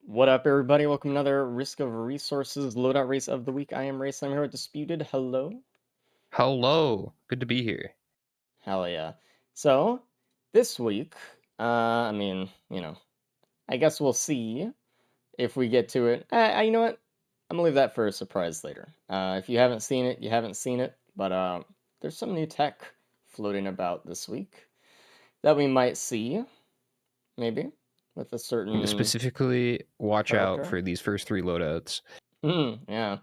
What up, everybody? Welcome to another Risk of Resources Loadout Race of the Week. I am Race. I'm here with Disputed. Hello. Hello. Good to be here. Hell yeah. So, this week, I guess we'll see if we get to it. You know what? I'm gonna leave that for a surprise later. If you haven't seen it, you haven't seen it. But there's some new tech floating about this week that we might see, maybe, with a certain Specifically, watch out character. for these first three loadouts. Yeah.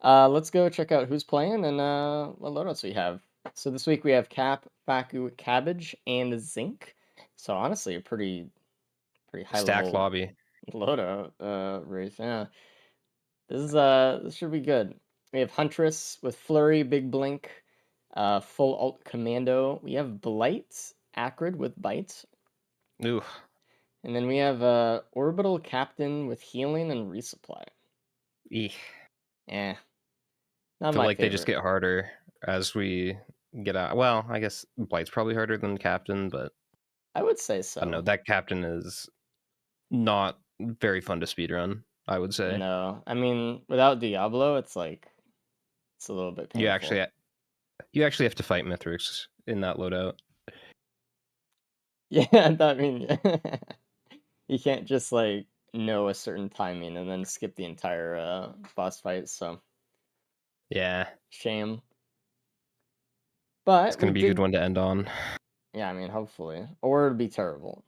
Let's go check out who's playing and what loadouts we have. So this week we have Cap, Faku, Cabbage, and Zinc. So honestly, a pretty high Stacked level lobby. loadout race. Yeah, this should be good. We have Huntress with Flurry, Big Blink, full alt commando. We have Blight, Acrid with Bite, Ooh. and then we have Orbital Captain with Healing and Resupply. Eek. Eh, I not feel my like they just favorite. get harder as we get out. Well, I guess Blight's probably harder than Captain, but I would say I don't know. so. That Captain is not very fun to speedrun, I would say. No, I mean, without Diablo, it's like it's a little bit You painful. actually you actually have to fight Mithrix in that loadout. Yeah, I mean, you can't just like know a certain timing and then skip the entire boss fight. So Yeah. shame. It's But we gonna be a good did, one to end on. yeah. I mean, hopefully, or it'd be terrible.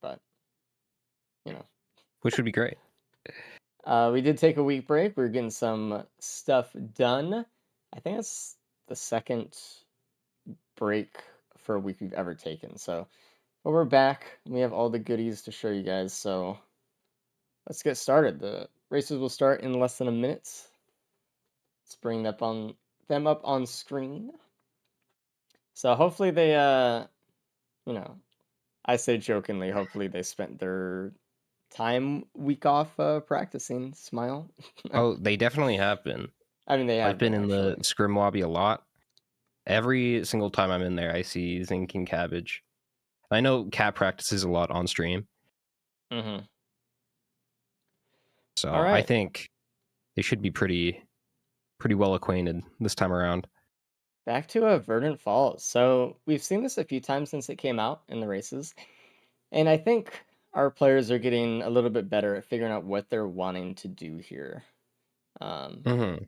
But you know, Which would be great. we did take a week break. We are getting some stuff done. I think it's the second break for a week we've ever taken. So, but we're back. We have all the goodies to show you guys. So let's get started. The races will start in less than a minute. Let's bring them up on screen. So hopefully they you know, I say jokingly, hopefully they spent their time week off practicing Smile. Oh, they definitely have been. I mean they I've have been been in the actually. scrim lobby a lot. Every single time I'm in there, I see Zinc and Cabbage. I know Cat practices a lot on stream, Mhm. All so I right. think they should be pretty well acquainted this time around. Back to Verdant Falls. So we've seen this a few times since it came out in the races. And I think our players are getting a little bit better at figuring out what they're wanting to do here. Um, Mm-hmm.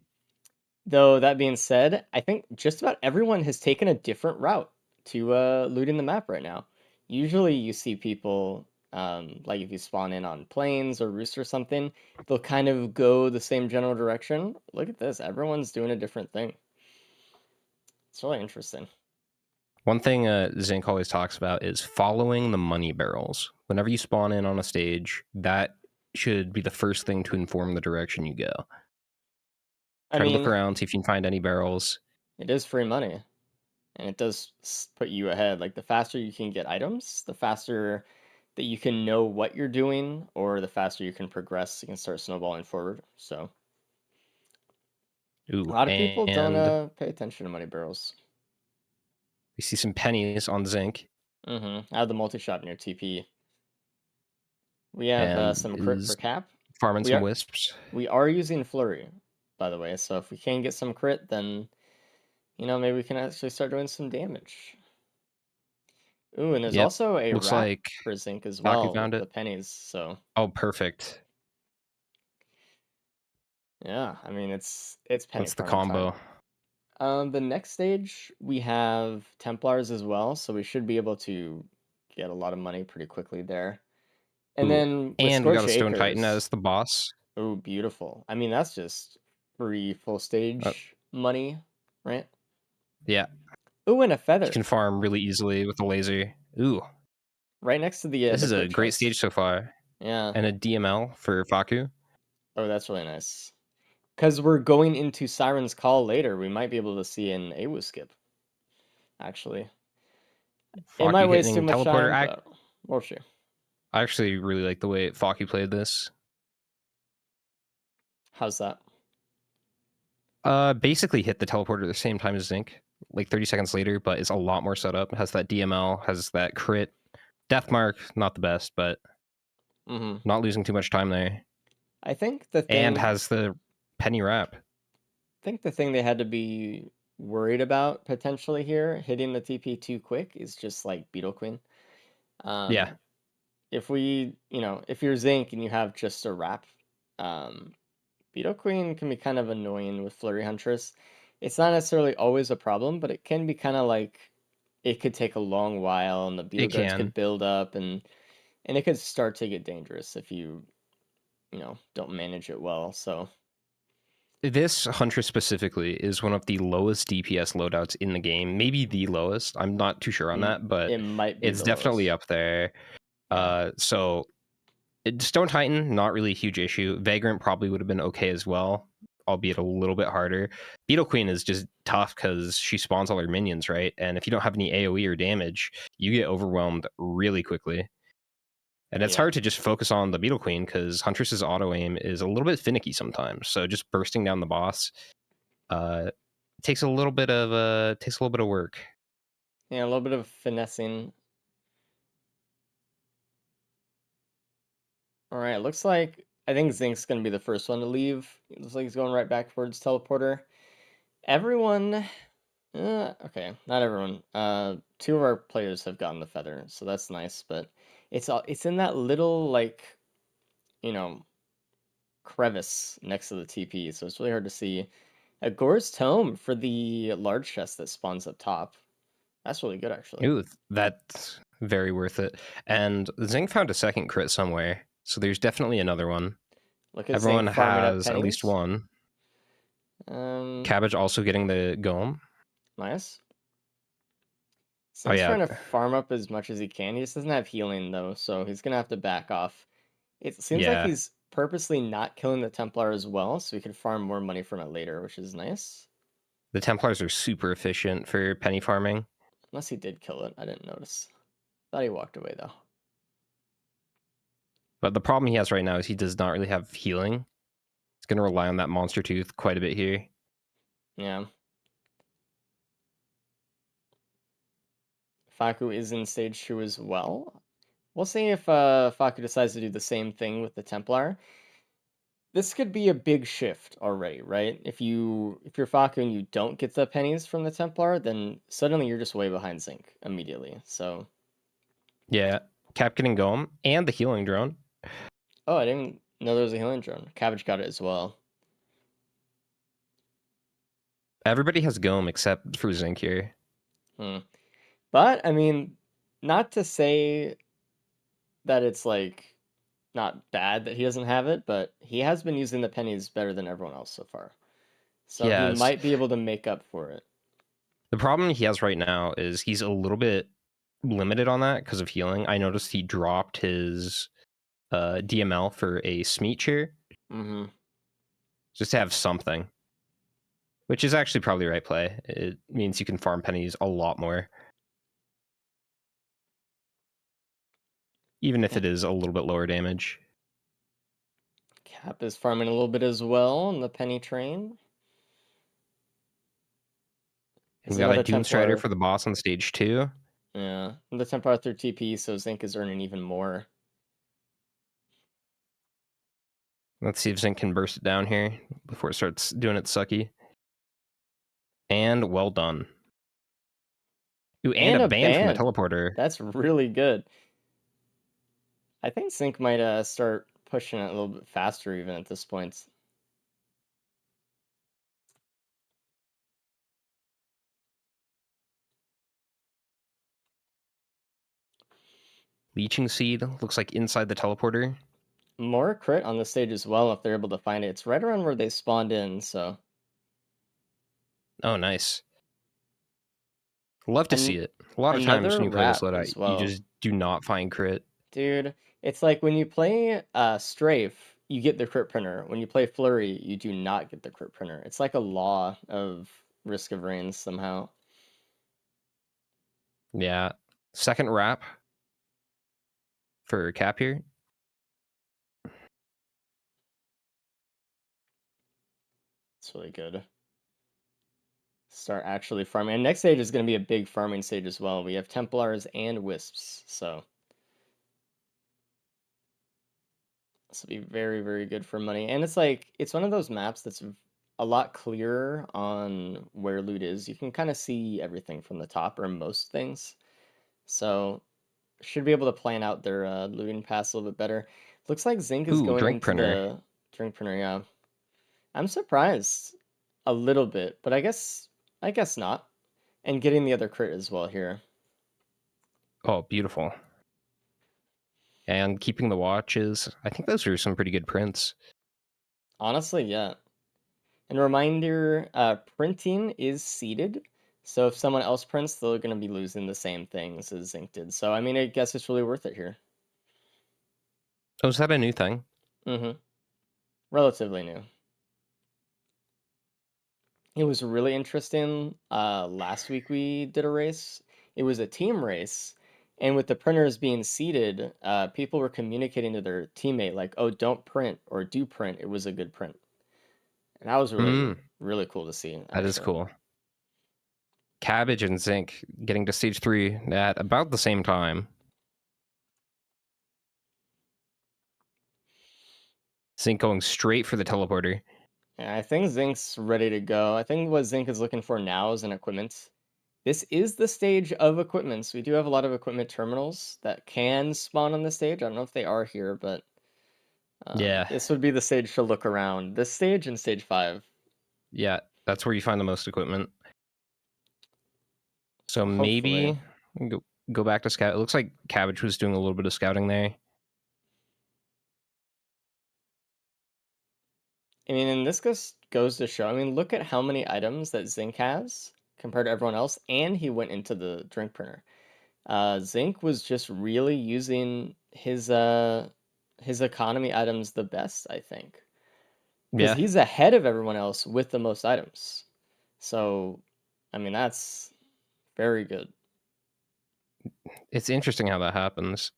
Though that being said, I think just about everyone has taken a different route to looting the map right now. Usually, you see people like if you spawn in on plains or roost or something, they'll kind of go the same general direction. Look at this; everyone's doing a different thing. It's really interesting. One thing Zinc always talks about is following the money barrels. Whenever you spawn in on a stage, that should be the first thing to inform the direction you go. I Try to look mean, around, see if you can find any barrels. it is free money, and it does put you ahead. Like the faster you can get items, the faster that you can know what you're doing, or the faster you can progress. You can start snowballing forward. So a Ooh, lot of people don't and pay attention to money barrels. we see some pennies on Zinc, I have the multi shot near TP. We have and some crit for is cap. farming We some are wisps. we are using flurry, by the way. So if we can get some crit, then maybe we can actually start doing some damage. Ooh, and there's Yep, also a looks wrap like for Zinc as Faku well found with the it. pennies. So Oh, perfect. yeah, I mean it's penny That's the farming time. combo. The next stage we have Templars as well, so we should be able to get a lot of money pretty quickly there. And Ooh, then with and we got Scorched a Stone Titan Acres, as the boss. oh, beautiful. I mean, that's just free full Uh, stage money, right? yeah, Ooh, and a you feather can farm really easily with the laser. Ooh, right next to this the is a crit great stage chest. so far. Yeah. And a DML for Faku. Oh, that's really nice. Because we're going into Siren's Call later, we might be able to see an AWU skip, actually. It might Faku waste too hitting much teleporter. time, but we'll see. I actually really like the way Faku played this. How's that? Basically hit the teleporter at the same time as Zinc, like 30 seconds later, but it's a lot more setup. Has that DML, has that crit. Death Mark, not the best, but Hmm. Not losing too much time there. I think the And thing, has the penny wrap. they had to be worried about potentially here, hitting the TP too quick, is just like Beetle Queen. Yeah, Um, if we, if you're Zinc and you have just a wrap, um, Beetle Queen can be kind of annoying with Flurry Huntress. It's not necessarily always a problem, but it can be kind of like it could take a long while, and the Beetle it Guards can. could build up, and it could start to get dangerous if you don't manage it well. So This Huntress specifically is one of the lowest DPS loadouts in the game. Maybe the lowest. I'm not too sure on that, but it might be it's the definitely lowest. up there. Yeah, So Stone Titan, not really a huge issue. Vagrant probably would have been okay as well, albeit a little bit harder. Beetle Queen is just tough because she spawns all her minions, right? And if you don't have any AoE or damage, you get overwhelmed really quickly. And it's yeah, hard to just focus on the Beetle Queen because Huntress's auto aim is a little bit finicky sometimes. So just bursting down the boss uh, takes a little bit of work. yeah. A little bit of finessing. All right, looks like I think Zinc's gonna be the first one to leave. It looks like he's going right back towards teleporter. Everyone, okay, not everyone. Two of our players have gotten the feather, so that's nice. But it's in that little like you know crevice next to the TP, so it's really hard to see. A Gore's Tome for the large chest that spawns up top. That's really good, actually. Ooh, that's very worth it. And Zing found a second crit somewhere, so there's definitely another one. Look at Everyone Zinc farming up has at least pennies. one. Um, Cabbage also getting the golem. nice. Oh Zinc's yeah, trying to farm up as much as he can. He just doesn't have healing though, so he's gonna have to back off. It seems like yeah. he's purposely not killing the Templar as well, so he can farm more money from it later, which is nice. The Templars are super efficient for penny farming. Unless he did kill it, I didn't notice. Thought he walked away though. But the problem he has right now is he does not really have healing. He's going to rely on that monster tooth quite a bit here. Yeah. Faku is in stage 2 as well. We'll see if Faku decides to do the same thing with the Templar. This could be a big shift already, right? If you're Faku and you don't get the pennies from the Templar, then suddenly you're just way behind Zinc immediately. So, Yeah, Cap getting golem and the healing drone. oh, I didn't know there was a healing drone. Cabbage got it as well. Everybody has golem except for Zinc here. Hmm. But I mean, not to say that it's like not bad that he doesn't have it, but he has been using the pennies better than everyone else so far. So he Yes. might be able to make up for it. The problem he has right now is he's a little bit limited on that because of healing. I noticed he dropped his DML for a Smeet chair Mm-hmm. just to have something, which is actually probably the right play. It means you can farm pennies a lot more, even if Yeah. it is a little bit lower damage. Cap is farming a little bit as well on the penny train. And Is we got a another Doomstrider Templar. for the boss on stage 2. Yeah. The Templar through TP, so Zinc is earning even more. Let's see if Zinc can burst it down here before it starts doing its sucky. And well done. Ooh, and a And a ban from the ban. teleporter. That's really good. I think Zinc might start pushing it a little bit faster even at this point. Leeching Seed looks like inside the teleporter. More crit on the stage as well if they're able to find it. It's right around where they spawned in, so Oh, nice. Love to see an it. A lot of times another when you play this wrap loadout, as you well. just do not find crit. Dude, it's like when you play Strafe, you get the crit printer. When you play Flurry, you do not get the crit printer. It's like a law of Risk of Rains somehow. Yeah. Second wrap for Cap here. It's really good. Start actually farming. And next stage is going to be a big farming stage as well. We have Templars and Wisps, so This will be very, very good for money. And it's like it's one of those maps that's a lot clearer on where loot is. You can kind of see everything from the top or most things. So should be able to plan out their looting paths a little bit better. Looks like Zinc is Ooh, going drink into printer. the drink printer, yeah. I'm surprised a little bit, but I guess not. And getting the other crit as well here. Oh, beautiful. And keeping the watches. I think those are some pretty good prints. Honestly, yeah. And a reminder, printing is seeded. So if someone else prints, they're going to be losing the same things as Zinc did. So I mean, I guess it's really worth it here. Oh, is that a new thing? Mm-hmm. Relatively new. It was really interesting. Last week we did a race. It was a team race, and with the printers being seated, people were communicating to their teammate like, "Oh, don't print or do print. It was a good print." And that was really, Hmm, really cool to see, that is actually. cool. Cabbage and Zinc getting to stage 3 at about the same time. Zinc going straight for the teleporter. And I think Zinc's ready to go. I think what Zinc is looking for now is an equipment. This is the stage of equipments. We do have a lot of equipment terminals that can spawn on the stage. I don't know if they are here, but Yeah, this would be the stage to look around. This stage and stage 5. yeah, that's where you find the most equipment. So Hopefully. maybe go back to scout. It looks like Cabbage was doing a little bit of scouting there. I mean, and this just goes to show. I mean, look at how many items that Zinc has compared to everyone else, and he went into the drink printer. Zinc was just really using his economy items the best, I think, because Yeah, he's ahead of everyone else with the most items. So, I mean, that's very good. it's interesting how that happens.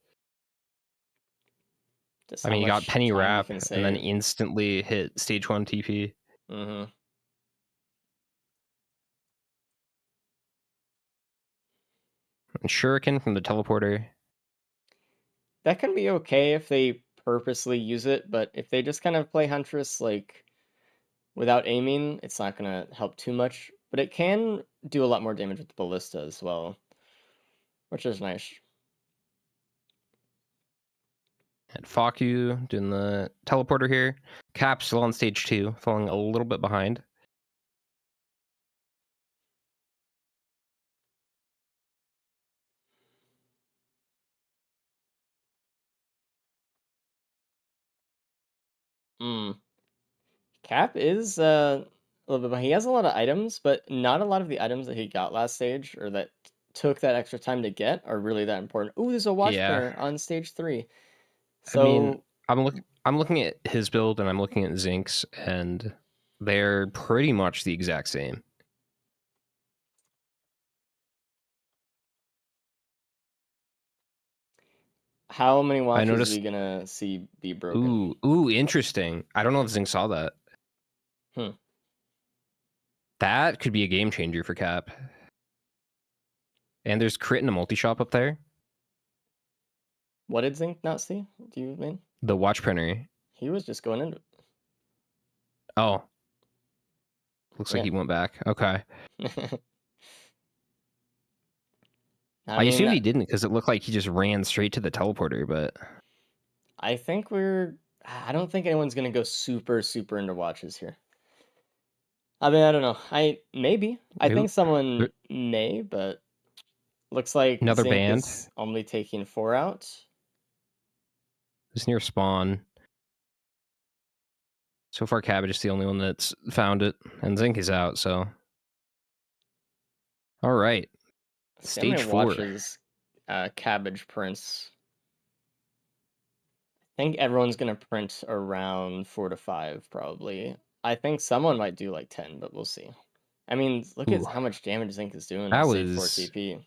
Just I how mean, you got much Penny time you Wrap can and then save. instantly hit stage 1 TP. Hmm. And Shuriken from the teleporter. That can be okay if they purposely use it, but if they just kind of play Huntress like without aiming, it's not gonna help too much. But it can do a lot more damage with the ballista as well, which is nice. And Faku doing the teleporter here. Cap still on stage 2, falling a little bit behind. Mm. Cap is a little bit behind. He has a lot of items, but not a lot of the items that he got last stage or that took that extra time to get are really that important. Ooh, there's a watch Yeah, printer on stage 3. I mean, So I'm looking at his build and I'm looking at Zinc's, and they're pretty much the exact same. how many I watches are we noticed. gonna see be broken? Ooh, interesting. I don't know if Zinc saw that. Hmm. That could be a game changer for Cap. And there's crit in a multi shop up there. What did Zinc not see? Do you mean? The watch printer. He was just going into Oh, looks like it. he went back. Okay. Yeah. I I mean, assumed he didn't because it looked like he just ran straight to the teleporter, but I think I don't think anyone's gonna go super, super into watches here. I mean, I don't know. Maybe. I ooh, think someone there- may, but looks like another Zinc band is only taking 4 out. is near spawn. So far, Cabbage is the only one that's found it, and Zinc is out. So, all right, See how many stage 4. watches Cabbage prints. I think everyone's gonna print around 4 to 5, probably. I think someone might do like 10, but we'll see. I mean, look at Ooh, how much damage Zinc is doing on that stage 4 was TP.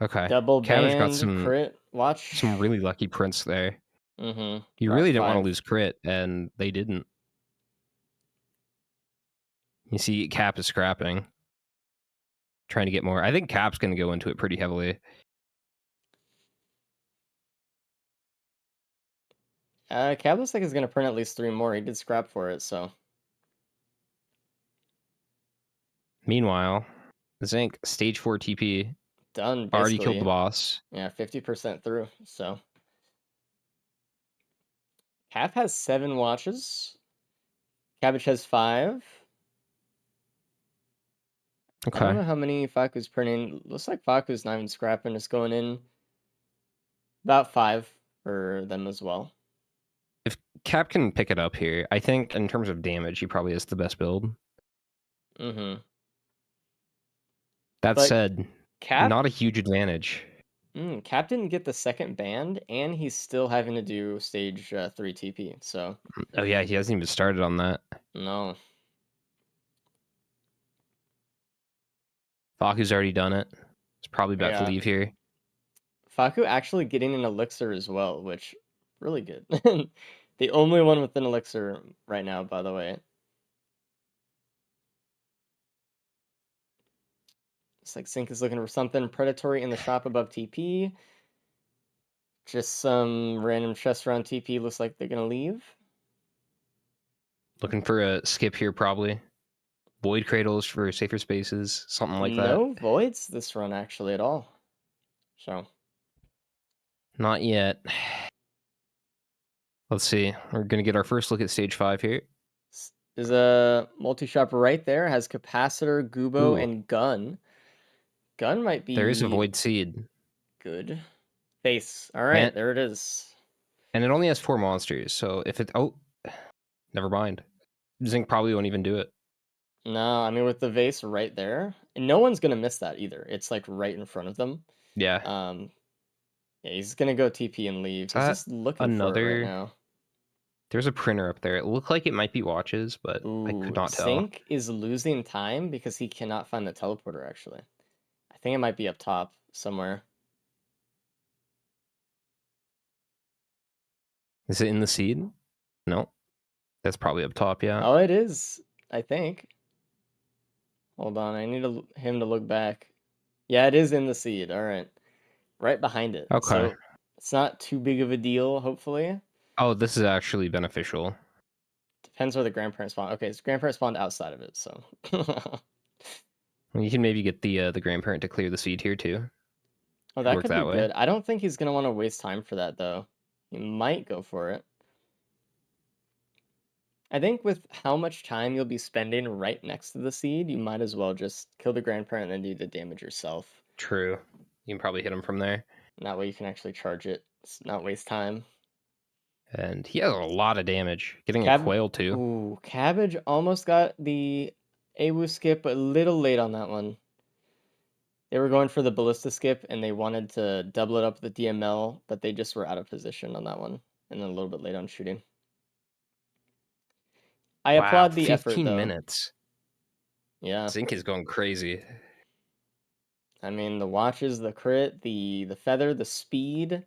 okay. Double Cabbage got band crit. Watch. some really lucky prints there. Mm-hmm. You Got really didn't want to 5. lose crit, and they didn't. You see, Cap is scrapping, trying to get more. I think Cap's going to go into it pretty heavily. Cab looks like he's gonna print at least 3 more. He did scrap for it, so Meanwhile, Zinc stage 4 TP done already killed the basically. boss. Yeah, 50% through. So Cap has 7 watches. Cabbage has 5. I don't Okay. know how many Faku's printing. Looks like Faku's not even scrapping. It's going in about 5 for them as well. If Cap can pick it up here, I think in terms of damage, he probably is the best build. Mm-hmm. That But said, Cap, not a huge advantage. Cap didn't get the second band, and he's still having to do stage 3 TP. So Oh yeah, he hasn't even started on that. no. Faku's already done it. He's probably about to Yeah. leave here. Faku actually getting an elixir as well, which really good. The only one with an elixir right now, by the way. It's like Sync is looking for something predatory in the shop above TP. Just some random chest around TP. Looks like they're gonna leave. Looking for a skip here, probably. Void cradles for safer spaces, something like that. No voids this run actually at all. So Not yet. Let's see. We're gonna get our first look at stage 5 here. there's a multi-shop right there. Has capacitor, Gubo, Ooh, and gun. Gun might there is a be void seed, good. Face. All right, and there it is. and it only has 4 monsters. So if it never mind. Zinc probably won't even do it. No, I mean with the vase right there, and no one's gonna miss that either. It's like right in front of them. Yeah. Um, yeah, he's gonna go TP and leave. Is He's that just looking for it right another? now. There's a printer up there. It looked like it might be watches, but I could Ooh, not tell. Sync is losing time because he cannot find the teleporter. Actually, I think it might be up top somewhere. Is it in the seed? No. That's probably up top, yeah. Oh, it is. I think. Hold on, I need him to look back. Yeah, it is in the seed. All right, right behind it. Okay. So it's not too big of a deal. Hopefully, Oh, this is actually beneficial. depends where the grandparents spawn. Okay, his grandparents spawned outside of it, so. You can maybe get the grandparent to clear the seed here too. Oh, Could that work could be that way. good. I don't think he's gonna want to waste time for that though. He might go for it. I think with how much time you'll be spending right next to the seed, you might as well just kill the grandparent and then do the damage yourself. True. You can probably hit him from there. And that way you can actually charge it. Not waste time. And he has a lot of damage. Getting a Cab quail too. Ooh, Cabbage almost got the AWU skip, but a little late on that one. They were going for the ballista skip and they wanted to double it up with the DML, but they just were out of position on that one. And then a little bit late on shooting. I Wow, applaud the effort 15 though. minutes. Yeah. Zinc is going crazy. I mean the watches, the crit, the feather, the speed,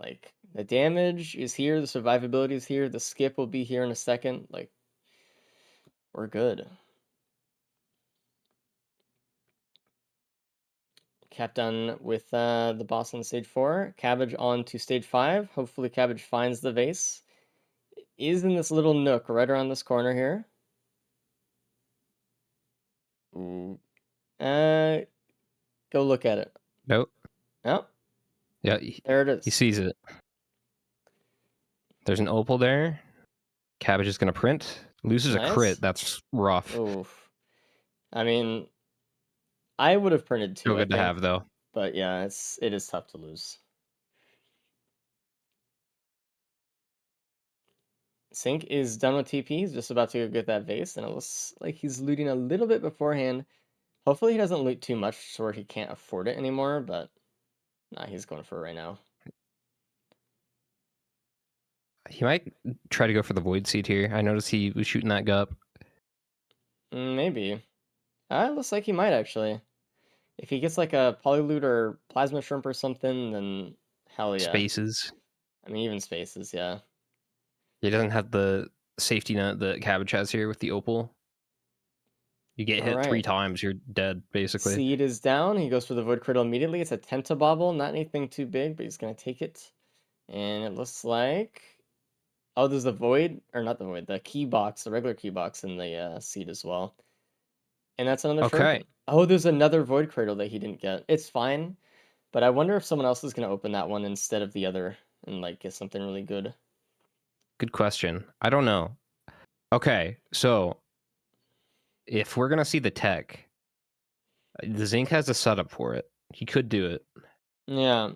like the damage is here, the survivability is here, the skip will be here in a second. Like we're good. Cap done with the boss on stage 4. Cabbage on to stage 5. Hopefully Cabbage finds the vase. It is in this little nook right around this corner here. Ooh. Go look at it. Nope. Oh, Yeah, there it he is. sees it. There's an opal there. Cabbage is going to print. Loses a crit. Nice. That's rough. Oof. I mean, I would have printed Still 2, I good to think. have, though. But yeah, it is tough to lose. Sync is done with TP. He's just about to go get that vase, and it looks like he's looting a little bit beforehand. Hopefully he doesn't loot too much to where he can't afford it anymore, but nah, he's going for it right now. He might try to go for the void seed here. I noticed he was shooting that gup. Maybe. Looks like he might actually. If he gets like a polyloot or plasma shrimp or something, then hell yeah. Spaces. I mean, even spaces, yeah. He doesn't have the safety net that Cabbage has here with the opal. You get All hit 3 right. times, you're dead, basically. Seed is down. He goes for the void cradle immediately. It's a tentabobble, not anything too big, but he's gonna take it. And it looks like Oh, there's the void, or not the void, the key box, the regular key box in the seat as well. And that's another Okay, shuriken. Oh, there's another void cradle that he didn't get. It's fine, but I wonder if someone else is gonna open that one instead of the other and like get something really good. good question. I don't know. Okay, so if we're gonna see the tech, the Zinc has a setup for it. He could do it. Yeah.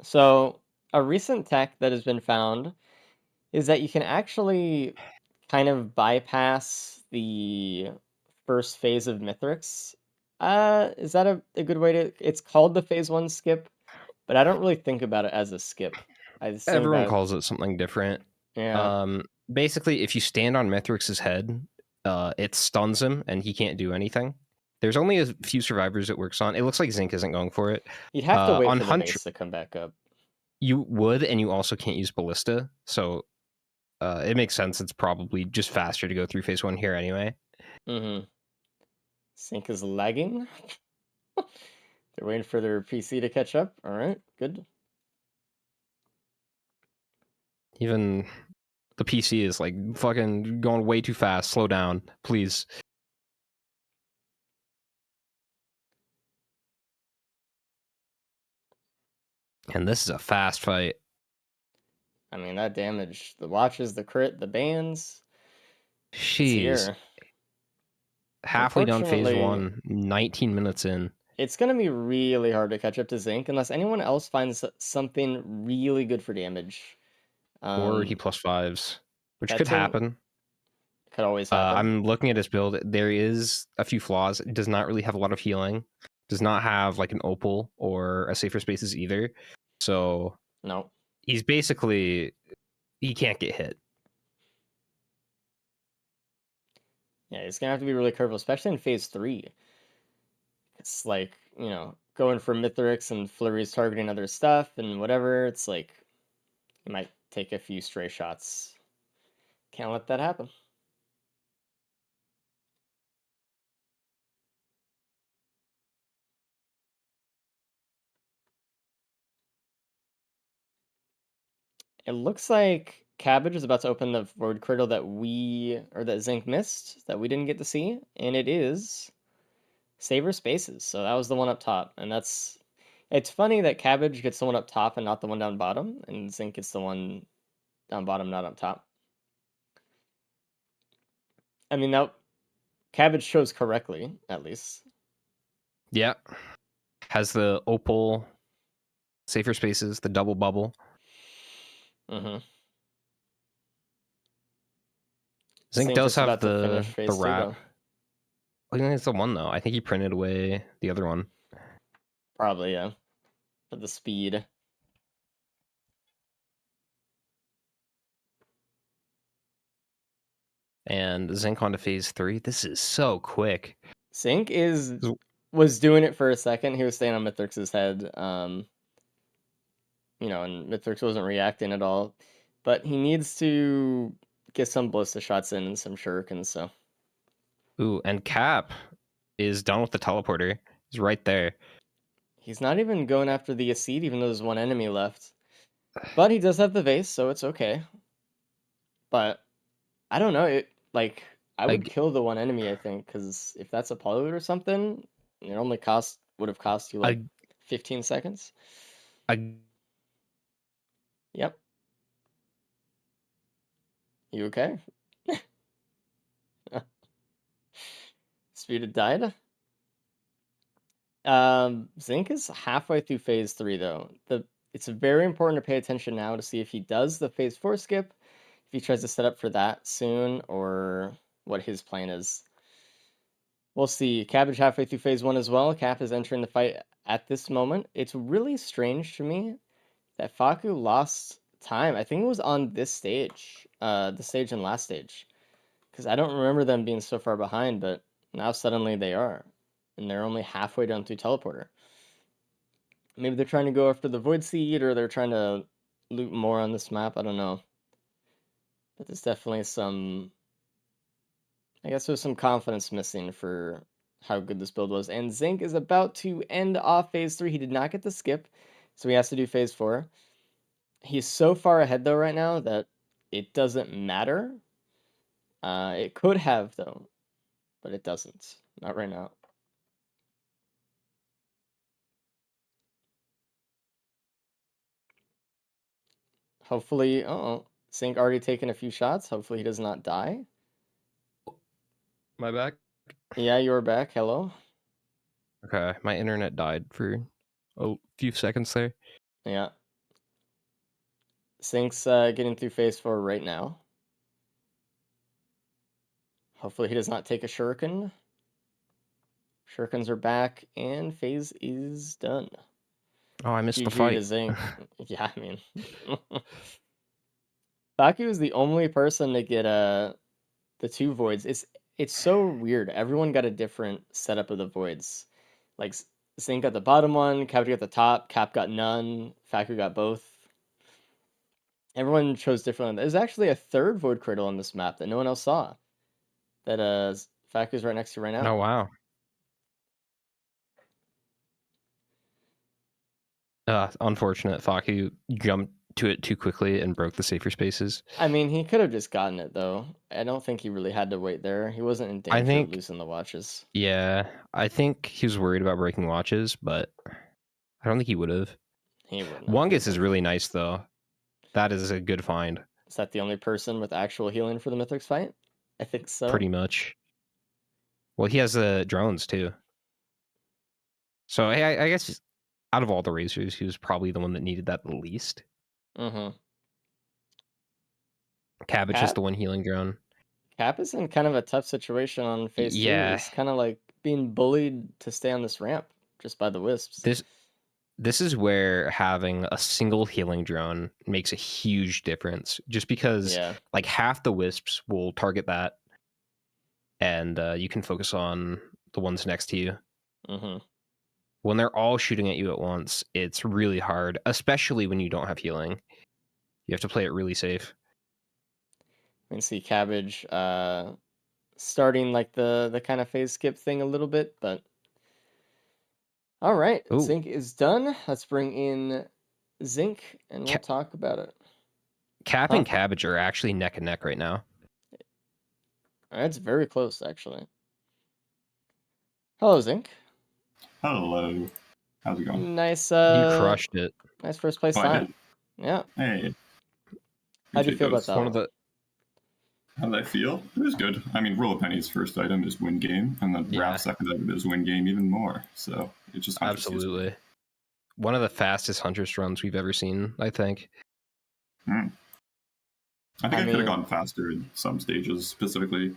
So a recent tech that has been found is that you can actually kind of bypass the first phase of Mithrix. Is that a good way to? It's called the phase one skip, but I don't really think about it as a skip. I just think Everyone about it, calls it something different. yeah. Basically, if you stand on Mithrix's head, it stuns him and he can't do anything. There's only a few survivors it works on. It looks like Zinc isn't going for it. You'd have to wait On for the Hunch, vase to come back up. you would, and you also can't use Ballista. So it makes sense. It's probably just faster to go through phase one here anyway. Mm-hmm. Sync is lagging. They're waiting for their PC to catch up. All right, good. Even the PC is like fucking going way too fast. Slow down, please. And this is a fast fight. I mean, that damage, the watches, the crit, the bans, it's Jeez. here. Halfway done phase Unfortunately, one, 19 minutes in. it's going to be really hard to catch up to Zinc unless anyone else finds something really good for damage. Or he Um, plus fives, which that could thing happen. could always happen. I'm looking at his build. There is a few flaws. It does not really have a lot of healing. Does not have like an opal or a safer spaces either. So No. he's basically he can't get hit. Yeah, he's going to have to be really careful, especially in phase 3. It's like, going for Mithrix and Flurry's targeting other stuff and whatever. It's like, you might take a few stray shots. Can't let that happen. It looks like Cabbage is about to open the Void Cradle that Zinc missed, that we didn't get to see, and it is Saver Spaces. So that was the one up top, and it's funny that Cabbage gets the one up top and not the one down bottom, and Zinc gets the one down bottom, not up top. I mean, that Cabbage chose correctly, at least. Yeah. Has the opal safer spaces, the double bubble. Mm-hmm. Zinc Zinc does just have about to finish the phase 2, wrap. though. I think it's the one though. I think he printed away the other one. Probably, yeah. For the speed. And Zinc on to phase 3. This is so quick. Zinc was doing it for a second. He was staying on Mithrix's head. And Mithrix wasn't reacting at all. But he needs to get some ballista shots in and some shurikens, so Ooh, and Cap is done with the teleporter. He's right there. he's not even going after the Acid, even though there's one enemy left. But he does have the vase, so it's okay. But I don't know. I I, would kill the one enemy, I think, because if that's a polywood or something, it only would have cost you like I, 15 seconds. I, Yep. You okay? Speed died. Zinc is halfway through phase 3 though. It's very important to pay attention now to see if he does the phase 4 skip, if he tries to set up for that soon, or what his plan is. We'll see. Cabbage halfway through phase 1 as well. Cap is entering the fight at this moment. It's really strange to me that Faku lost time. I think it was on this stage, the stage and last stage, because I don't remember them being so far behind, but now suddenly they are, and they're only halfway down through teleporter. Maybe they're trying to go after the Void Seed, or they're trying to loot more on this map. I don't know. But there's definitely some. I guess there's some confidence missing for how good this build was. And Zinc is about to end off phase 3. He did not get the skip, so he has to do phase 4. He's so far ahead, though, right now that It doesn't matter. It could have though, but it doesn't. Not right now. Hopefully, oh, Sync already taken a few shots. Hopefully he does not die. My back. Yeah, you're back. Hello. Okay, my internet died for a few seconds there. Yeah. Sync's getting through phase 4 right now. Hopefully he does not take a shuriken. Shurikens are back, and phase is done. Oh, I missed the GG to fight. Zinc. Yeah, I mean, Baku is the only person to get the 2 voids. It's so weird. Everyone got a different setup of the voids. Like Zinc got the bottom one, Cap got the top, Cap got none, Faku got both. Everyone chose differently. There's actually a third void cradle on this map that no one else saw. That Faku's right next to right Oh now. wow. Unfortunate. Faku jumped to it too quickly and broke the safer spaces. I mean, he could have just gotten it though. I don't think he really had to wait there. He wasn't in I danger of think, losing the watches. yeah, I think he was worried about breaking watches, but I don't think he would have. He wouldn't have. He Wongus is wouldn't. really nice though. That is a good find, Is that the only person with actual healing for the Mythics fight? I think so. pretty much. Well, he has the drones too. So I guess out of all the racers, he was probably the one that needed that the least. Mm-hmm. Cabbage is Cap the one healing drone. Cap is in kind of a tough situation on phase 2. Yeah, He's kind of like being bullied to stay on this ramp just by the wisps. this this is where having a single healing drone makes a huge difference. Just because Yeah. like half the wisps will target that, and you can focus on the ones next to you. Mm-hmm. When they're all shooting at you at once, it's really hard, especially when you don't have healing. You have to play it really safe. We can see Cabbage starting like the kind of phase skip thing a little bit, but all right, Oh, Zinc is done. Let's bring in Zinc and we'll talk about it. Cap Huh? and Cabbage are actually neck and neck right now. It's very close actually. Hello, Zinc. Hello. How's it going? Nice You crushed it. nice first place Oh, I time. did. Yeah. Hey, How'd you appreciate feel about those. that One of one? the How did I feel? It was good. I mean, Roll a Penny's first item is win game, and then Yeah. Wrath's second item is win game even more. So it's just Hunter season. Absolutely. One of the fastest Huntress runs we've ever seen, I think. I think I I could have mean, gone faster in some stages, specifically,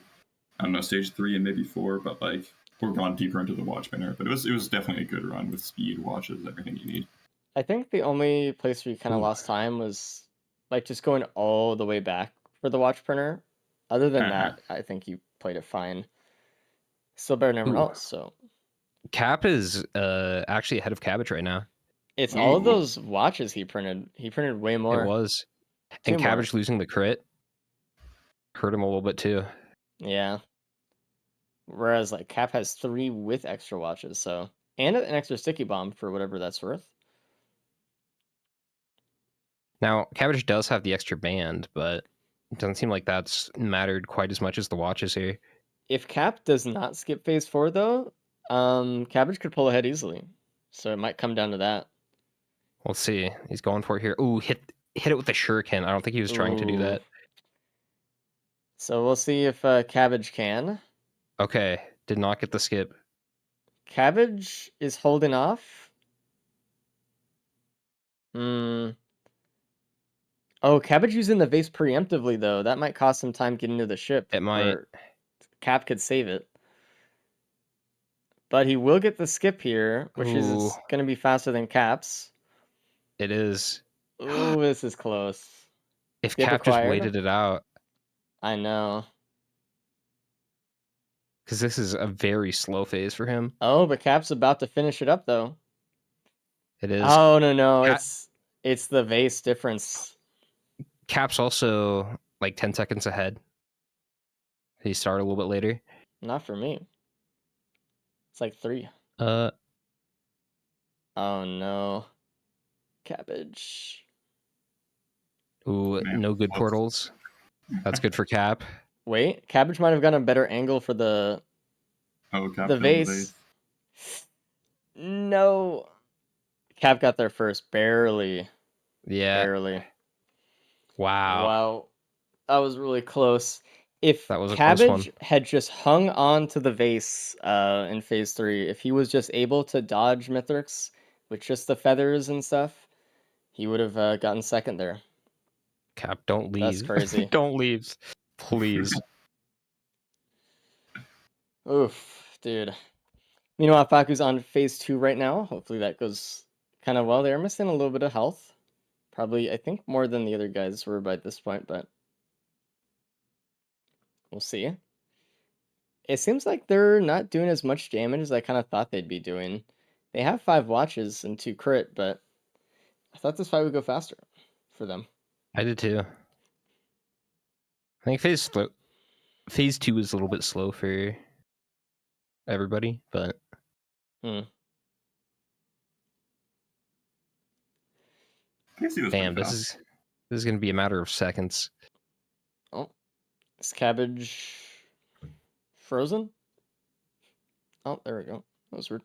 I don't know, stage 3 and maybe 4, but like, or gone deeper into the watch banner. But it was definitely a good run with speed, watches, everything you need. I think the only place where you kind of Ooh. lost time was like just going all the way back for the watch printer. Other than that, I think you played it fine. Still better than everyone Ooh. else, so Cap is actually ahead of Cabbage right now. it's all of Ooh. those watches he printed. He printed way It more. was. Two And more. Cabbage losing the crit hurt him a little bit too. Yeah. Whereas like Cap has 3 with extra watches, so and an extra sticky bomb for whatever that's worth. Now, Cabbage does have the extra band, but it doesn't seem like that's mattered quite as much as the watches here. If Cap does not skip phase 4 though, Cabbage could pull ahead easily. So it might come down to that. Let's see. He's going for it here. Ooh, hit it with the shuriken. I don't think he was trying to do Ooh. that. So we'll see if Cabbage can. Okay, did not get the skip. Cabbage is holding off. Hmm. Oh, Cabbage using the vase preemptively though. That might cost some time getting to the ship. It might. Or Cap could save it. But he will get the skip here, which Ooh, is going to be faster than Cap's. it is. Ooh, this is close. If Skip Cap just acquired. waited it out, I know. because this is a very slow phase for him. Oh, but Cap's about to finish it up though. It is. Oh no, Cap, it's the vase difference. Cap's also like 10 seconds ahead. He started a little bit later. Not for me. It's like 3. Uh, Oh no. Cabbage. ooh, Man, no good close. portals. That's good for Cap. Wait, Cabbage might have gotten a better angle for the Cap the down the vase. No. Cap got there first, barely. Yeah. Barely. Wow. Wow. That was really close. If That was a close one. Cabbage had just hung on to the vase in phase 3, if he was just able to dodge Mithrix with just the feathers and stuff, he would have gotten second there. Cap, don't leave. That's crazy. Don't leave. Please. Oof, dude. Meanwhile, Faku's on phase 2 right now. Hopefully that goes kind of well. They're missing a little bit of health. Probably, I think, more than the other guys were by this point, but we'll see. It seems like they're not doing as much damage as I kind of thought they'd be doing. They have 5 watches and 2 crit, but I thought this fight would go faster for them. I did too. I think phase 2 is a little bit slow for everybody, but damn, this is gonna be a matter of seconds. Oh, is Cabbage frozen? Oh, there we go. That was weird.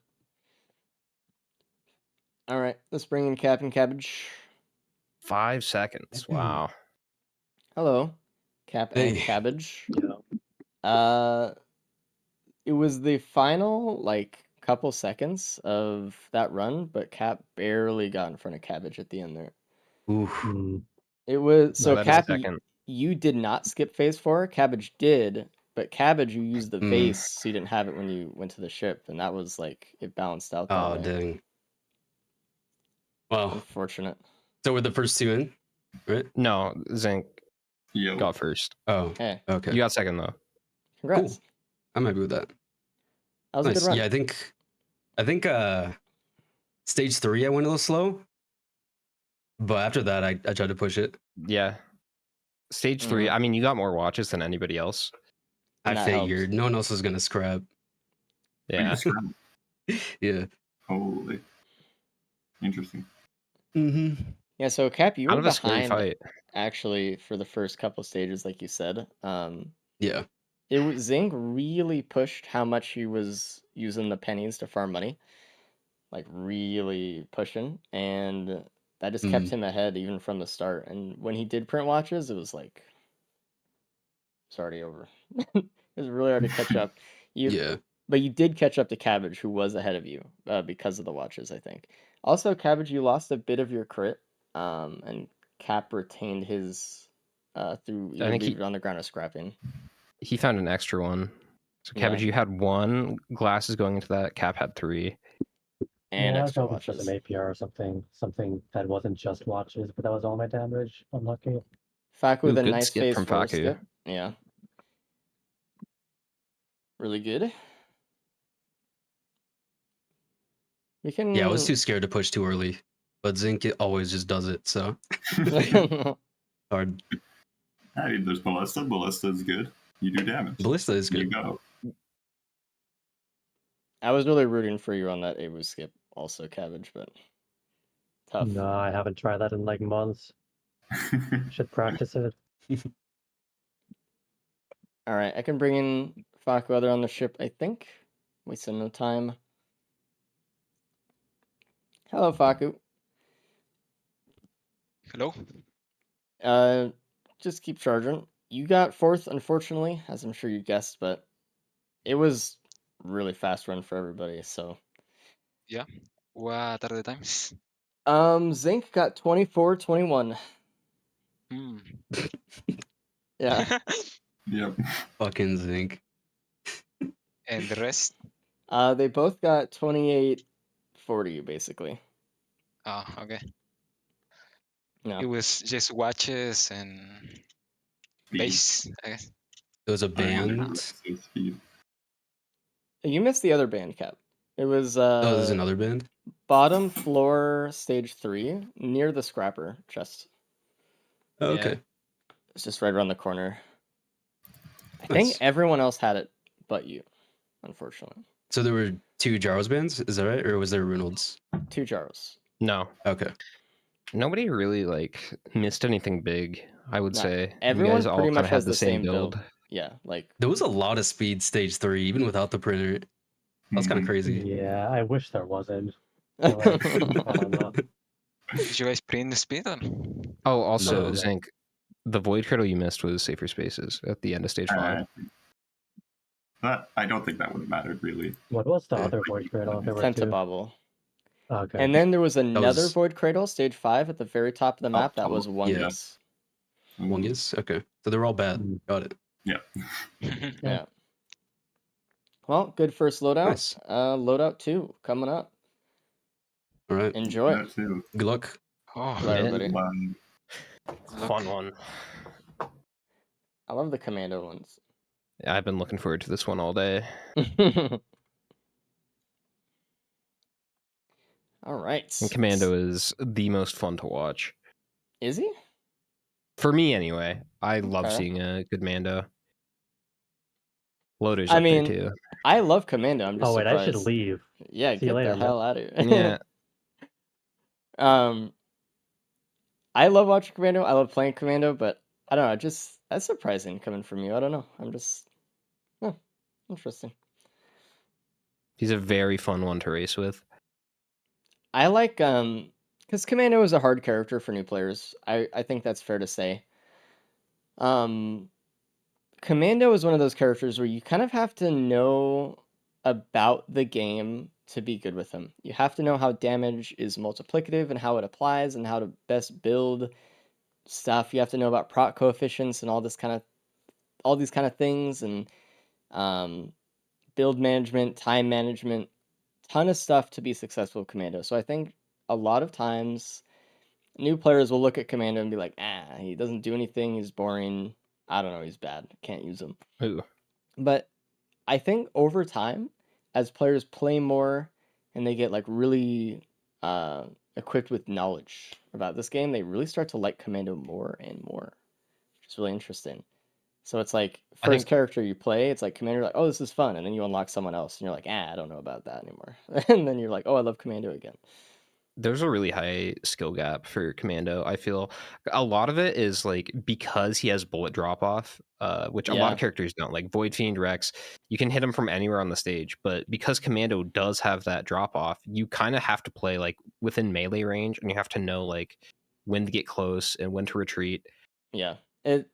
All right, let's bring in Cap and Cabbage. 5 seconds. Wow. Hello, Cap and Hey. Cabbage. Yeah. It was the final couple seconds of that run, but Cap barely got in front of Cabbage at the end there. Oof. It was so that is Cap. second. You did not skip phase 4. Cabbage did, but Cabbage you used the vase, so you didn't have it when you went to the ship, and that was it balanced out. Oh, that way. dang. Well, Unfortunate. so we're the first 2 in, right? No, Zinc Yo. got first. Oh, Hey, okay. You got second though. congrats. Cool. I'm happy with that. That was a good run. Yeah, I think stage 3 I went a little slow, but after that I tried to push it. Yeah. Stage 3. I mean, you got more watches than anybody else. And I that figured helped. no one else was gonna scrap. Yeah. Yeah. Holy. Interesting. Mm-hmm. Yeah, so Cap, you Kind were of a scary behind fight. actually for the first couple stages, like you said. Yeah. It was Zing really pushed how much he was using the pennies to farm money, really pushing, and that just kept him ahead even from the start. And when he did print watches, it was it's already over. It was really hard to catch up. Yeah. But you did catch up to Cabbage, who was ahead of you because of the watches, I think. Also, Cabbage, you lost a bit of your crit, and Cap retained his through either think leave it on the ground or scrapping. He found an extra one. So Cabbage, you had 1 glasses going into that. Cap had 3. And I was extra hoping for watches. some APR or something that wasn't just watches, but that was all my damage. Unlucky. Faku with a good nice skip phase from 4 Faku. skip. Yeah. Really good. We can. Yeah, I was too scared to push too early, but Zinc always just does it, so hard. I mean, there's Ballista. Ballista is good. You do damage. Ballista is You good. go. I was really rooting for you on that Awu skip, also Cabbage, but tough. No, I haven't tried that in months. Should practice it. All right, I can bring in Farquaad on the ship, I think. Wasting no time. Hello, Faku. Hello? Just keep charging. You got 4th, unfortunately, as I'm sure you guessed, but it was really fast run for everybody, so. Yeah. What are the times? Zinc got 24-21. Hmm. Yeah. Yep. Fucking Zinc. And the rest? They both got 28-40, basically. Oh, okay. Yeah. It was just watches and base, I guess. It was a I only band. have speed. You missed the other band Cap. It was Oh, there's another band? bottom floor stage 3 near the scrapper chest. Oh, Yeah. okay. It's just right around the corner. I Nice. think everyone else had it but you, unfortunately. So there were 2 Jaros bands, is that right? Or was there Reynolds? 2 Jaros. No. Okay. Nobody really like missed anything big, I would Nah, say. You everyone guys all pretty kind much of had has the the same same build. Yeah, like There was a lot of speed stage 3, even without the printer. That's kind of Mhm. crazy. Yeah, I wish there wasn't. But, like, I don't know. Did you guys print the speed or? Oh, also, No. Zinc, the void cradle you missed was safer spaces at the end of stage 5. I don't think that would have mattered really. What was the Yeah. other void cradle? There were two. Tentabobble. Okay. And then there was That another was void cradle, stage 5 at the very top of the map. That was top, yeah. Wungus. Wungus? Okay. So they're all bad. Mm. Got it. Yeah. Yeah. Well, good first loadout. Nice. Loadout 2 coming up. All right. Enjoy. That too. Good luck. Oh, Bye, Yeah. everybody. look. Fun one. I love the commando ones. Yeah, I've been looking forward to this one all day. All right. And Commando is the most fun to watch. Is he? For me, anyway. I love Okay. seeing a good Mando. Loader's I up mean, there, too. I love commando. I'm just Oh wait, surprised. I should leave. Yeah, See you get later, the man. hell out of here. Yeah. I love watching commando. I love playing commando, but I don't know. Just that's surprising coming from you. I don't know. I'm just, interesting. He's a very fun one to race with. I like because commando is a hard character for new players. I think that's fair to say. Commando is one of those characters where you kind of have to know about the game to be good with him. You have to know how damage is multiplicative and how it applies and how to best build stuff. You have to know about proc coefficients and all these kind of things and build management, time management, ton of stuff to be successful with commando. So I think a lot of times new players will look at commando and be like, he doesn't do anything, he's boring, I don't know, he's bad, can't use him. Ooh. But I think over time, as players play more and they get like really equipped with knowledge about this game, they really start to like commando more and more, which is really interesting. So it's like I first think- character you play, it's like Commander, like, oh, this is fun, and then you unlock someone else, and you're like, I don't know about that anymore, and then you're like, oh, I love Commando again. There's a really high skill gap for Commando. I feel a lot of it is like because he has bullet drop off, which a lot Yeah. of characters don't. Like Void Fiend, Rex, you can hit him from anywhere on the stage, but because Commando does have that drop off, you kind of have to play like within melee range, and you have to know like when to get close and when to retreat. Yeah. It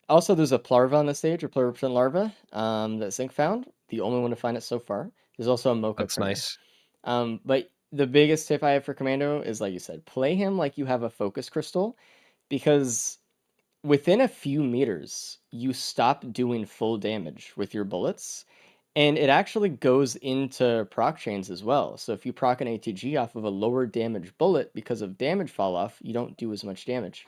also there's a Plarva on the stage, a Pluripotent Larva, that Zinc found, the only one to find it so far. There's also a Mocha That's printer. nice. But the biggest tip I have for Commando is, like you said, play him like you have a focus crystal, because within a few meters, you stop doing full damage with your bullets, and it actually goes into proc chains as well. So if you proc an ATG off of a lower damage bullet because of damage fall off, you don't do as much damage.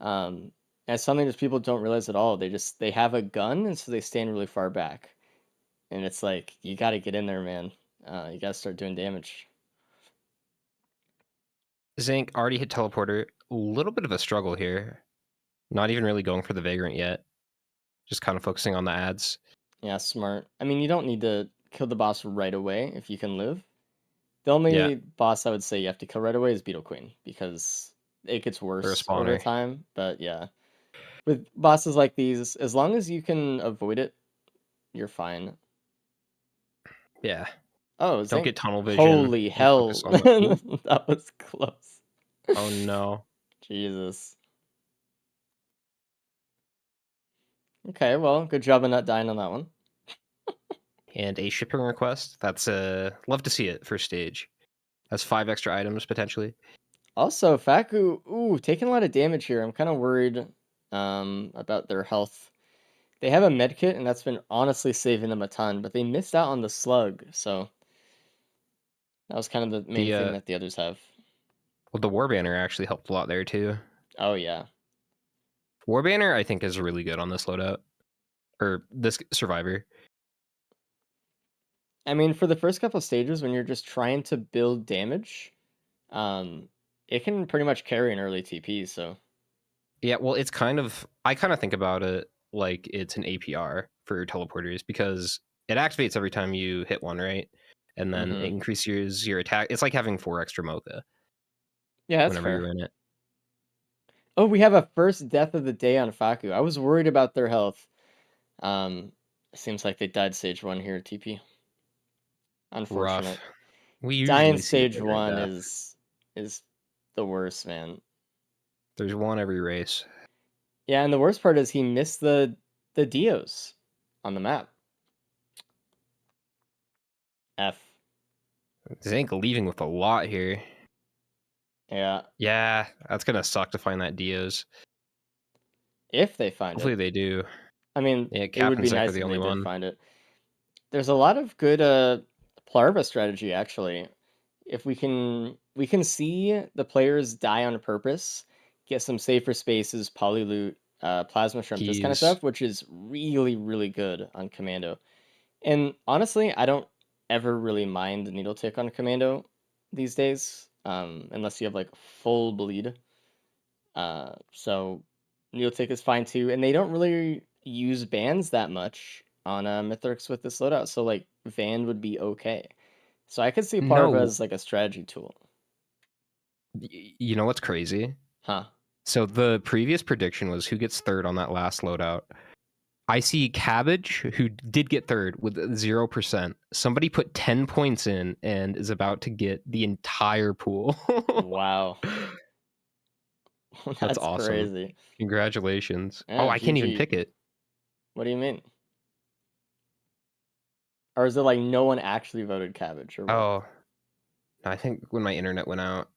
That's something that people don't realize at all. They have a gun, and so they stand really far back. And it's like, you got to get in there, man. You got to start doing damage. Zinc already hit teleporter. A little bit of a struggle here. Not even really going for the Vagrant yet. Just kind of focusing on the ads. Yeah, smart. I mean, you don't need to kill the boss right away if you can live. The only Yeah. boss I would say you have to kill right away is Beetle Queen, because it gets worse over spawner. time. But yeah, with bosses like these, as long as you can avoid it, you're fine. Yeah. Oh, Don't Zinc. get tunnel vision. Holy and hell. focus on the- That was close. Oh no. Jesus. Okay, well, good job of not dying on that one. And a shipping request. That's love to see it for stage. Has 5 extra items potentially. Also, Faku, taking a lot of damage here. I'm kind of worried about their health. They have a med kit, and that's been honestly saving them a ton, but they missed out on the slug, so that was kind of the main thing that the others have. Well, the War Banner actually helped a lot there too. Oh, yeah. War Banner, I think, is really good on this loadout. Or this survivor. I mean, for the first couple stages, when you're just trying to build damage, it can pretty much carry an early TP, so... Yeah, well, it's kind of... I kind of think about it like it's an APR for teleporters, because it activates every time you hit one, right? And then it increases your attack. It's like having 4 extra Mocha. Yeah, that's whenever fair. you're in it. Oh, we have a first death of the day on Faku. I was worried about their health. Um, Seems like they died stage 1 here at TP. Unfortunate. Rough. We Dying usually see a stage Vagrant 1 death. is the worst, man. There's one every race. Yeah, and the worst part is he missed the Dios on the map. F. Zank leaving with a lot here. Yeah, Yeah, that's gonna suck to find that Dios. if they find Hopefully it. they do. I mean, Yeah, it Cap would and be Zank are nice the if they only did one. find it. There's a lot of good Plarva strategy actually. If we can see the players die on purpose, get some safer spaces, poly loot, plasma shrimp, this kind of He's stuff, which is really, really good on Commando. And honestly, I don't ever really mind the needle tick on Commando these days, unless you have like full bleed. So needle tick is fine too, and they don't really use bans that much on Mythics with this loadout, so like Van would be okay. So I could see Parva no. as like a strategy tool. You know what's crazy? Huh. So the previous prediction was who gets third on that last loadout. I see Cabbage, who did get third with 0%. Somebody put 10 points in and is about to get the entire pool. Wow. That's That's awesome. crazy. Congratulations. Yeah, Oh, I can't even GG. pick it. What do you mean? Or is it like no one actually voted Cabbage or what? Oh, I think when my internet went out.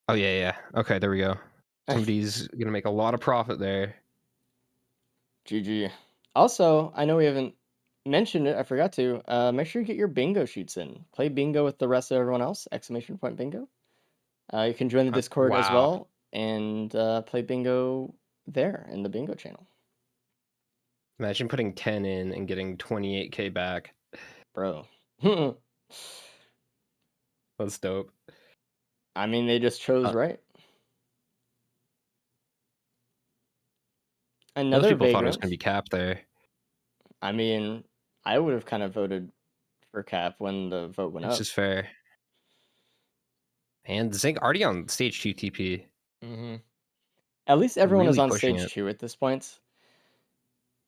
Oh, yeah. Okay, there we go. Somebody's going to make a lot of profit there. GG. Also, I know we haven't mentioned it. I forgot to. Make sure you get your bingo sheets in. Play bingo with the rest of everyone else. Exclamation point bingo. You can join the Discord as Wow. well and play bingo there in the bingo channel. Imagine putting 10 in and getting 28K back. Bro. That's dope. I mean, they just chose right. Most Another people thought it was going Vagrant. to be Cap there. I mean, I would have kind of voted for Cap when the vote went It's up. just fair. And Zig already on stage 2 TP. Mm-hmm. At least everyone is Really on pushing stage it. 2 at this point.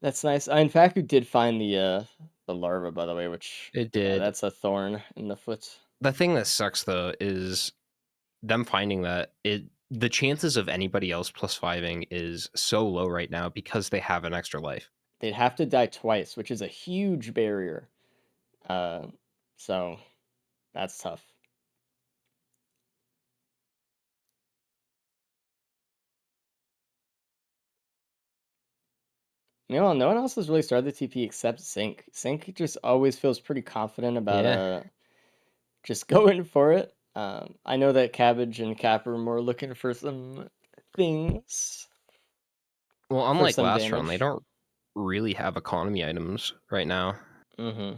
That's nice. In fact, we did find the larva, by the way, which It yeah, did. that's a thorn in the foot. The thing that sucks though is them finding that the chances of anybody else plus 5ing is so low right now because they have an extra life. They'd have to die twice, which is a huge barrier. So that's tough. Meanwhile, no one else has really started the TP except Sync. Sync just always feels pretty confident about Yeah. just going for it. I know that Cabbage and Cap are more looking for some things. Well, For unlike some last round, they damage. don't really have economy items right now. Mm-hmm.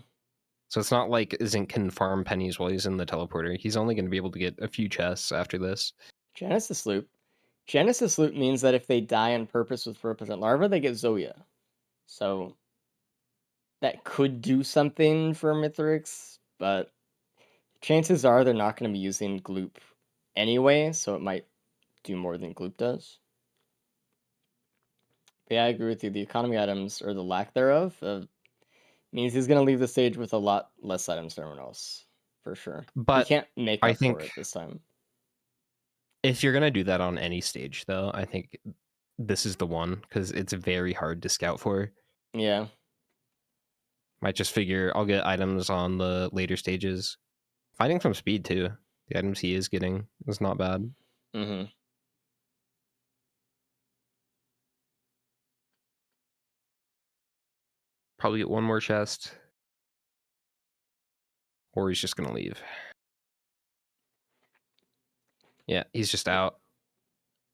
So it's not like Zink can farm pennies while he's in the teleporter. He's only going to be able to get a few chests after this. Genesis Loop. Genesis Loop means that if they die on purpose with 4% larva, they get Zoya. So that could do something for Mithrix, but chances are they're not going to be using Gloop anyway, so it might do more than Gloop does. But yeah, I agree with you. The economy items, or the lack thereof, means he's going to leave the stage with a lot less items than everyone else, for sure. He But can't make I up for think it this time. if you're going to do that on any stage, though, I think this is the one because it's very hard to scout for. Yeah. Might just figure I'll get items on the later stages. Finding some speed, too. The items he is getting is not bad. Mm-hmm. Probably get one more chest. Or he's just going to leave. Yeah, he's just out.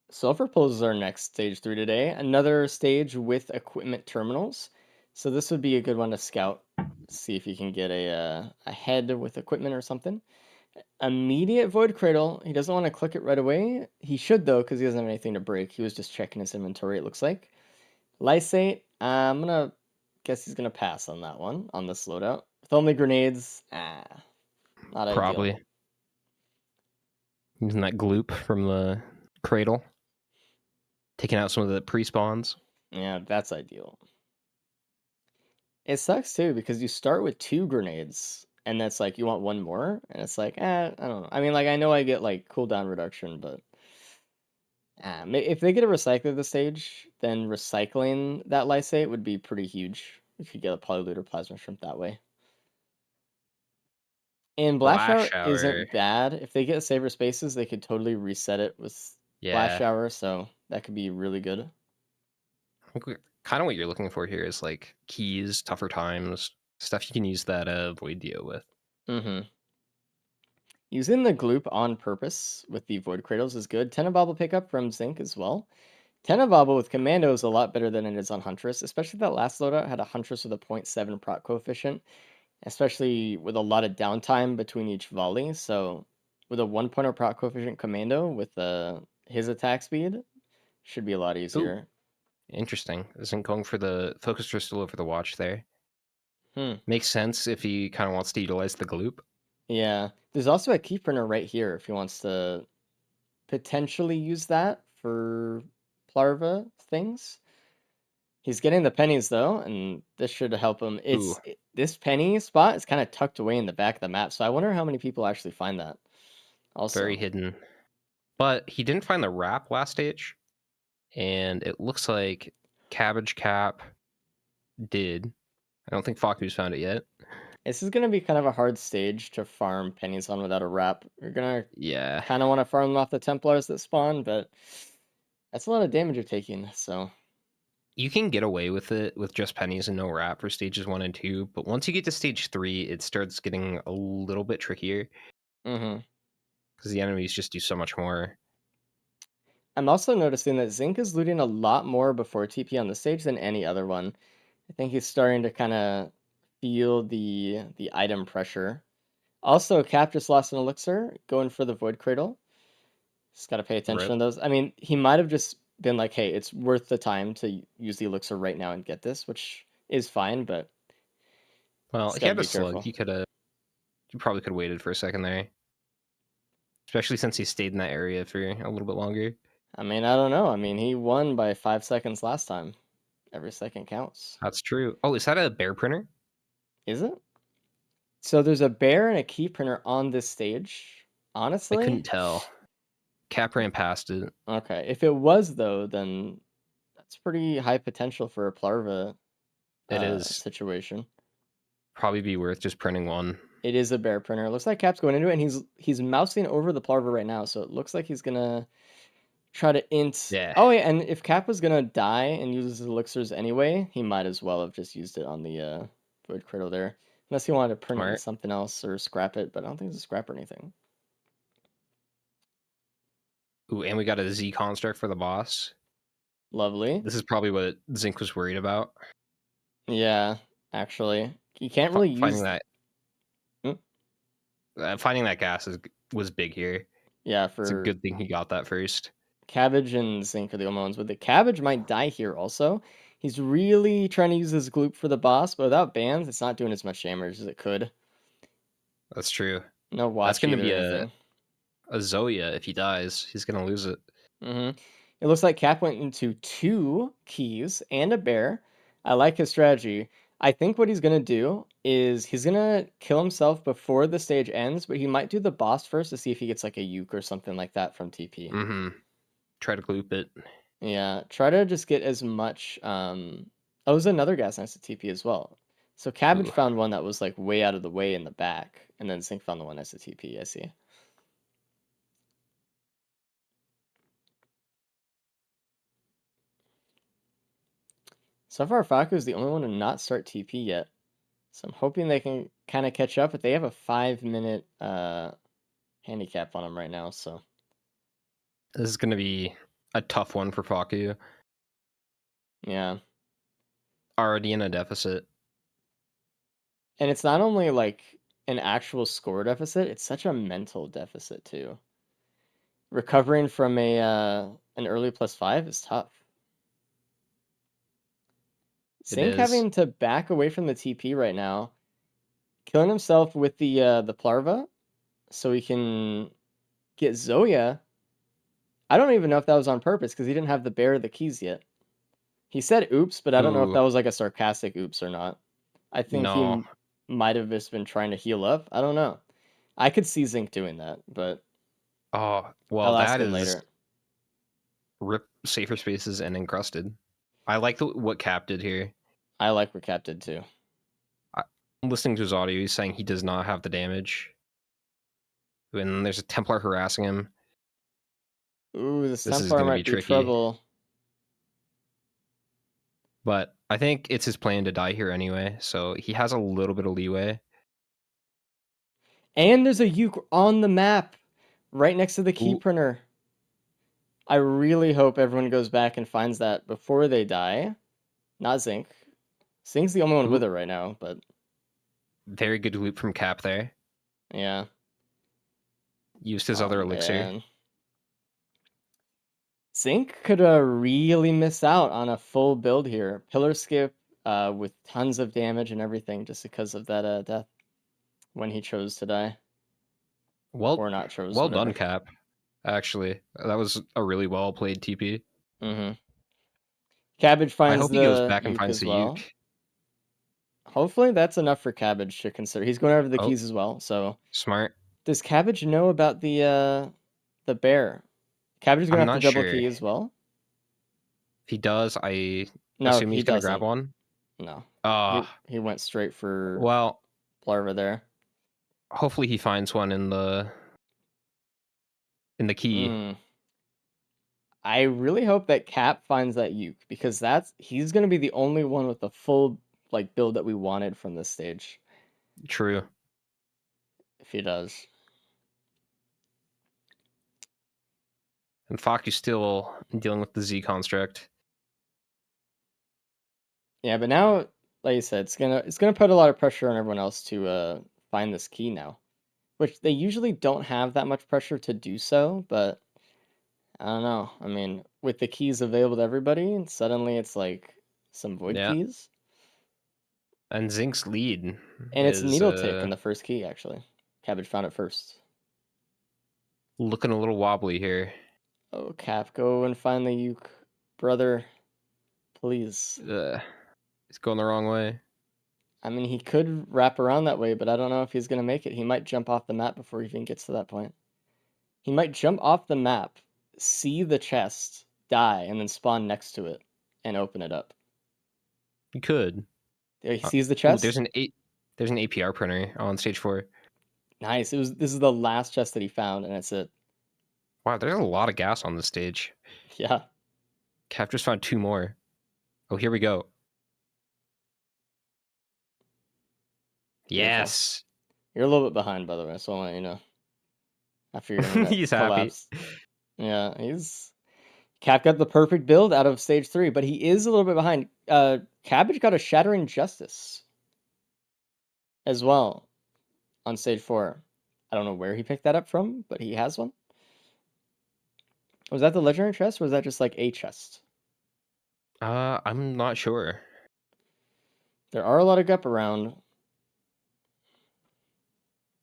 Sulfur Pulls is our next stage 3 today. Another stage with equipment terminals. So this would be a good one to scout. See if you can get a head with equipment or something. Immediate Void Cradle. He doesn't want to click it right away. He should though, because he doesn't have anything to break. He was just checking his inventory, it looks like. Lysate. I'm gonna guess he's gonna pass on that one, on this loadout. With only grenades, not ideal. Probably. Using that gloop from the cradle. Taking out some of the pre-spawns. Yeah, that's ideal. It sucks too because you start with 2 grenades and that's like you want one more and it's like, I don't know. I mean, like I know I get like cooldown reduction, but if they get a recycler at the stage, then recycling that lysate would be pretty huge. You could get a polyloot or plasma shrimp that way. And blast Blast shower shower. isn't bad. If they get saver spaces, they could totally reset it with blast Yeah. shower, so that could be really good. Kind of what you're looking for here is like keys, tougher times, stuff you can use that void deal with. Mm-hmm. Using the gloop on purpose with the void cradles is good. Tenabobble pickup from Zinc as well. Tenabobble with commando is a lot better than it is on Huntress, especially that last loadout had a Huntress with a 0.7 proc coefficient, especially with a lot of downtime between each volley. So with a 1.0 proc coefficient commando with his attack speed, should be a lot Ooh, easier. interesting. Isn't going for the focus crystal over the watch there. Hmm. Makes sense if he kind of wants to utilize the gloop. Yeah. There's also a key printer right here if he wants to potentially use that for Plarva things. He's getting the pennies though, and this should help him. Ooh, This penny spot is kind of tucked away in the back of the map, so I wonder how many people actually find that. Also, very hidden. But he didn't find the wrap last stage, and it looks like Cabbage Cap did. I don't think Faku's found it yet. this is gonna be kind of a hard stage to farm pennies on without a wrap. You're gonna Yeah. kind of want to farm them off the Templars that spawn, but that's a lot of damage you're taking. So You can get away with it with just pennies and no wrap for stages 1 and 2, but once you get to stage 3, it starts getting a little bit trickier mm-hmm. because the enemies just do so much more. I'm also noticing that Zinc is looting a lot more before TP on the stage than any other one. I think he's starting to kind of feel the item pressure. Also, Cap just lost an elixir, going for the Void Cradle. Just got to pay attention Rip. to those. I mean, he might have just been like, hey, it's worth the time to use the elixir right now and get this, which is fine, but Well, just he got to had a be slug. careful. He probably could have waited for a second there, especially since he stayed in that area for a little bit longer. I mean, I don't know. I mean, he won by 5 seconds last time. Every second counts. That's true. Oh, is that a bear printer? Is it? So there's a bear and a key printer on this stage. I Honestly, couldn't tell. Cap ran past it. okay. If it was though, then that's pretty high potential for a Plarva It is situation. probably be worth just printing one. It is a bear printer. It looks like Cap's going into it, and he's mousing over the Plarva right now, so it looks like he's gonna try to int. Yeah. Oh yeah, and if Cap was gonna die and use his elixirs anyway, he might as well have just used it on the Void Cradle there. Unless he wanted to print it with Smart. something else or scrap it, but I don't think it's a scrap or anything. Ooh, and we got a Z construct for the boss. Lovely. This is probably what Zinc was worried about. Yeah, actually. You can't really Finding use that Hmm? finding that gas was big here. Yeah, It's a for good thing he got that first. Cabbage and Zinc are the only ones, but the Cabbage might die here also. He's really trying to use his gloop for the boss, but without bans, it's not doing as much damage as it could. That's true. No watch That's gonna either be or anything. a Zoya if he dies. He's gonna lose it. Mm-hmm. It looks like Cap went into 2 keys and a bear. I like his strategy. I think what he's gonna do is he's gonna kill himself before the stage ends, but he might do the boss first to see if he gets like a uke or something like that from TP. Mm-hmm. Try to gloop it. Yeah, try to just get as much. Oh, there's another gas next to TP as well. So Cabbage Ooh. found one that was like way out of the way in the back, and then Sync found the one next to TP. I see. So far, Faku is the only one to not start TP yet. So I'm hoping they can kind of catch up, but they have a 5-minute handicap on them right now. So This is gonna be a tough one for Faku. yeah, Already in a deficit. and it's not only like an actual score deficit; it's such a mental deficit too. Recovering from an early +5 is tough. Sync is. having to back away from the TP right now, killing himself with the Plarva, so he can get Zoya. I don't even know if that was on purpose because he didn't have the bear or the keys yet. He said oops, but I don't know if Ooh, that was like a sarcastic oops or not. I think he no. might have just been trying to heal up. I don't know. I could see Zinc doing that, but Oh, well, I'll ask that him is later. rip safer spaces and encrusted. I like what Cap did here. I like what Cap did too. I'm listening to his audio. He's saying he does not have the damage. When there's a Templar harassing him, Ooh, the this is Templar going to be might be tricky. trouble. But I think it's his plan to die here anyway, so he has a little bit of leeway. And there's a Uke on the map, right next to the key Ooh. printer. I really hope everyone goes back and finds that before they die. Not Zinc. Zinc's the only one with Ooh. it right now, but Very good loop from Cap there. yeah. Used his Oh, other elixir. man. Zinc could really miss out on a full build here. Pillar skip with tons of damage and everything just because of that death when he chose to die. Well, Or not chose, well whatever. done, Cap. Actually, that was a really well played TP. Mm-hmm. Cabbage I finds hope he goes the back and Uke finds as the well. Uke. Hopefully that's enough for Cabbage to consider. He's going over the Oh, keys as well, so smart. does Cabbage know about the bear? Cabbage is gonna I'm have to not double sure. key If as well. he does, I No, assume he he's going to grab doesn't. one. No. Ah, He went straight for well, Larva there. hopefully he finds one in the key. I really hope that Cap finds that Uke because he's gonna be the only one with the full like build that we wanted from this stage. True. If he does. And Faku's still dealing with the Z construct. Yeah, but now, like you said, it's gonna put a lot of pressure on everyone else to find this key now. Which they usually don't have that much pressure to do so, but I don't know. I mean, with the keys available to everybody, and suddenly it's like some void Yeah. keys. And Zinc's lead And it's is needle tick in the first key, actually. Cabbage found it first. looking a little wobbly here. Oh, Cap, go and find the Uke, brother. Please. He's going the wrong way. I mean, he could wrap around that way, but I don't know if he's going to make it. He might jump off the map before he even gets to that point. He might jump off the map, see the chest, die, and then spawn next to it and open it up. He could. There, he sees the Ooh, chest. there's an APR printer on stage 4. Nice. This is the last chest that he found, and it's it. Wow, there's a lot of gas on this stage. Yeah. Cap just found 2 more. Oh, here we go. Beautiful. Yes. You're a little bit behind, by the way, so I'll let you know. After your internet He's happy. collapsed. Yeah, Cap got the perfect build out of stage 3, but he is a little bit behind. Cabbage got a Shattering Justice as well on stage 4. I don't know where he picked that up from, but he has one. Was that the legendary chest, or was that just like a chest? I'm not sure. There are a lot of gup around.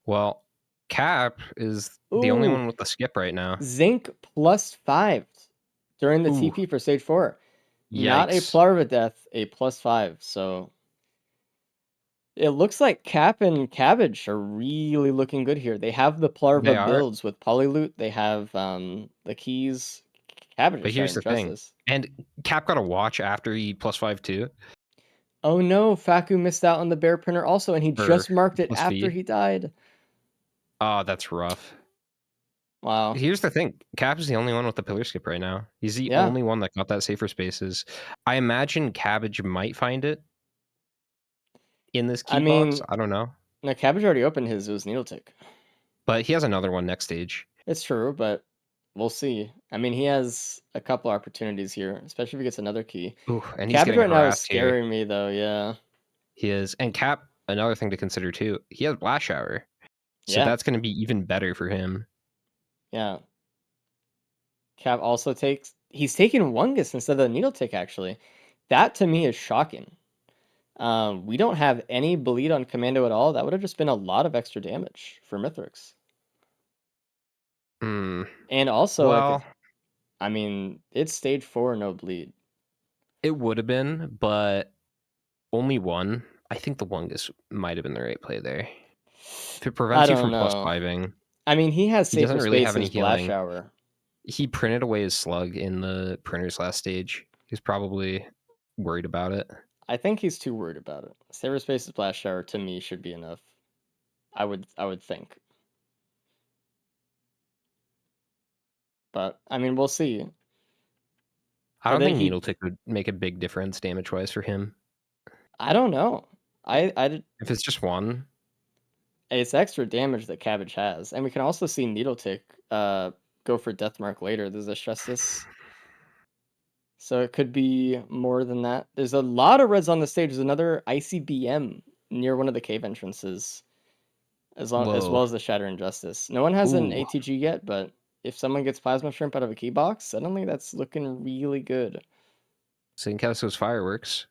Well, Cap is the only Ooh, one with the skip right now. Zinc +5 during the Ooh. TP for stage 4. Not a Yikes. Plarva death, a +5. So it looks like Cap and Cabbage are really looking good here. They have the They Plarva are. builds with Polyloot. They have the keys. Cabbage But is here's Shattering the thing. Justice. And Cap got a watch after he +5 too. Oh no, Faku missed out on the bear printer also, and he Or just marked it +V. after he died. Oh, that's rough. Wow. Here's the thing. Cap is the only one with the pillar skip right now. He's the Yeah. only one that got that safer spaces. I imagine Cabbage might find it in this key I mean, box. I don't know. no, Cabbage already opened his. It was Needle Tick. But he has another one next stage. It's true, but we'll see. I mean, he has a couple opportunities here, especially if he gets another key. Ooh, and he's Cabbage getting right now is harassed here. scaring me, though. Yeah. He is. And Cap, another thing to consider too, he has Blast Shower. So Yeah. that's going to be even better for him. Yeah. Cap also he's taking Wungus instead of the Needle Tick, actually. That to me is shocking. We don't have any bleed on Commando at all. That would have just been a lot of extra damage for Mithrix. Hmm. And also, like, Well, I mean, it's stage 4, no bleed. it would have been, but only one. I think the Wungus might have been the right play there. If it I prevents you don't from plus know. 5ing, I mean, he has he doesn't safer really have any spaces, Blast healing. Shower. He printed away his slug in the printer's last stage. He's probably worried about it. I think he's too worried about it. Saber Space's Blast Shower to me should be enough. I would think. But I mean, we'll see. I But don't then think he, Needle Tick would make a big difference damage-wise for him. I don't know. I If it's just one, it's extra damage that Cabbage has, and we can also see Needle Tick go for Death Mark later. There's a Justice, so it could be more than that. There's a lot of reds on the stage. There's another ICBM near one of the cave entrances, as whoa. well as the Shatter Injustice. No one has an Ooh. ATG yet, but if someone gets Plasma Shrimp out of a key box, suddenly that's looking really good. St. Castle's fireworks.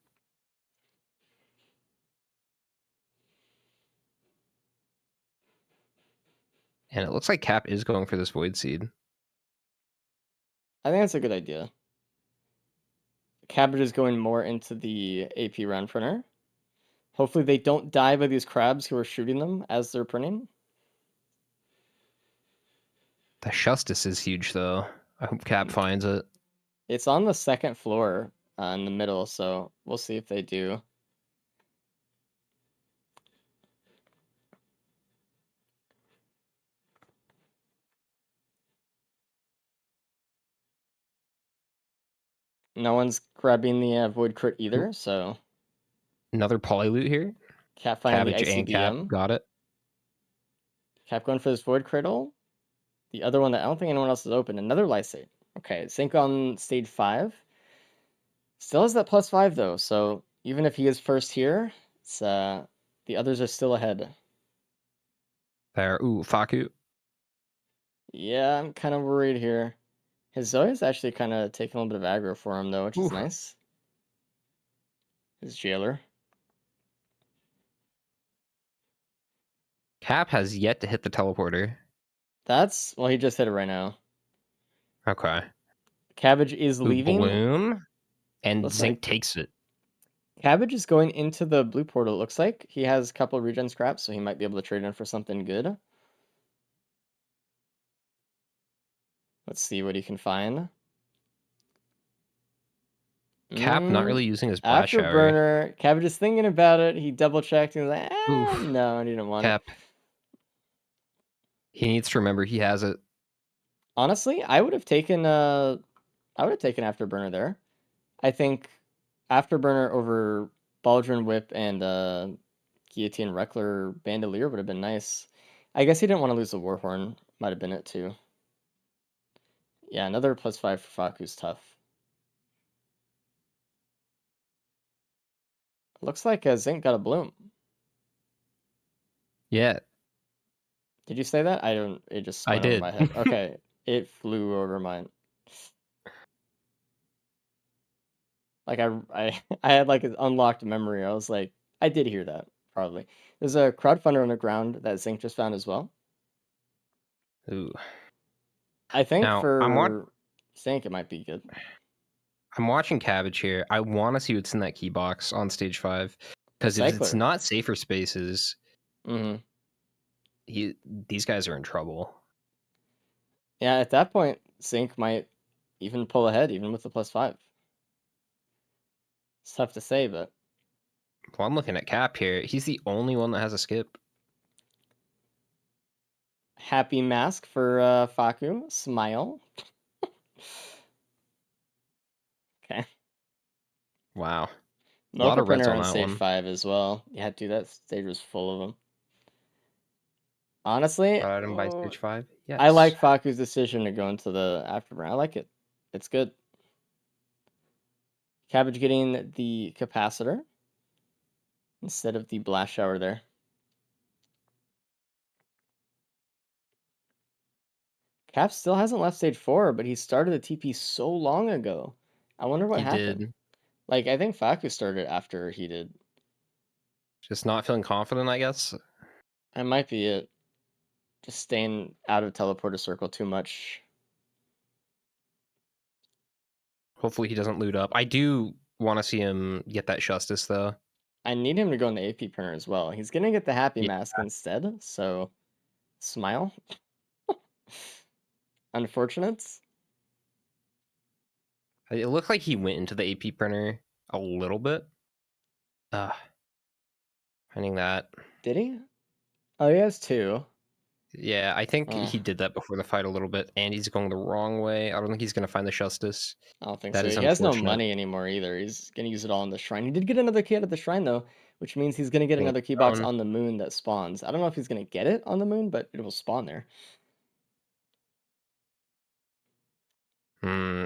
And it looks like Cap is going for this Void Seed. I think that's a good idea. Cabbage is going more into the AP round printer. Hopefully they don't die by these crabs who are shooting them as they're printing. The Justice is huge, though. I hope Cap finds it. It's on the second floor in the middle, so we'll see if they do. No one's grabbing the Void Crit either, so Another poly loot here. Cap finding the Cabbage and Cap ICBM. got it. Cap going for this Void Cradle. The other one that I don't think anyone else has opened. Another Lysate. Okay, Sync on stage 5. Still has that +5 though, so even if he is first here, it's the others are still ahead. There. Ooh, Faku. Yeah, I'm kind of worried here. His Zoe's actually kind of taking a little bit of aggro for him though, which is Ooh. nice. His Jailer. Cap has yet to hit the teleporter. That's, well, he just hit it right now. Okay. Cabbage is Ooh, leaving. Bloom. And Looks Zinc like takes it. Cabbage is going into the blue portal, it looks like. He has a couple of regen scraps, so he might be able to trade in for something good. Let's see what he can find. Cap not really using his blast shower. Afterburner. Cabbage is thinking about it. He double checked and was like, Oof. no, I didn't want it. Cap. He needs to remember he has it. Honestly, I would have taken Afterburner there. I think Afterburner over Baldrin Whip and Guillotine Reckler Bandolier would have been nice. I guess he didn't want to lose the Warhorn. Might have been it too. Yeah, another +5 for Faku's tough. Looks like Zinc got a Bloom. Yeah, Did you say that? I don't. It just I went over did. my head. Okay, it flew over mine. Like I had like an unlocked memory. I was like, I did hear that probably. There's a crowdfunder on the ground that Zinc just found as well. Ooh. I think Now, for Zinc it might be good. I'm watching Cabbage here. I want to see what's in that key box on stage 5. Because if it's Cycler. not safer spaces, Mm-hmm. these guys are in trouble. Yeah, at that point, Zinc might even pull ahead, even with the +5. It's tough to say, but Well, I'm looking at Cap here. He's the only one that has a skip. happy mask for Faku. Smile. Okay. Wow. A lot Mocha of reds Printer on on that stage one. 5 as well. Yeah, dude, that stage was full of them. Honestly, Got him by stage 5? Yes. I like Faku's decision to go into the Afterburn. I like it. It's good. Cabbage getting the Capacitor instead of the Blast Shower there. Cap still hasn't left stage 4, but he started the TP so long ago. I wonder what He happened. did. Like, I think Faku started after he did. Just not feeling confident, I guess. That might be it. just staying out of teleporter circle too much. Hopefully he doesn't loot up. I do want to see him get that Justice though. I need him to go in the AP printer as well. He's gonna get the happy Yeah. mask instead, so smile. Unfortunate. It looked like he went into the AP printer a little bit. Finding that. Did he? Oh, he has 2. Yeah, I think Oh. he did that before the fight a little bit, and he's going the wrong way. I don't think he's going to find the Justice. I don't think That so. is He has no unfortunate. money anymore either. He's gonna use it all in the shrine. He did get another key out of the shrine though, which means he's gonna get Getting another key box thrown. on the moon that spawns. I don't know if he's gonna get it on the moon, but it will spawn there.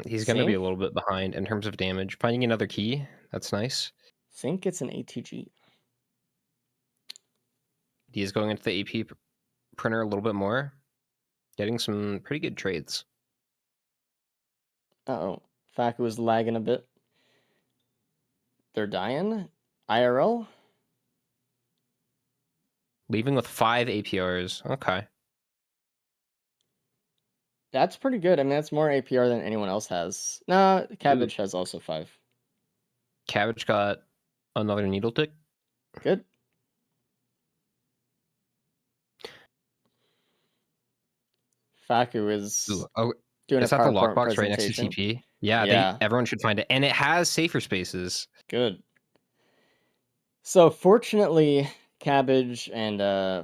He's going to be a Sync? little bit behind in terms of damage. Finding another key, that's nice. Sync gets an ATG. He is going into the AP printer a little bit more. Getting some pretty good trades. Uh-oh. Faku was lagging a bit. They're dying? IRL? Leaving with 5 APRs. Okay. That's pretty good. I mean, that's more APR than anyone else has. Nah, Cabbage has also 5. Cabbage got another needle tick. Good. Faku is Oh, doing is a that the PowerPoint lockbox right next to presentation. TP? Yeah, Yeah. everyone should find it. And it has safer spaces. Good. So fortunately, Cabbage and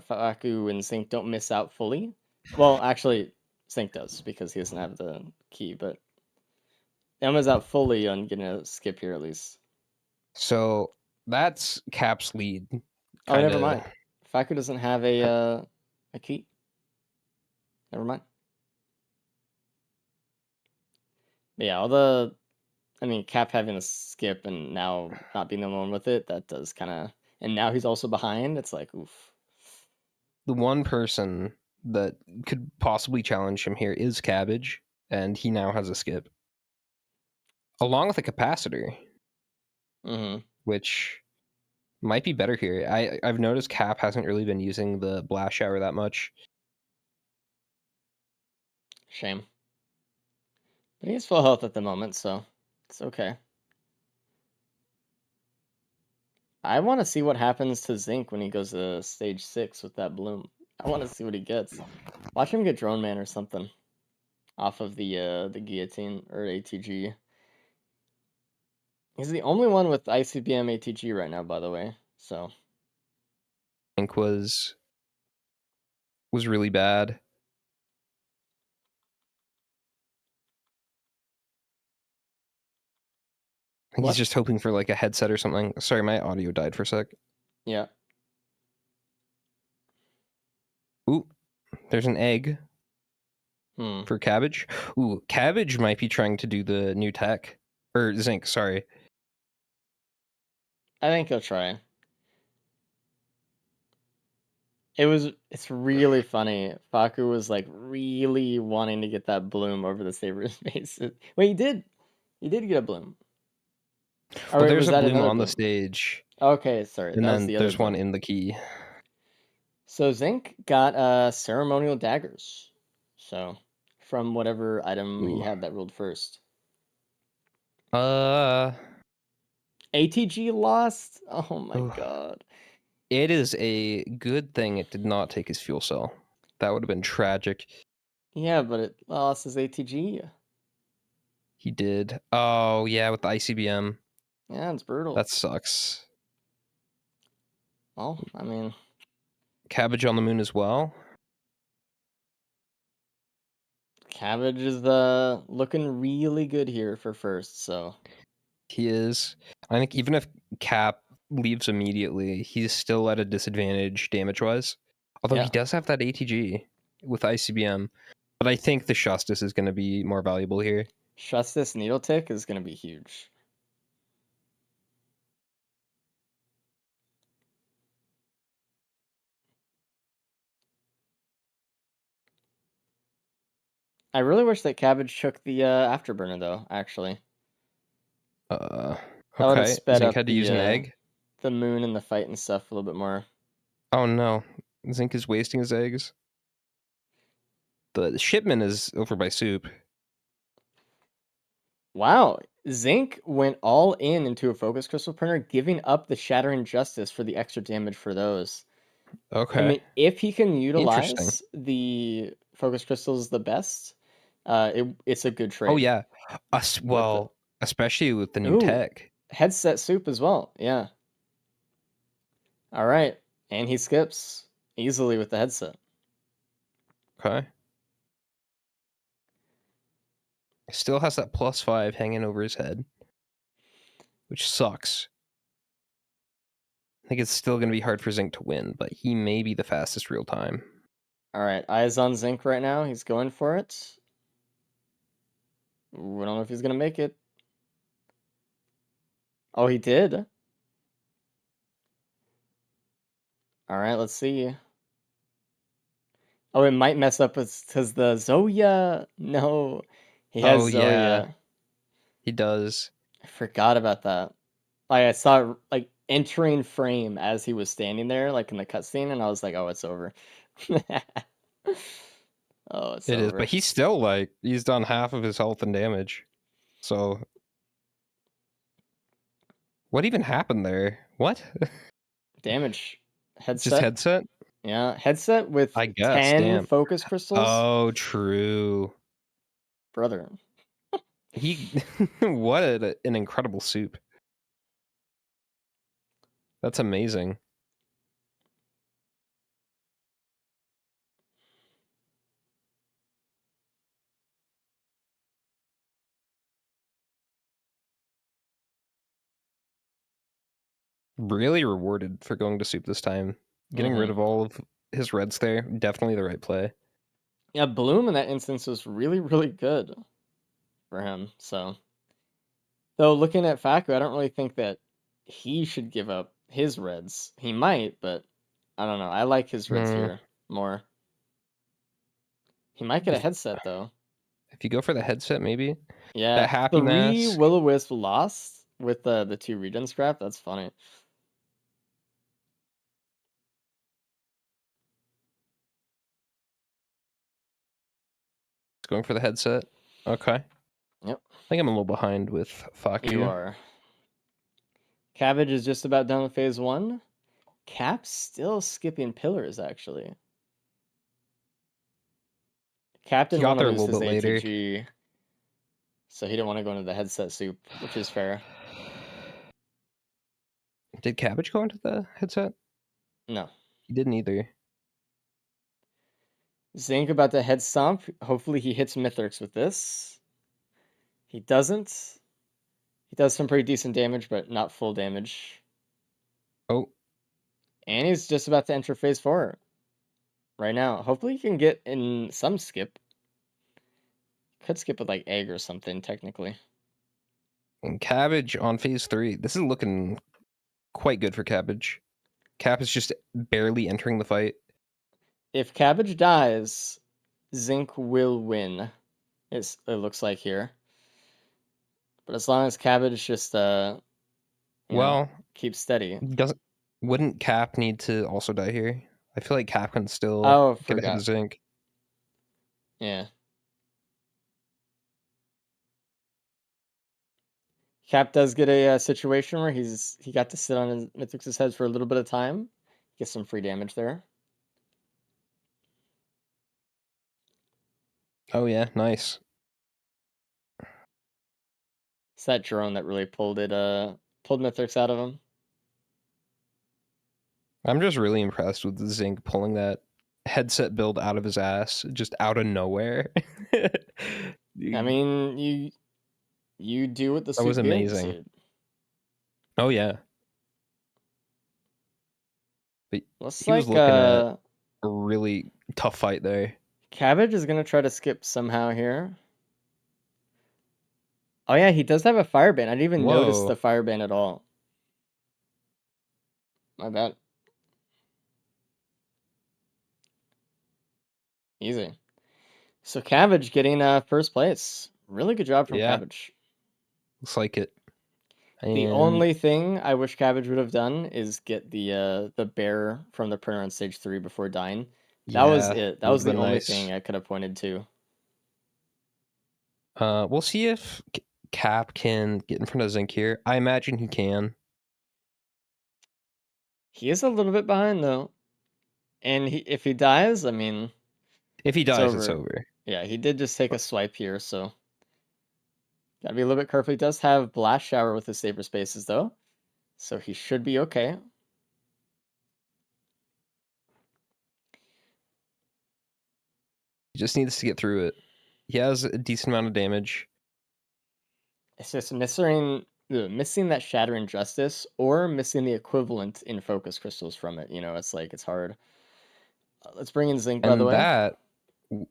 Faku and Sync don't miss out fully. Well, actually, Sync does because he doesn't have the key, but they don't miss out fully on getting a skip here at least. So that's Cap's lead. Oh, never mind. Faku doesn't have a key. Never mind. But yeah, I mean, Cap having a skip and now not being alone with it, that does kind of, and now he's also behind. It's like, oof. The one person that could possibly challenge him here is Cabbage, and he now has a skip. Along with a capacitor, which might be better here. I've noticed Cap hasn't really been using the blast shower that much. Shame. But he has full health at the moment, so it's okay. I want to see what happens to Zinc when he goes to stage 6 with that bloom. I want to see what he gets. Watch him get Drone Man or something off of the guillotine or ATG. He's the only one with ICBM ATG right now, by the way. So I think was really bad. I think he's just hoping for like a headset or something. Sorry, my audio died for a sec. yeah. Ooh, there's an egg for Cabbage. Ooh, Cabbage might be trying to do the new tech. Or Zinc, sorry. I think he'll try. It's really funny. Faku was like really wanting to get that bloom over the Saber's face. Wait, he did. He did get a bloom. Well, there's a that bloom another on the bloom? stage. Okay, sorry. And That was then the other there's one bloom. in the key. So Zinc got ceremonial daggers. So from whatever item he had that rolled first. ATG lost? Oh my god. It is a good thing it did not take his fuel cell. That would have been tragic. Yeah, but it lost his ATG. He did. Oh, yeah, with the ICBM. Yeah, it's brutal. That sucks. Well, I mean... Cabbage on the moon as well. Cabbage is looking really good here for first, so... He is. I think even if Cap leaves immediately, he's still at a disadvantage damage-wise. Although he does have that ATG with ICBM. But I think the Justice is going to be more valuable here. Justice Needle Tick is going to be huge. I really wish that Cabbage took the Afterburner, though, actually. That would have Okay, sped Zinc up had to use an egg. the moon and the fight and stuff a little bit more. Oh no, Zinc is wasting his eggs. The shipment is over by Soup. Wow, Zinc went all in into a focus crystal printer, giving up the Shattering Justice for the extra damage for those. Okay. I mean, if he can Interesting. utilize the focus crystals the best, it's a good trade. Oh yeah. Well, especially with the new Ooh. tech. Headset Soup as well. Yeah. All right, and he skips easily with the headset. Okay. Still has that +5 hanging over his head, which sucks. I think it's still going to be hard for Zinc to win, but he may be the fastest real time. All right, eyes on Zinc right now. He's going for it. We don't know if he's gonna make it. Oh, he did. All right, let's see. Oh, it might mess up because the Zoya. No, he has Oh, Zoya. yeah. He does. I forgot about that. Like I saw it like entering frame as he was standing there, like in the cutscene, and I was like, "Oh, it's over." Oh, it's It is, over. but he's still like he's done half of his health and damage. So what even happened there? What? Damage. Headset. Just headset? Yeah, headset with I guess. 10 Damn. focus crystals. Oh, true. Brother. He what an incredible Soup. That's amazing. Really rewarded for going to Soup this time. Getting rid of all of his reds there, definitely the right play. Yeah, Bloom in that instance was really, really good for him. So, though looking at Faku, I don't really think that he should give up his reds. He might, but I don't know. I like his reds here more. He might get a headset though. If you go for the headset, maybe. Yeah, That happy 3 mask. Will-O-Wisp lost with the 2 regen scrap. That's funny. Going for the headset. Okay. Yep. I think I'm a little behind with Faku. You are. Cabbage is just about done with phase 1. Cap's still skipping pillars, actually. Cap didn't got want to there a lose little his bit later. ATG, so he didn't want to go into the headset Soup, which is fair. Did Cabbage go into the headset? No. He didn't either. Zinc about to head stomp. Hopefully he hits Mithrix with this. He doesn't. He does some pretty decent damage, but not full damage. Oh. And he's just about to enter phase 4 right now. Hopefully he can get in some skip. Could skip with like egg or something, technically. And Cabbage on phase 3. This is looking quite good for Cabbage. Cap is just barely entering the fight. If Cabbage dies, Zinc will win. It looks like here. But as long as Cabbage just keeps steady. Wouldn't Cap need to also die here? I feel like Cap can still get ahead of Forgot. Zinc. Yeah. Cap does get a situation where he got to sit on his Mithrix's head for a little bit of time. Get some free damage there. Oh yeah, nice. It's that drone that really pulled Mithrix out of him. I'm just really impressed with Zinc pulling that headset build out of his ass, just out of nowhere. I mean, you do what the That was Soup gives, amazing. dude. Oh yeah. But Looks he was like looking at a really tough fight there. Cabbage is gonna try to skip somehow here. Oh yeah, he does have a fireband. I didn't even notice Whoa. the fireband at all. My bad. Easy. So Cabbage getting first place. Really good job from Yeah. Cabbage. Looks like it. The And only thing I wish Cabbage would have done is get the bear from the printer on stage 3 before dying. That was Yeah, it. That was would've the been only nice. thing I could have pointed to. We'll see if Cap can get in front of Zinc here. I imagine he can. He is a little bit behind though, and if he dies, I mean, If he it's dies, it's over. over. Yeah, he did just take a swipe here, so gotta be a little bit careful. He does have Blast Shower with his Saber Spaces though, so he should be okay. He just needs to get through it. He has a decent amount of damage. It's just missing that Shattering Justice or missing the equivalent in Focus Crystals from it. You know, it's like it's hard. Let's bring in Zinc, by the And way. that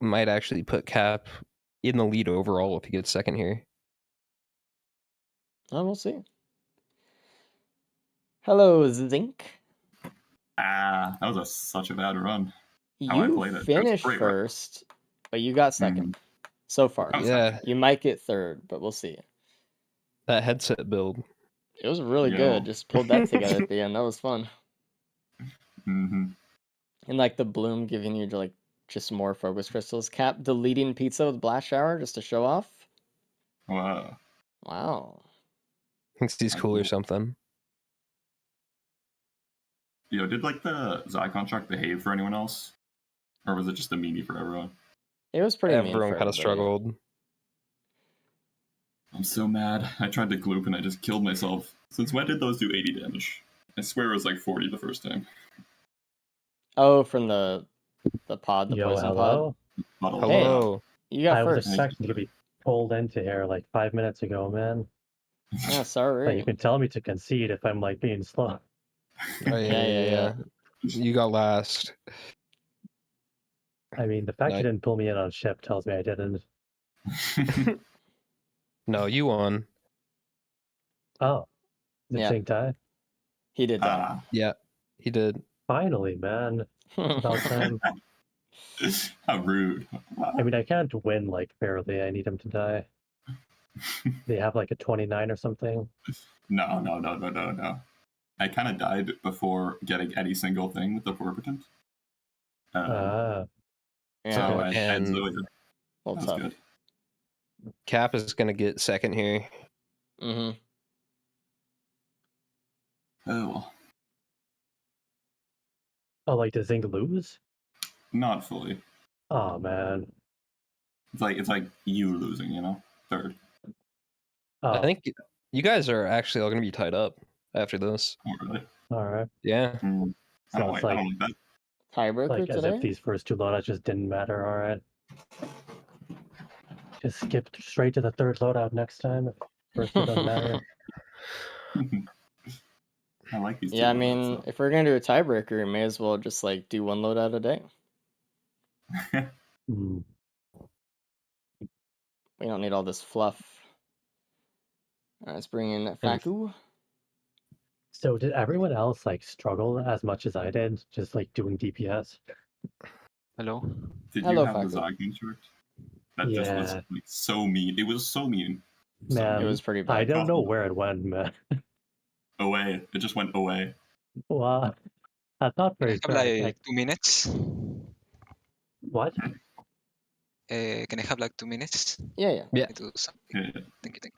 might actually put Cap in the lead overall if he gets second here. Oh, we'll see. Hello, Zinc. That was such a bad run. How I You played it. It was a finished great run. first, but you got second so far. Oh, Yeah, You might get third, but we'll see. that headset build. It was really Yo. good. Just pulled that together at the end. That was fun. Mm-hmm. And like the bloom giving you like just more focus crystals. Cap deleting pizza with blast shower just to show off. Wow. Wow. Thinks he's cool or something. Yo, did like the Zai contract behave for anyone else? Or was it just a meanie for everyone? It was pretty mean Everyone for kind of everybody. struggled. I'm so mad. I tried to gloop and I just killed myself. Since when did those do 80 damage? I swear it was like 40 the first time. Oh, from the pod, the Yo, poison pod. hello. Muddle. Hello. You got I was first. expecting to be pulled into here like 5 minutes ago, man. Yeah, But sorry. you can tell me to concede if I'm like being slow. Oh, Yeah. You got last. I mean, the fact No. you didn't pull me in on ship tells me I didn't. No, you won. Oh, the Yeah. Ching Tai? He did die. Yeah, he did. Finally, man. It's about time. How rude. I mean, I can't win like fairly. I need him to die. They have like a 29 or something. No. I kind of died before getting any single thing with the Vorpotent. Ah, Yeah, so which- I had and- Zoe. a That little was tough. good. Cap is gonna get second here. Mm-hmm. Oh well. oh, like does Zing lose? Not fully. Oh man. It's like you losing, you know? Third. Oh, I think you guys are actually all gonna be tied up after this. Oh, really? all right. Yeah. I So don't it's like like that. Tiebreaker as today? if these first two loadouts just didn't matter. All right. Just skip straight to the third loadout next time. If first two doesn't matter. I like these. Yeah, I two mean, loadouts, if we're gonna do a tiebreaker, we may as well just like do one loadout a day. though. Hmm. We don't need all this fluff. Alright, let's bring in Faku. So did everyone else like struggle as much as I did, just like doing DPS? Hello. Did Hello, you have the Faku. Zai construct? That just was Yeah. like so mean. It was so mean. So Man, It was pretty I bad. don't know where it went, man. away. It just went away. Well, that's not Can I very have fair. like 2 minutes? What? Can I have like 2 minutes? Yeah. Yeah. I do something. Yeah. Thank you.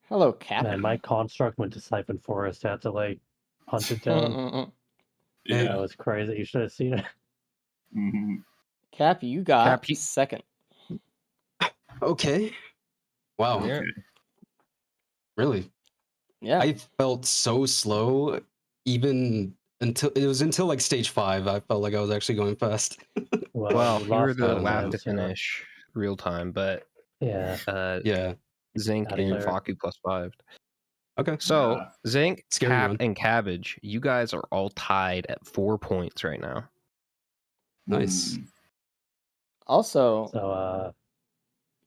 Hello, Cap. Man, my construct went to Siphon Forest. I had to like hunt it down. Yeah. That was crazy. You should have seen it. Mhm. Cap, you got Cap, you- second. Okay. Wow. Yeah. Okay. Really? Yeah. I felt so slow even until like stage 5. I felt like I was actually going fast. Well, you you were lost the that last one, to so finish real time, but yeah. Yeah. Zinc Bad and player. Faku +5. Okay. So Yeah. Zinc, Scary Cap, run. and Cabbage, you guys are all tied at 4 points right now. Nice. Also, So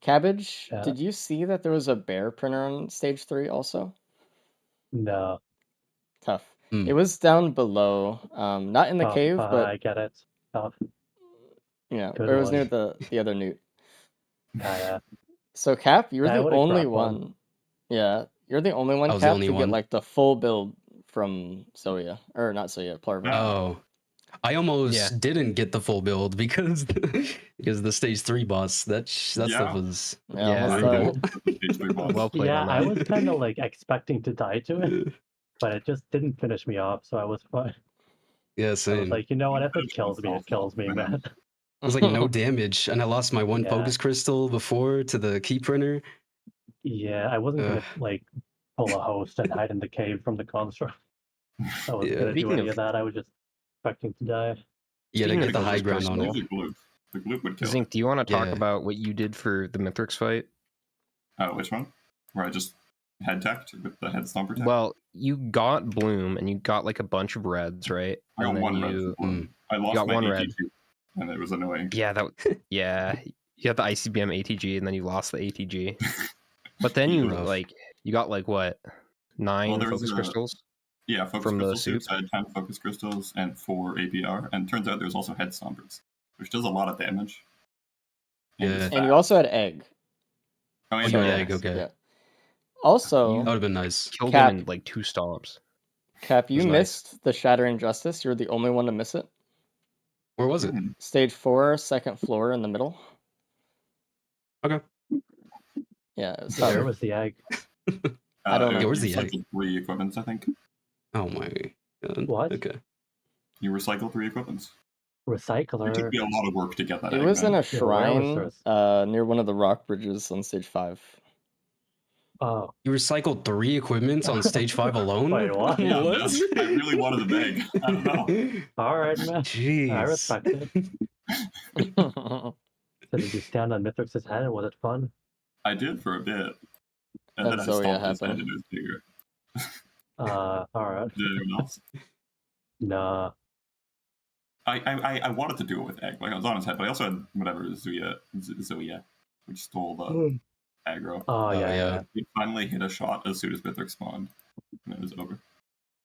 Cabbage, Yeah. did you see that there was a bear printer on stage 3 also? no. Tough. Hmm. It was down below, not in the Oh, cave, but I get it. Oh, good it was near one. the other newt. yeah. So Cap, you're I the would've only grabbed one. one. Yeah, you're the only one, I was the Cap, only to get one. like the full build from Zoya, or not Zoya, Plurva. Yeah. Oh. I almost didn't get the full build because the stage 3 boss that stuff Yeah. was Yeah, almost brutal. Stage 3 boss. Well played Yeah, on I that. was kind of like expecting to die to it, but it just didn't finish me off, so I was fine. Yeah, I was same. like, you know what? If it It kills me, it kills me, man. It was like no damage, and I lost my one Yeah. focus crystal before to the key printer. Yeah, I wasn't gonna Ugh. like pull a host and hide in the cave from the construct. I wasn't Yeah. gonna do Speaking any of- of that. I was just expecting to die. You gotta Speaking get of the high focus ground on crystal, it. The gloop. The gloop would kill Zinc, it. do you want to talk Yeah. about what you did for the Mithrix fight? Which one? Where I just head teched with the head stomper tech? Well, you got Bloom and you got like a bunch of reds, right? I got And then one red. you, I lost got my one ATG, red. and it was annoying. yeah, yeah, you had the ICBM ATG and then you lost the ATG. But then you Rough. you got like what, 9 there was focus crystals? Yeah, focus From the crystal soups. I had 10 focus crystals and 4 APR. And turns out there's also head stompers, which does a lot of damage. And Yeah. it's And you fast. also had egg. Oh, Oh, and you the had eggs. egg, okay. Yeah. Also, That would have been nice. Killed Cap- him in like 2 stomps. Cap, you was nice. missed the Shattering Justice. You're the only one to miss it. Where was it? Hmm. Stage 4, second floor in the middle. Okay. Yeah, it was So where tough. was the egg? I don't know. Yeah, where's You the egg? recycled 3 equipments, I think. Oh my god. What? Okay. You recycled 3 equipments. It took Recycler. me a lot of work to get that It egg, was in man. a Yeah, where was shrine this? near one of the rock bridges on stage 5. Oh, You recycled 3 equipments on stage 5 alone? Wait, what? Yeah, What? man. I really wanted the egg. I don't know. all right, man. Jeez. I respect it. So did you stand on Mithrix's head? Was it fun? I did for a bit. And That then I Zoya stomped his head happened. and it was bigger. All right. Did anyone else? Nah. I wanted to do it with egg. Like I was on his head, but I also had whatever Zoya, which stole the aggro. Oh, yeah, yeah. yeah. It finally hit a shot as soon as Mithrix spawned, and it was over.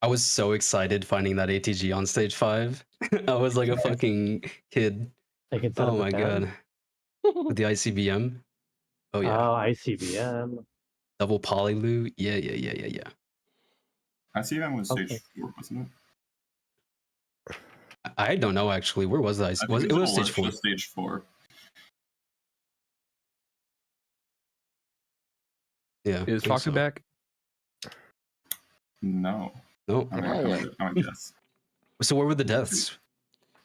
I was so excited finding that ATG on stage 5. I was like a fucking kid. I can set Oh up my a god. With the ICBM. Oh yeah. Oh, ICBM. Double poly loot. Yeah. I see them was stage Okay. 4, wasn't it? I don't know actually. Where was the I IC? think It was stage 4. Stage 4. Yeah. Is I think Faku so. back? No. No. I'm Not yet. gonna guess. So where were the deaths?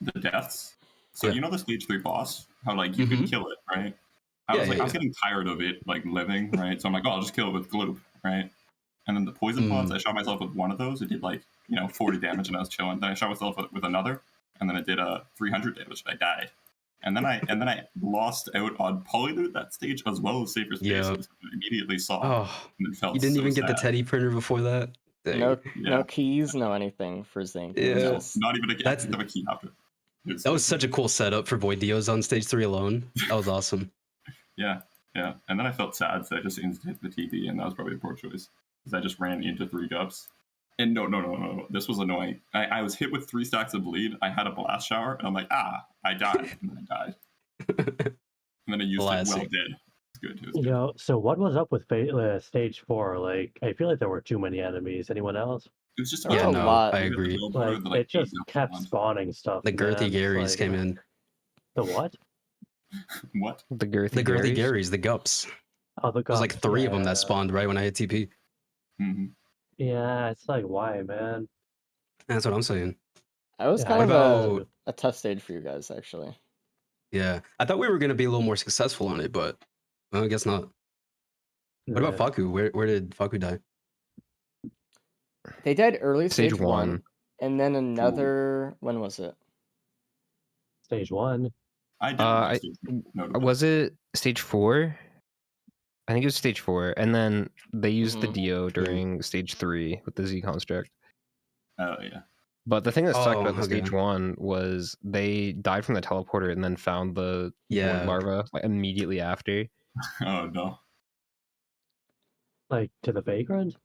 The deaths. So Yeah. you know the stage 3 boss? How like you can kill it, right? I Yeah, was like, yeah, I was getting tired of it like living, right? So I'm like, oh, I'll just kill it with gloop, right? And then the poison pods, I shot myself with one of those. It did like 40 damage, and I was chilling. Then I shot myself with another, and then it did 300 damage, and I died. And then I lost out on Polyloot that stage as well as Safer Yeah. Spaces. I immediately saw, Oh, and it felt you didn't so even get the sad. teddy printer before that? Dang. No Yeah. keys, no anything for Zinc. It was Yeah. just Not even a key. That's- That's a key after. That was such a cool setup for Void Dios on stage 3 alone. That was awesome. Yeah. And then I felt sad, so I just instant hit the TP, and that was probably a poor choice because I just ran into 3 gups. And no. This was annoying. I was hit with 3 stacks of bleed. I had a blast shower, and I'm like, I died. And then I died. And then I used it well Classic. dead. It's good. It was You good. know, so what was up with stage 4? Like, I feel like there were too many enemies. Anyone else? It was just There was Yeah, a no, lot. I agree. Like, it just kept spawning stuff. The girthy man. It's Garys like, came in. The what? What? The girthy The girthy Garys? Garys, the Gups. Oh, the There was like gups, 3 of them yeah. that spawned right when I hit TP. Mm-hmm. Yeah, it's like, why, man? That's what I'm saying. It was Yeah, kind what of about- a tough stage for you guys, actually. Yeah. I thought we were going to be a little more successful on it, but well, I guess not. What about Faku? Where did Faku die? They died early Stage stage 1, one. and then another. When was it? Stage 1. I didn't like stage 1. notably. Was it stage 4? I think it was stage 4, and then they used the Mhm. Dio during stage 3 with the Z construct. Oh, yeah. But the thing that sucked Oh, about the okay. stage 1 was they died from the teleporter and then found the Yeah. void larva like, immediately after. Oh, no. Like, to the vagrant?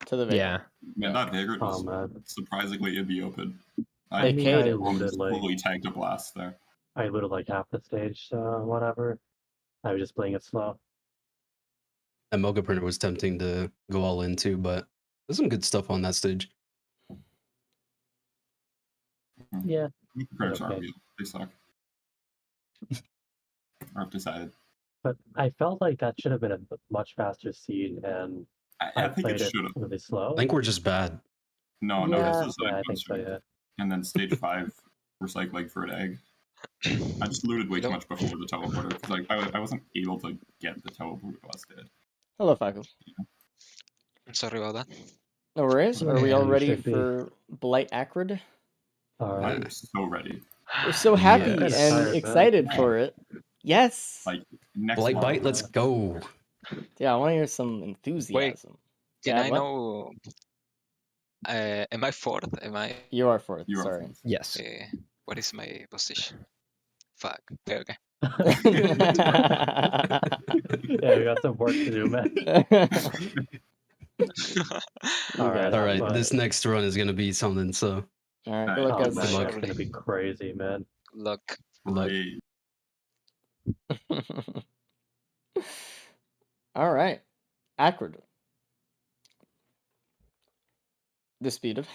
To the Vega. Yeah. Man, that Vagrant Oh, was man. surprisingly in the open. They I mean, paid I it. looted, like, fully tagged a blast there. I looted, like, half the stage, so whatever. I was just playing it slow. That Mocha printer was tempting to go all in too, but there's some good stuff on that stage. Yeah, Critters aren't okay. real. They suck. I've decided. But I felt like that should have been a much faster seed, and I I think it played it should have. really I slow. think we're just bad. No, this Yeah, is yeah, side I think so. questing. Yeah. And then stage 5, recycling for an egg. I just looted way You too know, much before the teleporter because like I wasn't able to get the teleporter busted. Hello, Faku. I'm sorry about that. No worries. Are we all You ready should be. for Blight Acrid? All right. I'm so ready. We're so Yeah. happy Kinda and tired, man. excited for it. Yes. Like next Blight month. Bite, let's go. Yeah, I want to hear some Wait, enthusiasm. can Yeah, I what? know? Am I fourth? Am I? You are fourth. You are Sorry. fourth. Yes. What is my position? Fuck. Okay. Yeah, we got some work to do, man. You All got right, it. All right, but- this next run is gonna be something. So All right, good luck, Oh guys. man, Good luck. it's gonna be crazy, man. Look. good luck. Great. All right, Acrid. Disputed.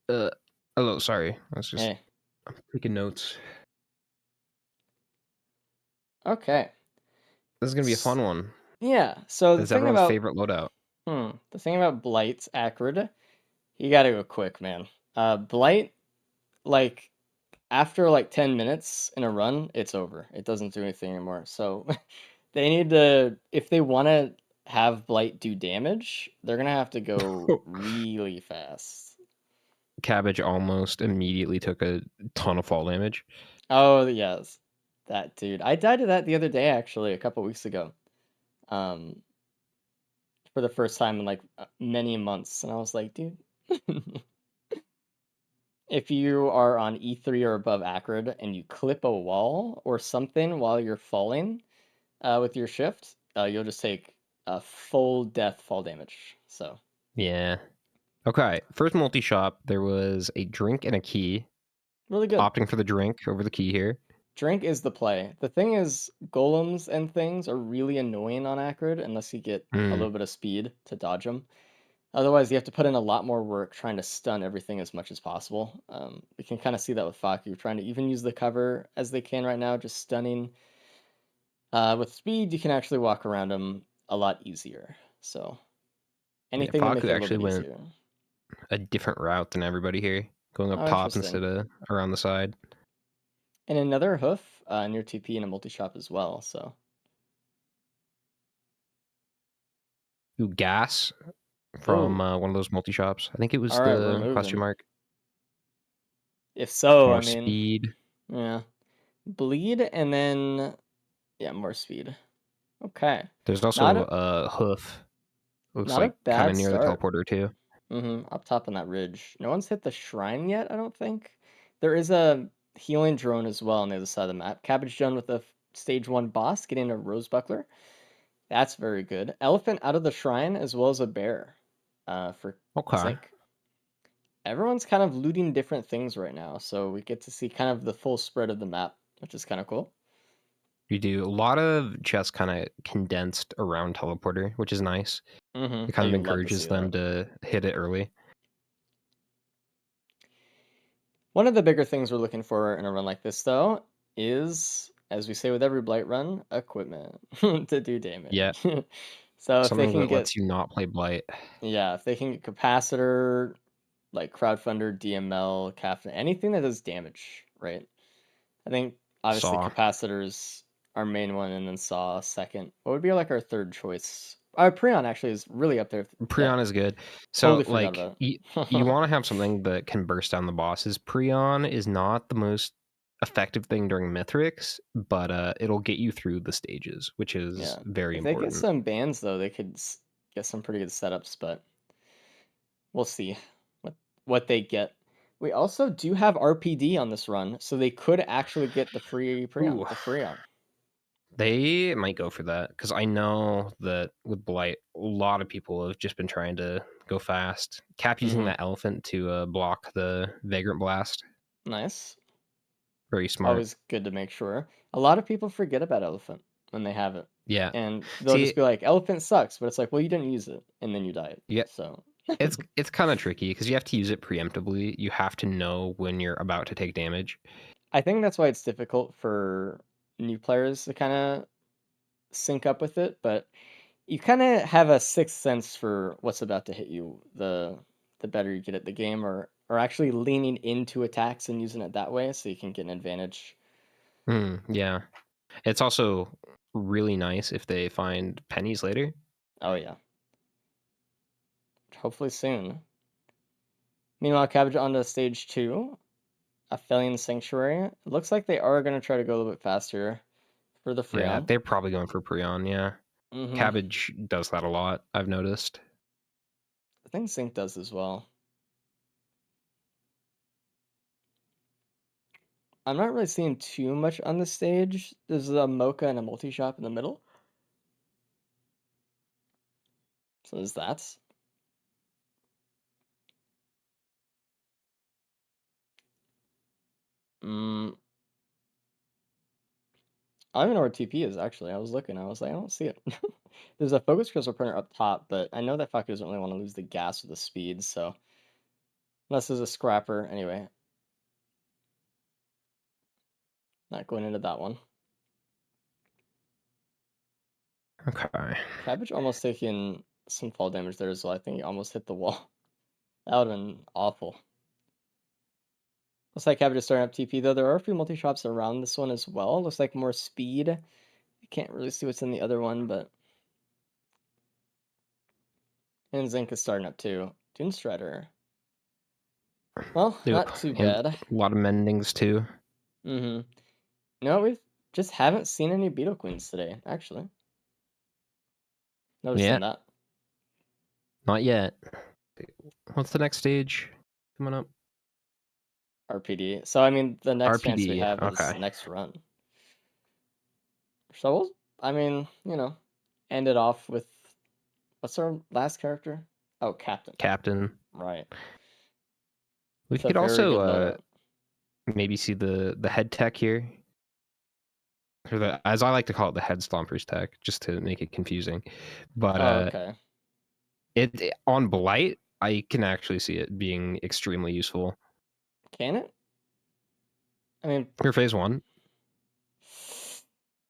Hello, sorry. I was just Hey. taking notes. Okay. This is gonna be a fun one. Yeah. So the It's thing everyone's about favorite loadout. the thing about Blight's Acrid, you got to go quick, man. Blight, like after like 10 minutes in a run, it's over. It doesn't do anything anymore. So they need to, if they want to have Blight do damage, they're gonna have to go really fast. Cabbage almost immediately took a ton of fall damage. Oh yes, that dude. I died to that the other day, actually, a couple weeks ago. For the first time in like many months, and I was like, dude. If you are on E3 or above Acrid and you clip a wall or something while you're falling with your shift, you'll just take a full death fall damage. So Yeah. Okay. First multi-shop, there was a drink and a key. really good. Opting for the drink over the key here. Drink is the play. The thing is, golems and things are really annoying on Acrid unless you get a little bit of speed to dodge them. Otherwise, you have to put in a lot more work trying to stun everything as much as possible. We can kind of see that with Faku, trying to even use the cover as they can right now, just stunning. With speed, you can actually walk around them a lot easier. So anything to make Faku it a little actually bit went easier. a different route than everybody here, going up Oh, top interesting. instead of around the side. And another hoof near TP in a multi-shop as well. So Ooh, gas from Ooh. one of those multi-shops. I think it was All right, we're the question moving. mark. If so, More I mean, speed. yeah, bleed and then yeah, more speed. Okay, There's not also a a hoof. Looks not a like kind bad of near the start. teleporter too. Up top on that ridge. No one's hit the shrine yet, I don't think. There is a healing drone as well on the other side of the map. Cabbage Drone with a stage 1 boss getting a rose buckler. That's very good. Elephant out of the shrine as well as a bear for Okay. Zinc. Everyone's kind of looting different things right now, so we get to see kind of the full spread of the map, which is kind of cool. You do a lot of chests kind of condensed around teleporter, which is nice. Mm-hmm. It kind of You love to encourages see them that. to hit it early. One of the bigger things we're looking for in a run like this, though, is, as we say with every Blight run, equipment to do damage. Yeah. So if they Something can that get, lets you not play Blight. yeah, if they can get capacitor, like crowdfunder, DML, caffeine, anything that does damage, right? I think obviously Saw. capacitors our main one, and then Saw second. What would be like our third choice? Prion actually is really up there. Prion Yeah, is good. So totally forgot like about you it. want to have something that can burst down the bosses. Prion is not the most effective thing during Mithrix, but it'll get you through the stages, which is Yeah. very If they important. get some bans though, they could get some pretty good setups, but we'll see what they get. We also do have RPD on this run, so they could actually get the free Prion, Ooh. the Freon. They might go for that because I know that with Blight, a lot of people have just been trying to go fast. Cap using Mhm. that elephant to block the Vagrant Blast. Nice. Very smart. Always good to make sure. A lot of people forget about Elephant when they have it. Yeah. And they'll See, just be like, Elephant sucks, but it's like, well, you didn't use it, and then you die. Yeah. So It's kind of tricky because you have to use it preemptively. You have to know when you're about to take damage. I think that's why it's difficult for new players to kind of sync up with it, but you kind of have a sixth sense for what's about to hit you the better you get at the game, or actually leaning into attacks and using it that way so you can get an advantage. Yeah. It's also really nice if they find pennies later. Oh yeah. Hopefully soon. Meanwhile, Cabbage on to stage 2, Aphelion Sanctuary. It looks like they are going to try to go a little bit faster for the Yeah, Freon. they're probably going for Prion, yeah. Mm-hmm. Cabbage does that a lot, I've noticed. I think Sync does as well. I'm not really seeing too much on the stage. There's a Mocha and a multi-shop in the middle. So there's that. I don't even know where TP is, actually. I was looking. I was like, I don't see it. There's a Focus Crystal Printer up top, but I know that Fucker doesn't really want to lose the gas or the speed, so... Unless there's a Scrapper. Anyway. Not going into that one. Okay. Cabbage almost taking some fall damage there as well. I think he almost hit the wall. That would have been awful. Looks like Cabbage is starting up TP, though. There are a few multi-shops around this one as well. Looks like more speed. You can't really see what's in the other one, but... And Zinc is starting up too. Dune Strider. Well, not too bad. A lot of mendings too. Mm-hmm. No, we just haven't seen any Beetle Queens today, actually. Noticing that. Not yet. What's the next stage coming up? RPD. So, I mean, the next chance we RPD, have is okay. next run. So, we'll, I mean, you know, end it off with... What's our last character? Oh, Captain. Captain. Right. We It's a could very good also loadout. maybe see the head tech here. Or the, as I like to call it, the head stompers tech, just to make it confusing. But Oh, okay. it on Blight, I can actually see it being extremely useful. Can it? I mean... For phase 1.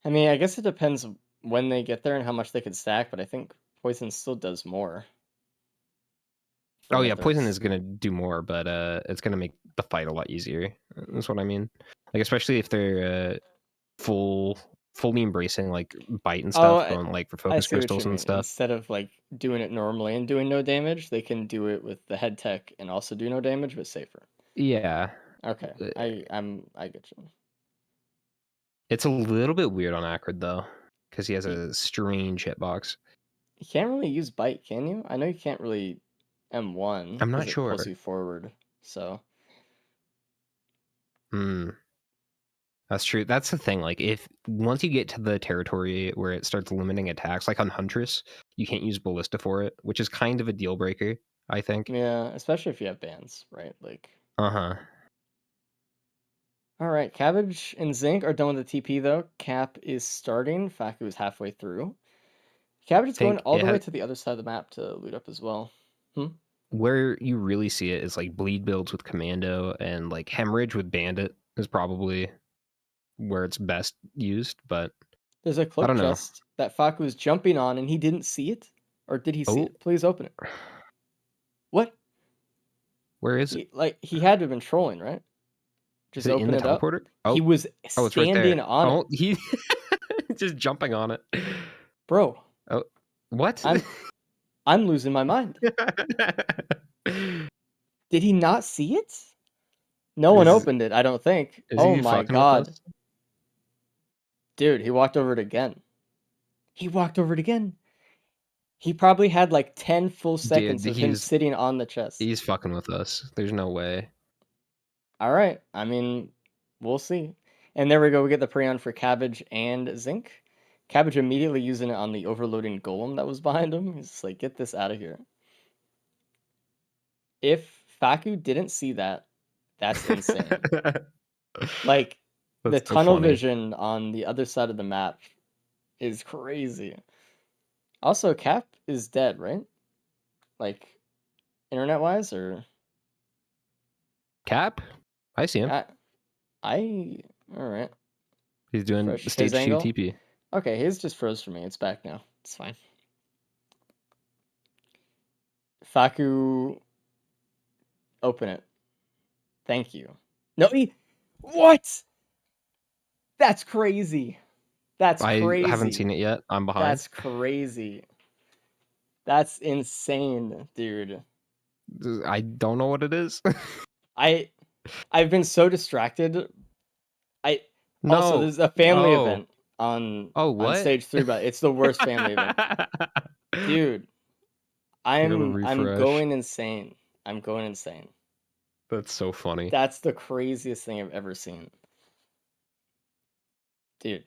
I mean, I guess it depends when they get there and how much they could stack, but I think Poison still does more. Oh yeah, Poison is gonna do more, but it's gonna make the fight a lot easier. That's what I mean. Like especially if they're fully embracing like bite and stuff, going like for I focus see what you crystals and mean. stuff. Instead of like doing it normally and doing no damage, they can do it with the head tech and also do no damage, but safer. Yeah. Okay, I get you. It's a little bit weird on Acrid though, because he has a strange hitbox. You can't really use bite, can you? I know you can't really M1 I'm not because it pulls sure. you forward. So. That's true. That's the thing. Like, if once you get to the territory where it starts limiting attacks, like on Huntress, you can't use Ballista for it, which is kind of a deal breaker, I think. Yeah, especially if you have bans, right? Like. Uh-huh. All right, Cabbage and Zinc are done with the TP though. Cap is starting. Faku is halfway through. Cabbage is going all the way to the other side of the map to loot up as well. Where you really see it is like bleed builds with Commando and like Hemorrhage with Bandit is probably where it's best used, but there's a I cloak don't know. chest that Faku was jumping on and he didn't see it? Or did he see it? Please open it. What? Where is it? Like, he had to have been trolling, right? Just open it in the teleporter? Up. He was it's right standing there. on it. He just jumping on it. Bro. Oh, what? I'm losing my mind. Did he not see it? No one opened it, I don't think. Oh my god. Dude, he walked over it again. He walked over it again. He probably had like 10 full seconds of him sitting on the chest. He's fucking with us. There's no way. All right. I mean, we'll see. And there we go. We get the Prion for Cabbage and Zinc. Cabbage immediately using it on the overloading golem that was behind him. He's like, get this out of here. If Faku didn't see that, that's insane. Like, the tunnel vision on the other side of the map is crazy. Also, Cap is dead, right? Like, internet wise, or Cap, I see him. I all right. He's doing Fresh his stage 2 angle. TP. Okay, his just froze for me. It's back now. It's fine. Faku, open it. Thank you. No, what? That's crazy. That's crazy. I haven't seen it yet. I'm behind. That's crazy. That's insane, dude. I don't know what it is. I've been so distracted. No. Also, there's a family Oh. event on what? stage 3, but it's the worst family event. Dude, I'm refresh. going insane. I'm going insane. That's so funny. That's the craziest thing I've ever seen. Dude.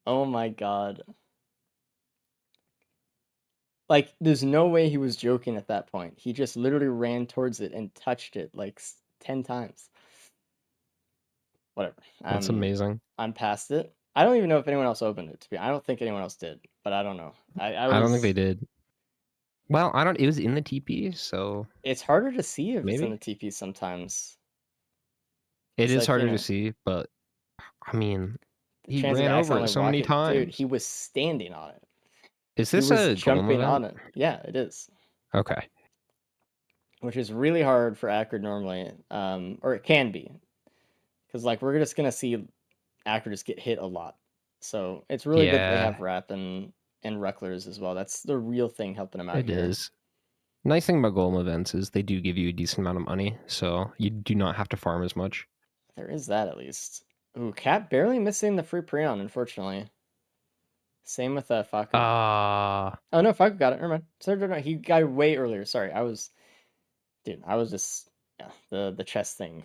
Oh my god. Like, there's no way he was joking at that point. He just literally ran towards it and touched it like 10 times. Whatever. That's amazing. I'm past it. I don't even know if anyone else opened it, to be. I don't think anyone else did, but I don't know. I don't think they did. Well, it was in the TP, so It's harder to see if it's in maybe? the TP sometimes. It It's is like, you harder know, to see, but I mean, the he chance of ran over it accidentally so many walking. Dude, times. he was standing on it. Is He this was a golem jumping on event? it. Yeah, it is. Okay. Which is really hard for Acrid normally, or it can be, because like we're just gonna see Acrid just get hit a lot. So it's really good that they have Yeah, Rap and Rucklers as well. That's the real thing helping them out it here. is. Nice thing about golem events is they do give you a decent amount of money, so you do not have to farm as much. There is that at least. Ooh, Cap barely missing the free Preon, unfortunately. Same with Faku. Oh no, Faku got it. Never mind. Sorry, no, he got it way earlier. Sorry, I was just the chess thing.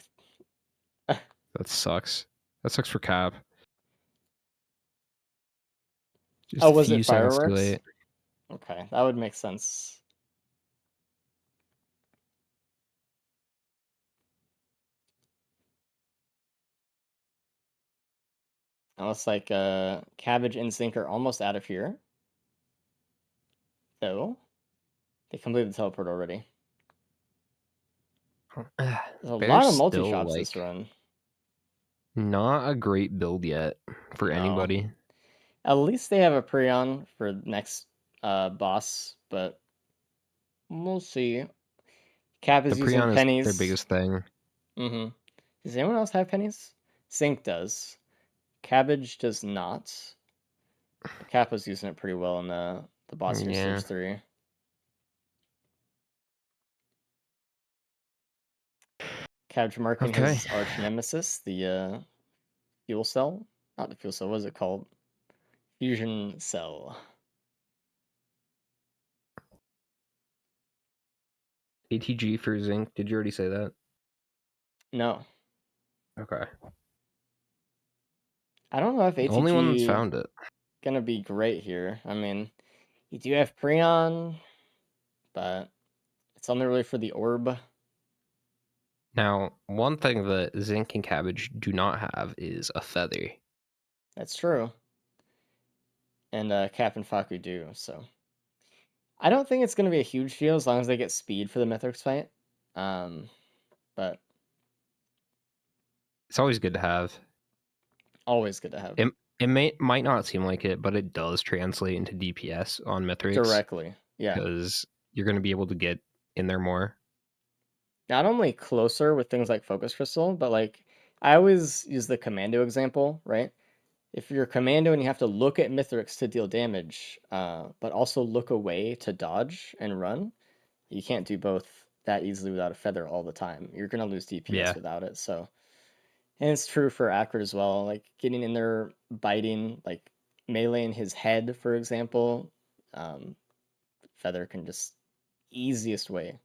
That sucks. That sucks for Cap. Just Oh, a was few it seconds too fireworks? late. Okay, that would make sense. Now it's like Cabbage and Zinc are almost out of here. Though they completed the teleport already. There's a lot of multi-shots this run. Not a great build yet for anybody. At least they have a Preon for next boss, but we'll see. Cap is The using Preon pennies. is their biggest thing. Mm-hmm. Does anyone else have pennies? Zinc does. Cabbage does not. But Cap was using it pretty well in the boss here, Yeah. stage 3. Cabbage marking his arch nemesis, the fuel cell. Not the fuel cell, what is it called? Fusion cell. ATG for Zinc. Did you already say that? No. Okay. I don't know if ATG Only one that's found it. Gonna be great here. I mean, you do have Preon, but it's only really for the orb. Now, one thing that Zinc and Cabbage do not have is a feather. That's true. And Cap and Faku do, so. I don't think it's going to be a huge deal as long as they get speed for the Mythrix fight. But it's always good to have. Always good to have. It might not seem like it, but it does translate into DPS on Mythrix. Directly, yeah. Because you're going to be able to get in there more. Not only closer with things like Focus Crystal, but like I always use the Commando example, right? If you're Commando and you have to look at Mythrix to deal damage, but also look away to dodge and run, you can't do both that easily without a feather all the time. You're going to lose DPS without it, so. And it's true for Acrid as well, like getting in there, biting, like meleeing his head, for example. Feather can just easiest way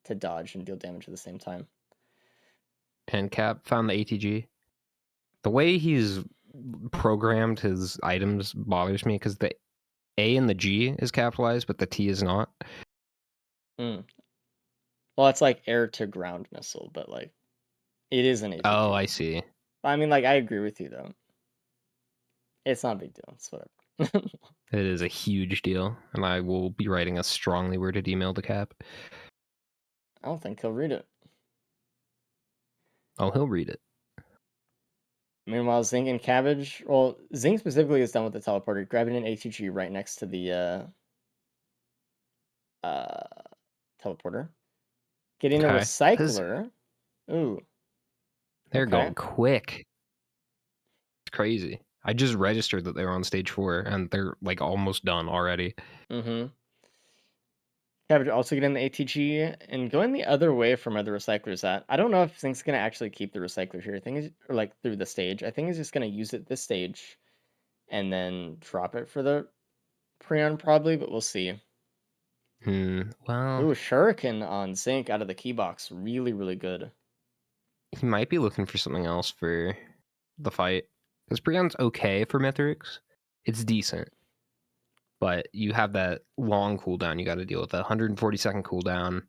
to dodge and deal damage at the same time. And Cap found the ATG. The way he's programmed his items bothers me because the A and the G is capitalized, but the T is not. Well, it's like air to ground missile, but like it is an ATG. Oh, I see. I mean, like I agree with you though. It's not a big deal. It's whatever. It is a huge deal, and I will be writing a strongly worded email to Cap. I don't think he'll read it. Oh, he'll read it. Meanwhile, Zing and Cabbage. Well, Zing specifically is done with the teleporter, grabbing an ATG right next to the teleporter. Getting a Okay. recycler. Ooh. They're Okay. going quick. It's crazy. I just registered that they were on stage 4, and they're like almost done already. Mm-hmm. Cabbage also getting the ATG and going the other way from where the recycler's at. I don't know if Zing's gonna actually keep the recycler here. I think he's or like through the stage. I think he's just gonna use it this stage and then drop it for the Prion probably, but we'll see. Well, Ooh, Shuriken on Zinc out of the key box. Really, really good. he might be looking for something else for the fight. Because Prion's okay for Mithrix. It's decent. But you have that long cooldown you got to deal with. That 140-second cooldown.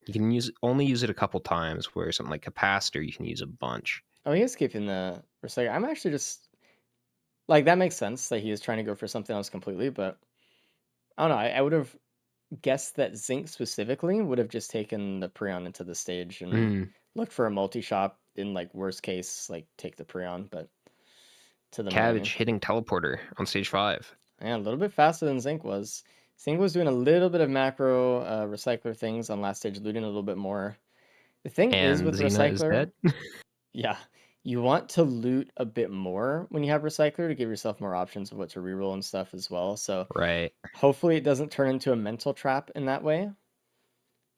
You can only use it a couple times, where something like Capacitor, you can use a bunch. Oh, he is keeping the recycler. I'm actually just like that makes sense that he is trying to go for something else completely, but I don't know. I would have guessed that Zinc specifically would have just taken the Prion into the stage and looked for a multi-shop in like worst case, like take the Prion, but to the main. Cabbage hitting Teleporter on stage 5. Yeah, a little bit faster than Zinc was. Zinc was doing a little bit of macro recycler things on last stage, looting a little bit more. The thing is And with Xena is recycler, dead. yeah, you want to loot a bit more when you have recycler to give yourself more options of what to reroll and stuff as well. So Right. hopefully it doesn't turn into a mental trap in that way.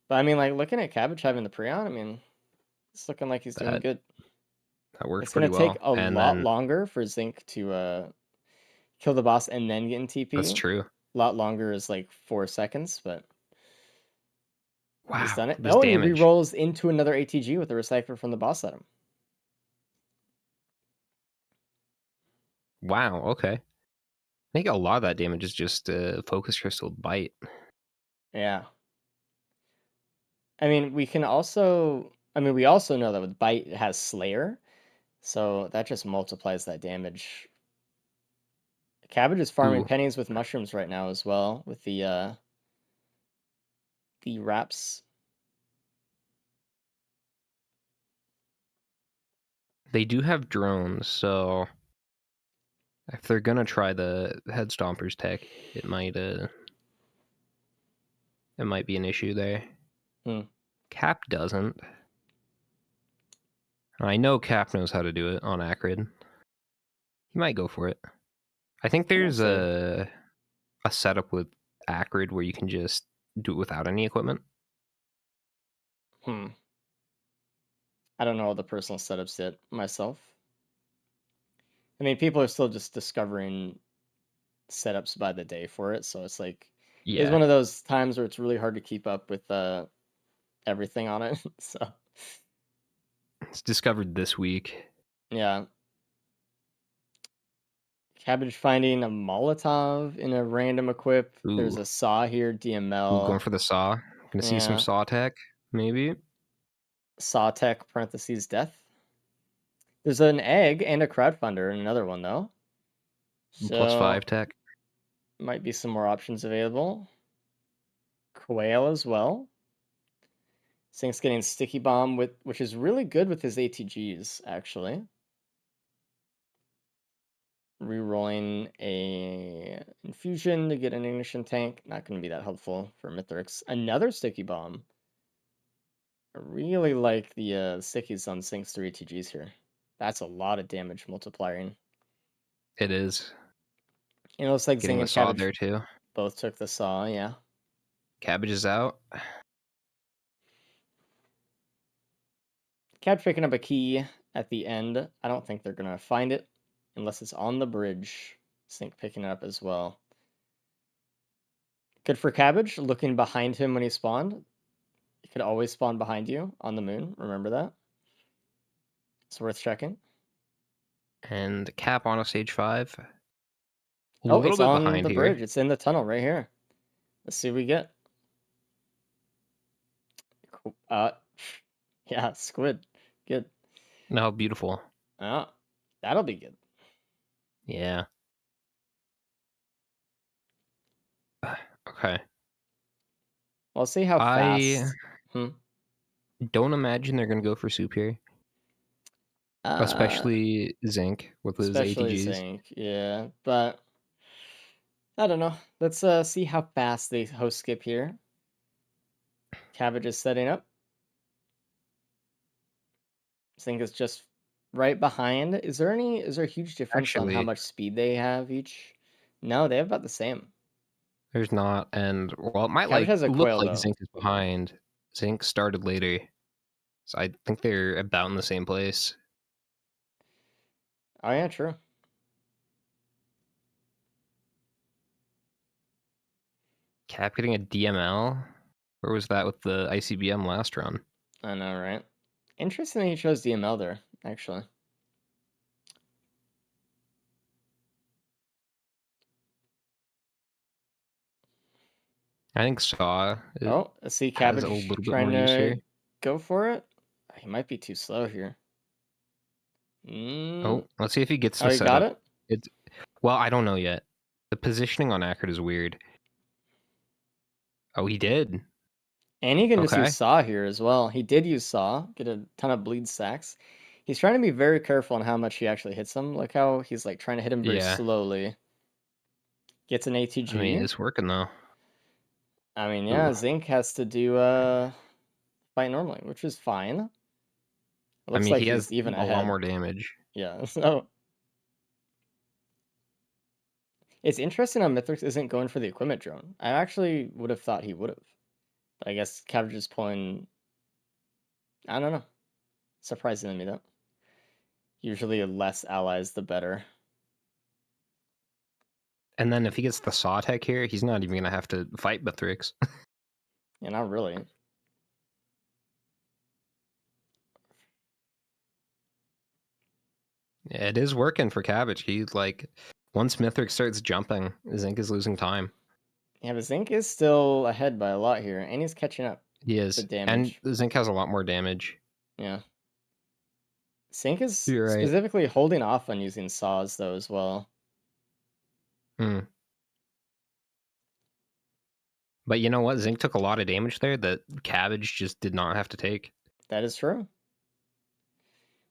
But I mean, like looking at Cabbage having the Prion, I mean, it's looking like he's doing That good. worked It's pretty gonna take well. a And lot then longer for Zinc to kill the boss and then get in that's TP. true. A lot longer is like 4 seconds, but he's Wow. done it. This Oh, and he damage. rerolls into another ATG with the recycler from the boss item. Wow. Okay. I think a lot of that damage is just Focus Crystal Bite. Yeah. I mean, we also know that with Bite it has Slayer, so that just multiplies that damage. Cabbage is farming Ooh. pennies with mushrooms right now as well with the wraps. They do have drones, so if they're gonna try the Head Stompers tech, it might be an issue there. Cap doesn't. I know Cap knows how to do it on Acrid. He might go for it. I think there's a setup with Acrid where you can just do it without any equipment. I don't know all the personal setups yet myself. I mean, people are still just discovering setups by the day for it, so it's like it's one Yeah. of those times where it's really hard to keep up with everything on it. So It's discovered this week. yeah. Cabbage finding a Molotov in a random equip. There's Ooh. a saw here, Ooh, DML. going for the saw. Gonna see some Yeah. saw tech, maybe. Saw tech parentheses death. There's an egg and a crowdfunder in another one though. Plus So 5 tech. might be some more options available. Quail as well. Sink's getting sticky bomb which is really good with his ATGs actually. Rerolling a infusion to get an ignition tank. Not going to be that helpful for Mithrix. Another sticky bomb. I really like the stickies on Sink's 3 ATGs here. That's a lot of damage multiplying. It is. It looks like Getting Zing the and saw Cabbage there too. both took the saw, yeah. Cabbage is out. Cabbage picking up a key at the end. I don't think they're going to find it unless it's on the bridge. Sink picking it up as well. Good for Cabbage, looking behind him when he spawned. He could always spawn behind you on the moon. Remember that? It's worth checking. And Cap on a stage 5. A Oh, little it's bit on behind the here. bridge. It's in the tunnel right here. Let's see what we get. Cool. Yeah, squid. Good. No, beautiful. That'll be good. Yeah. Okay. We'll see how I fast. Hmm. don't imagine they're going to go for soup here, Uh, especially Zinc with his especially ATGs. Zinc, yeah. But I don't know. Let's see how fast they host skip here. Cabbage is setting up. Zinc is just right behind. Is there a huge difference on how Actually, much speed they have each? No, they have about the same. there's not, and well, it might Cabbage like has a look coil like though. Zinc is behind. Zinc started later, so I think they're about in the same place. Oh yeah, true. Cap getting a DML. Where was that with the ICBM last run? I know, right? Interesting that he chose DML there, actually. I think Saw Oh, I see has a Cabbage little bit trying more use to here. go for it. He might be too slow here. Oh, let's see if he gets Oh, the he got setup. it? It's well, I don't know yet. The positioning on Accurate is weird. Oh, he did. And he can just use Okay. Saw here as well. He did use Saw, get a ton of bleed sacks. He's trying to be very careful on how much he actually hits him. Look how he's like trying to hit him very Yeah. slowly. Gets an I mean, ATG. it's working though. I mean, yeah, Ooh. Zinc has to do fight normally, which is fine. It I looks mean, like he has he's even a lot ahead. more damage. Yeah, so it's interesting how Mithrix isn't going for the equipment drone. I actually would have thought he would have. But I guess Cabbage is pulling. I don't know. Surprising to me though. Usually less allies, the better. And then if he gets the Saw tech here, he's not even gonna have to fight Mithrix. Yeah, not really. It is working for Cabbage. He like once Mithrix starts jumping, Zinc is losing time. Yeah, but Zinc is still ahead by a lot here, and he's catching up He the is, and damage. Zinc has a lot more damage. Yeah. Zinc is You're right. specifically holding off on using saws though as well. Hmm. But you know what? Zinc took a lot of damage there that Cabbage just did not have to take. That is true.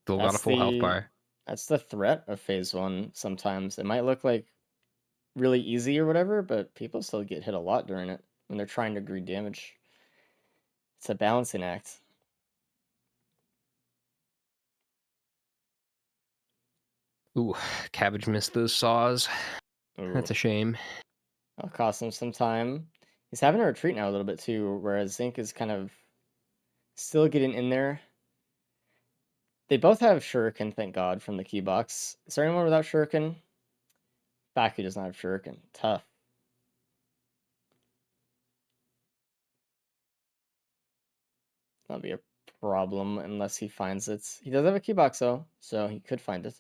Still got a That's full health the bar. that's the threat of phase one sometimes. It might look like really easy or whatever, but people still get hit a lot during it when they're trying to greed damage. It's a balancing act. Ooh, Cabbage missed those saws. Ooh, That's a shame. that'll cost him some time. He's having to retreat now a little bit too, whereas Zinc is kind of still getting in there. They both have Shuriken, thank God, from the key box. Is there anyone without Shuriken? Baku does not have Shuriken. Tough. That'll be a problem unless he finds it. He does have a key box though, so he could find it.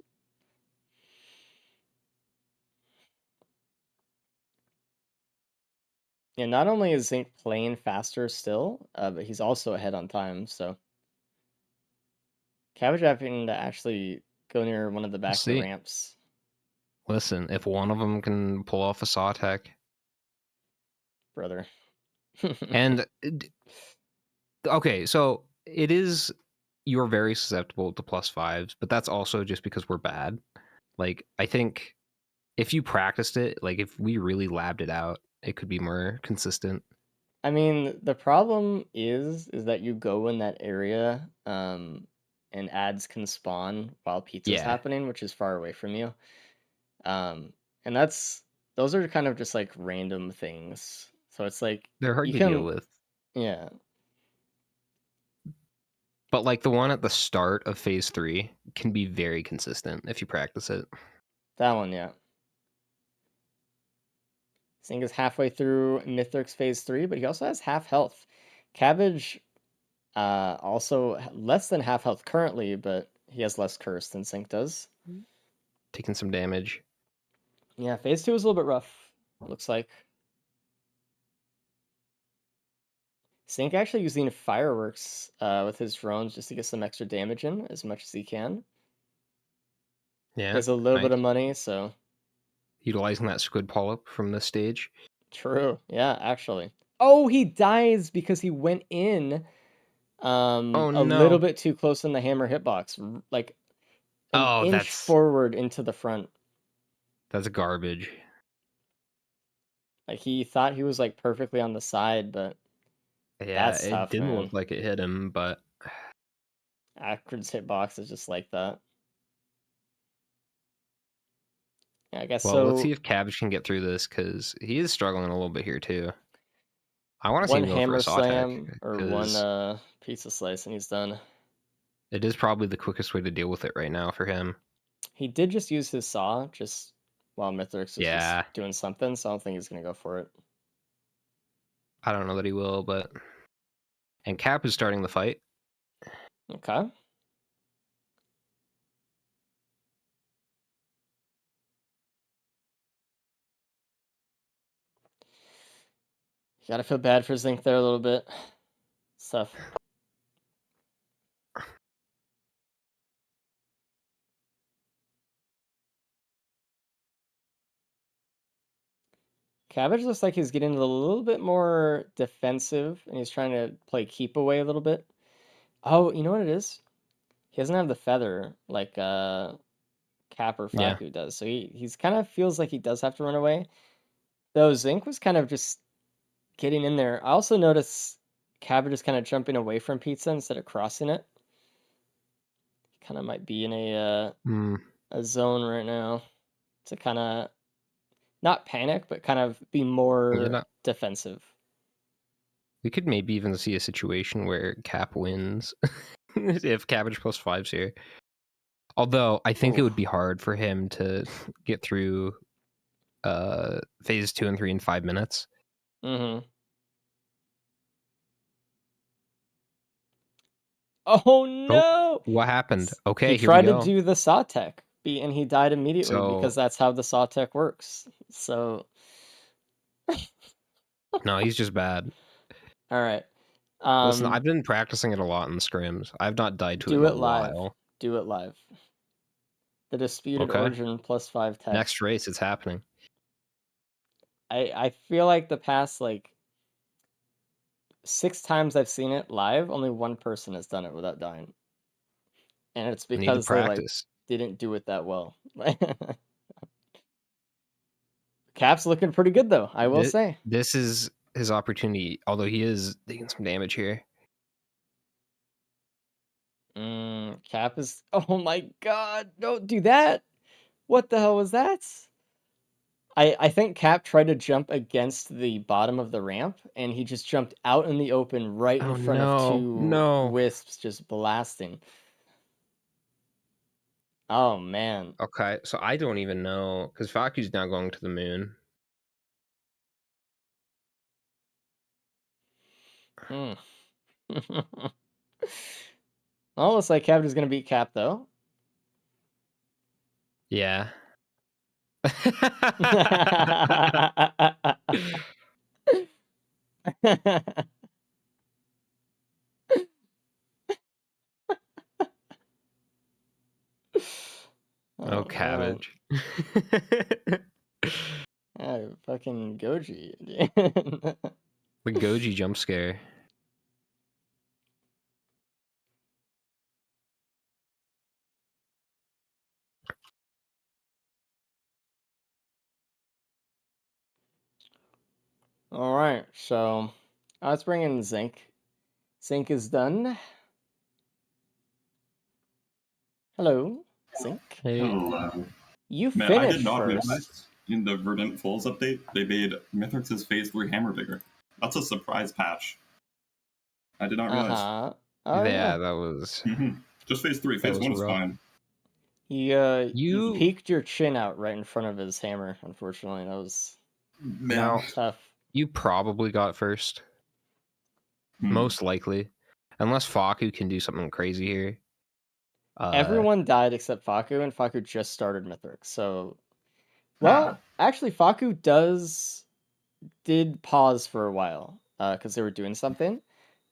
Yeah, not only is Zinc playing faster still, but he's also ahead on time, so Cabbage having to actually go near one of the We'll back see. ramps. Listen, if one of them can pull off a saw tech, Brother. and okay, so it is you're very susceptible to plus fives, but that's also just because we're bad. Like I think if you practiced it, like if we really labbed it out, it could be more consistent. I mean, the problem is that you go in that area, and ads can spawn while pizza's Yeah, happening, which is far away from you. Um, and those are kind of just like random things. So it's like they're hard you to deal can, with. yeah, But like the one at the start of phase 3 can be very consistent if you practice it. that one, yeah. Sing is halfway through Mithrix phase 3, but he also has half health. Cabbage, also less than half health currently, but he has less curse than Sync does. Taking some damage. Yeah, phase 2 is a little bit rough, looks like. Sync actually using fireworks with his drones just to get some extra damage in as much as he can. He Yeah, has a little bit nice. of money, so Utilizing that squid polyp from this stage. True. Yeah, actually. Oh, he dies because he went in Oh a little no. bit too close in the hammer hitbox, like an Oh, inch that's forward into the front. garbage. Like he thought he was like perfectly on the side, but Yeah, that's it tough, didn't man. look like it hit him, but Akron's hitbox is just like that. Yeah, I guess well, let's see so. if Cabbage can get through this because he is struggling a little bit here too. I want to see One him go for a hammer Sawtech slam or one because pizza slice and he's done. it is probably the quickest way to deal with it right now for him. He did just use his saw just while Mithrix was just Yeah, doing something, so I don't think he's gonna go for it. I don't know that he will, but and Cap is starting the fight. Okay. You gotta feel bad for Zinc there a little bit. It's tough. Cabbage looks like he's getting a little bit more defensive and he's trying to play keep away a little bit. Oh, you know what it is? He doesn't have the feather like Cap or Yeah. Faku does. So he's kind of feels like he does have to run away. Though Zinc was kind of just getting in there. I also noticed Cabbage is kind of jumping away from pizza instead of crossing it. He kind of might be in a zone right now to kind of not panic, but kind of be You more know, defensive. we could maybe even see a situation where Cap wins if Cabbage plus 5's here. Although I think it would be hard for him to get through phase 2 and 3 in 5 minutes. Mm-hmm. Oh no! What happened? He Okay, here we tried to go. do the Sawtech, and he died immediately So because that's how the Sawtech works. So, no, he's just bad. all right. Listen, I've been practicing it a lot in the scrims. I've not died to it Do in a it live. while. Do it live. The Disputed Okay. Origin plus 5 tech. Next race, it's happening. I feel like the past like 6 times I've seen it live, only one person has done it without dying. And it's Need to because they like practice. didn't do it that well. Cap's looking pretty good though, I will say. This is his opportunity, although he is taking some damage here. Cap is. Oh my god! Don't do that. What the hell was that? I think Cap tried to jump against the bottom of the ramp, and he just jumped out in the open right in Oh front of no, 2 no. wisps just blasting. Oh man. Okay, so I don't even know because Faku's now going to the moon. Hmm. Well, looks like Cap is gonna beat Cap though. Yeah. Man. Oh, Cabbage. Yeah, fucking Goji. The Goji jump scare. All right, so let's bring in Zinc. Zinc is done. Hello, Zinc. Hey, Hello. You Man, I did finished not first. realize in the Verdant Falls update they made Mithrix's Phase 3 hammer bigger. That's a surprise patch. I did not realize. Uh-huh. Oh yeah. that was Just Phase 3. that Phase was 1 is rough. fine. You You peeked your chin out right in front of his hammer. Unfortunately, that was now tough. you probably got first, most likely, unless Faku can do something crazy here. Everyone died except Faku, and Faku just started Mithrix. So, well, actually, Faku did pause for a while because they were doing something.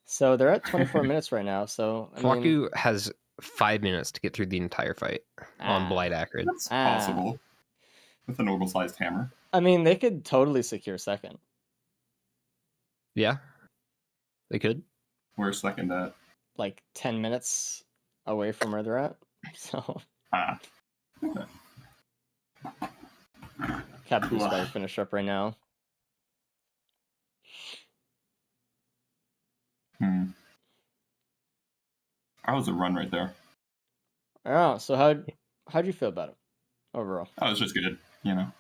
So they're at 24 minutes right now. So I mean, Faku has 5 minutes to get through the entire fight on Blight Acrid. That's possible. with a normal sized hammer. I mean, they could totally secure second. Yeah, they could. Where's second at? Like 10 minutes away from where they're at. So Ah. Okay. Capital's about to finish up right now. That was a run right there. Oh, so how'd you feel about it overall? That was just good, you know.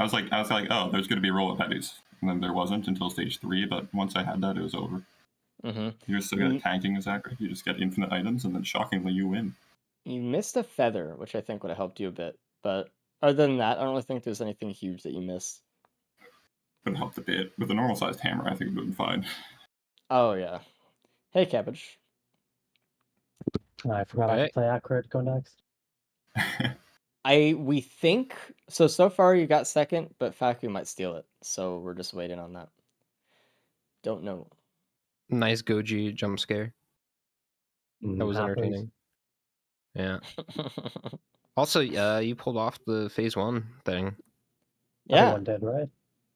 I was like, oh, there's going to be a roll of heavies, and then there wasn't until stage 3. But once I had that, it was over. Mm-hmm. You're still good at tanking, exactly. You just get infinite items, and then shockingly, you win. You missed a feather, which I think would have helped you a bit. But other than that, I don't really think there's anything huge that you missed. Would have helped a bit. With a normal sized hammer, I think it would have been fine. Oh yeah. Hey, Cabbage. I forgot I have to play accurate. Go next. We think so far you got second, but Faku might steal it. So we're just waiting on that. Don't know. Nice Goji jump scare. That was Happens. entertaining. Yeah. Also, you pulled off the phase 1 thing. Yeah. Everyone did, right?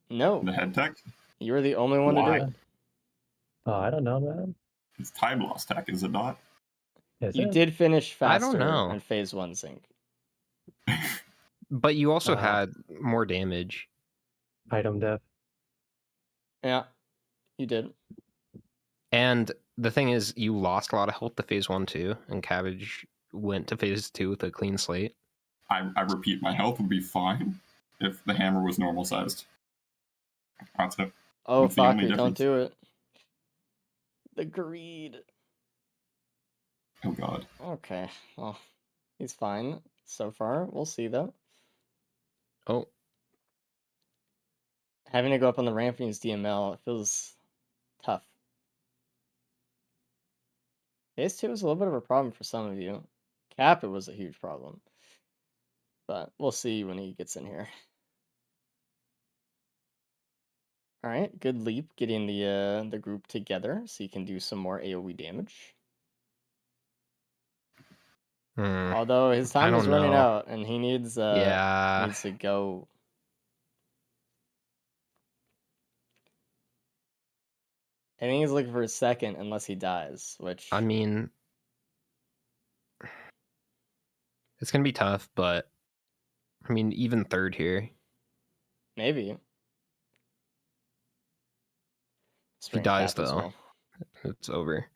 No. The head tech? You were the only one Why? to do it. Oh, I don't know, man. It's time loss tech, is it not? Is You it? did finish I faster don't know. in phase 1 Zinc. But you also had more damage. Item dev. Yeah, you did. And the thing is, you lost a lot of health to phase 1 too, and Cabbage went to phase 2 with a clean slate. I repeat, my health would be fine if the hammer was normal sized. That's it. Oh, That's the only Faku, don't difference. do it. The greed. Oh god. Okay, well, he's fine so far. We'll see, though. Oh, Having to go up on the ramp and use DML, it feels tough. Phase 2 was a little bit of a problem for some of you. Cap, it was a huge problem. But we'll see when he gets in here. Alright, good leap getting the group together so you can do some more AoE damage. Although his time is running out and he needs needs to go. I think he's looking for a second unless he dies, which I mean, it's gonna be tough, but I mean, even third here. maybe. If he dies, Cap as though, well. it's over.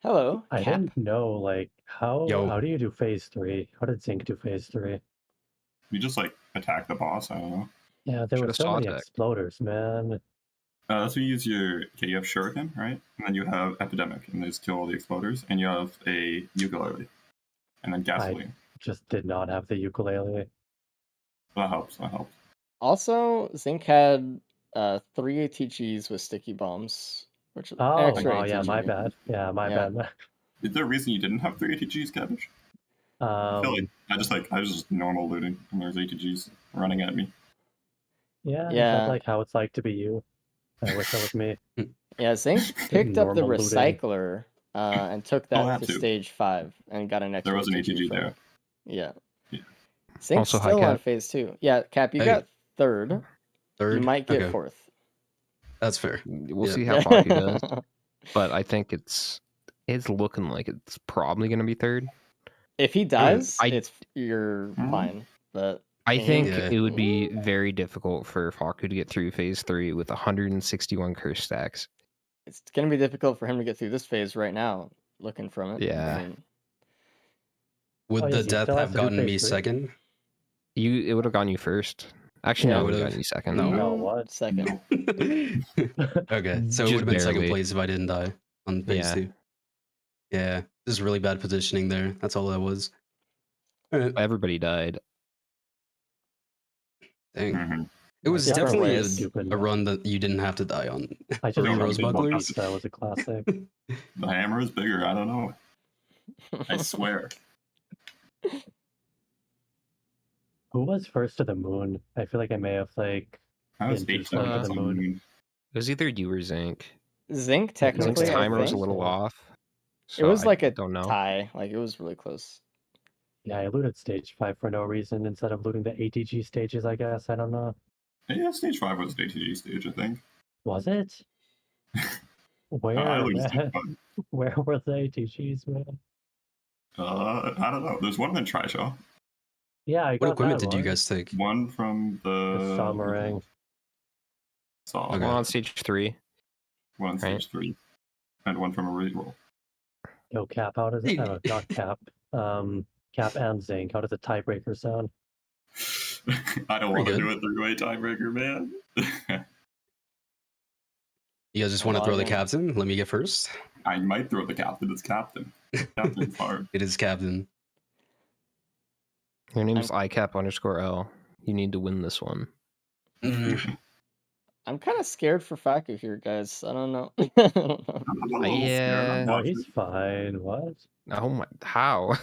Hello, I Cap. didn't know, like, how do you do phase 3? How did Zinc do phase 3? You just like attack the boss, I don't know. Yeah, there were Should've so many saw tech. exploders, man. That's when you use your you have Shuriken, right? And then you have Epidemic, and those kill all the exploders, and you have a ukulele. And then gasoline. Just did not have the ukulele. That helps, that helps. Also, Zinc had 3 ATGs with sticky bombs, which extra yeah, ATG. my bad. Yeah, my bad. Is there a reason you didn't have 3 ATGs, Cabbage? I feel like I was just normal looting, and there's ATGs running at me. Yeah, is that like how it's like to be you? I wish that was me. Yeah, Zinc picked up the Normal looting. recycler and took that to too. stage 5 and got an extra. There was an ATG from there. it. Yeah. Yeah. Zinc's Also, hi, still on Cap. phase 2. Yeah, Cap, you got third. You might get fourth. That's fair. We'll see how Faku does. But I think it's looking like it's probably going to be third. If he dies, you're fine. But I think it would be very difficult for Faku to get through phase 3 with 161 curse stacks. It's going to be difficult for him to get through this phase right now, looking from it. Yeah. I mean, would the death have gotten me second? It would have gotten you first. Actually, no, it would have gotten you second. No, what? Second. Okay, so it would have been second place if I didn't die on phase 2. Yeah, this is really bad positioning there. That's all that was. Everybody died. Dang. Mm-hmm. It was definitely a run that you didn't have to die on. I just Rose bucklers. That was a classic. The hammer is bigger. I don't know. I swear. Who was first to the moon? I feel like I may have like. I was been 8 too slow to seconds the on the moon. moon. It was either you or Zinc. Zinc technically. Zinc's timer was a think. little off. It was like a don't know. tie. Like it was really close. Yeah, I looted stage 5 for no reason instead of looting the ATG stages, I guess. I don't know. Yeah, stage 5 was an ATG stage, I think. Was it? I Where, looted stage man? 5. Where were the ATGs, man? I don't know. There's one in Trishaw. Yeah, I What got equipment that did you one. guys take? One from The the Somerang. Saw. Okay. One on stage 3. One on Right. stage 3. And one from a reroll. Yo, Cap, how does it? Oh, not Cap. Cap and Zinc. How does a tiebreaker sound? I don't Pretty want to good. do a three-way tiebreaker, man. You guys just I'm want to throw the logging. captain? Let me get first. I might throw the captain. It's captain. Captain's hard. It is captain. Your name's ICAP_L. You need to win this one. I'm kind of scared for Faku here, guys. I don't know. I don't know. I'm a little scared. I'm No, watching. he's fine. What? Oh my, how?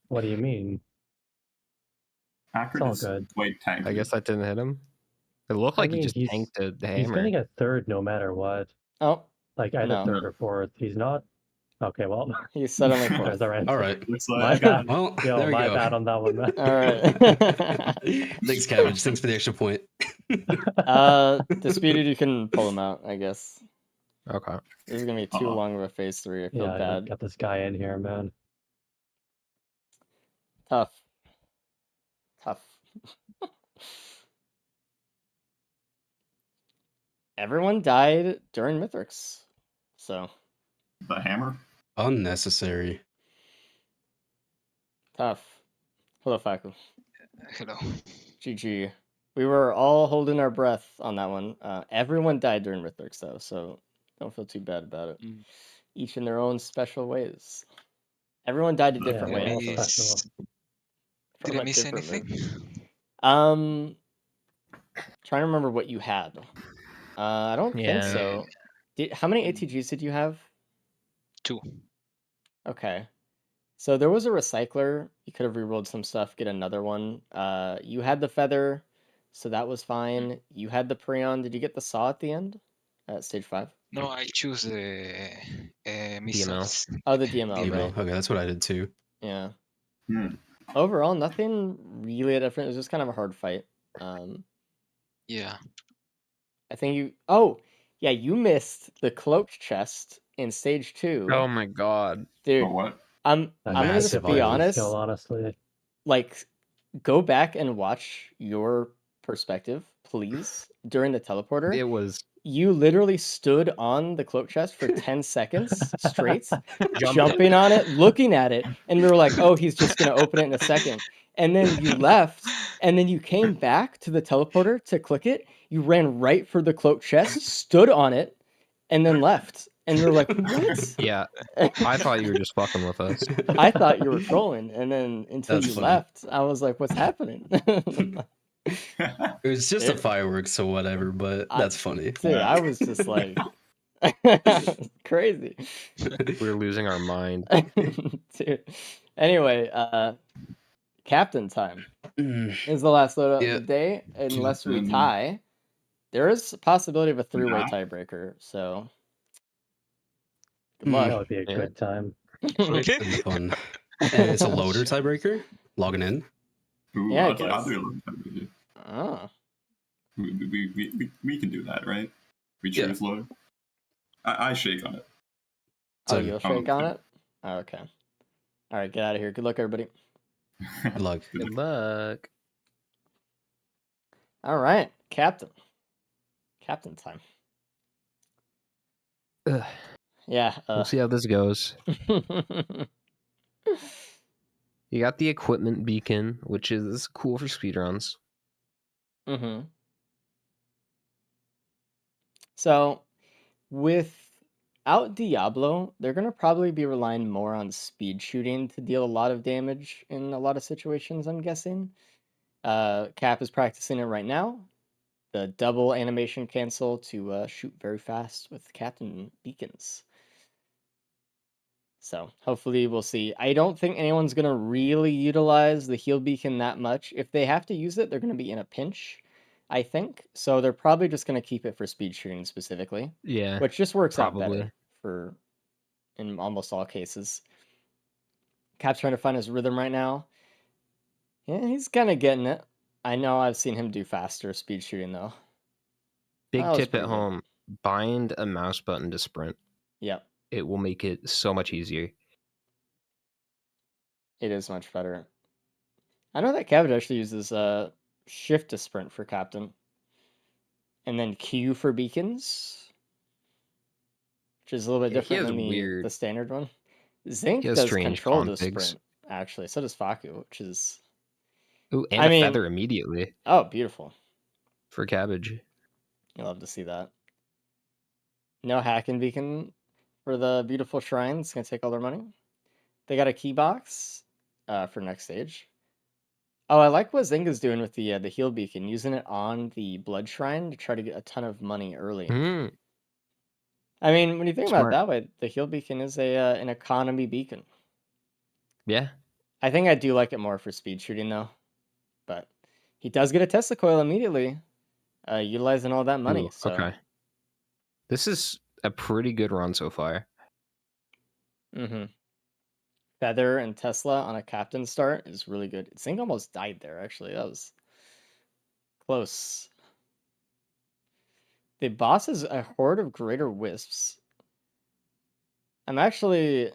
What do you mean? Packard It's all is good. quite tanky. I guess that didn't hit him. It looked I like he mean, just he's- tanked a He's hammer. gonna get third no matter what. Oh, Like either No. third or fourth. He's not. Okay, well, he's suddenly there's fourth. our answer. All right. Looks My like bad. Well, Yo, there we my go. bad on that one, man. All right. Thanks, Cabbage. Thanks for the extra point. Disputed, you can pull him out, I guess. Okay. This is gonna be too long of a phase 3. I feel Yeah, bad. got this guy in here, man. Tough. Everyone died during Mithrix, so the hammer. Unnecessary. tough. Hello, Faku. Hello. GG. We were all holding our breath on that one. Everyone died during Mithrix, though, so don't feel too bad about it. Mm. Each in their own special ways. Everyone died a Yeah, different Yeah, way. all Also. special. Did From I a miss different anything? move. Trying to remember what you had. I don't think Yeah. so. How many ATGs did you have? 2. Okay. So there was a recycler. You could have rerolled some stuff, get another one. You had the feather, so that was fine. You had the prion. Did you get the saw at the end? At stage 5? No, I choose the missiles. Oh, the DML, DML. right? Okay, that's what I did too. Yeah. Hmm. Overall, nothing really different. It was just kind of a hard fight. Yeah. I think you. Oh, yeah, you missed the cloaked chest in stage 2. Oh my god. Dude, But what? I'm gonna just Massive be iron honest. Skill, honestly. Like, go back and watch your perspective, please, during the teleporter. It was You literally stood on the cloak chest for 10 seconds straight, Jumped jumping on it, looking at it, and we were like, oh, he's just gonna open it in a second. And then you left, and then you came back to the teleporter to click it. You ran right for the cloak chest, stood on it, and then left. And we were like, what? Yeah. I thought you were just fucking with us. I thought you were trolling, and then until That's you funny. left, I was like, "What's happening?" It was just a fireworks, so whatever, but that's funny. Dude, I was just like, crazy, We were losing our mind. dude. Anyway, captain time Mm, is the last loadout Yeah. of the day. Unless we Captain. tie, there is a possibility of a 3-way Yeah. tiebreaker. So, good Mm. That luck. would be a Yeah. good time. Okay. That'd be fun. And it's a loader tiebreaker? Logging in? Ooh, Yeah, I I'll guess. do a little bit with you. Oh, We can do that, right? We Yeah. choose load. I shake on it. oh, So, you'll shake on it. Oh, okay. All right, get out of here. Good luck, everybody. good luck. Good luck. All right, captain. Captain time. Ugh. Yeah. We'll see how this goes. You got the equipment beacon, which is cool for speedruns. Mm-hmm. So, without Diablo, they're going to probably be relying more on speed shooting to deal a lot of damage in a lot of situations, I'm guessing. Cap is practicing it right now. The double animation cancel to shoot very fast with Captain Beacons. So, hopefully we'll see. I don't think anyone's going to really utilize the heal beacon that much. If they have to use it, they're going to be in a pinch, I think. So they're probably just going to keep it for speed shooting specifically, Yeah. which just works out probably. better for in almost all cases. Cap's trying to find his rhythm right now. Yeah, he's kind of getting it. I know I've seen him do faster speed shooting though. Big That was tip at pretty good. home: bind a mouse button to sprint. Yep, It will make it so much easier. it is much better. I know that Cabbage actually uses shift to sprint for captain, and then Q for beacons, which is a little bit Yeah, he different has than the weird. Zinc He Zinc has does strange control to configs. sprint, actually. So does Faku, which is, Ooh, and I a mean, feather immediately oh, beautiful. for Cabbage. You love to see that. No hacking beacon for the beautiful shrine. It's gonna take all their money. They got a key box for next stage. Oh, I like what Zynga's doing with the heal beacon, using it on the blood shrine to try to get a ton of money early. Mm, I mean, when you think about it smart. that way, the heal beacon is a an economy beacon. Yeah. I think I do like it more for speed shooting though, but he does get a Tesla coil immediately, utilizing all that money. Ooh, So, okay. This is a pretty good run so far. mm-hmm. Feather and Tesla on a captain start is really good. Zing almost died there. Actually, that was close. The boss is a horde of greater wisps. I'm actually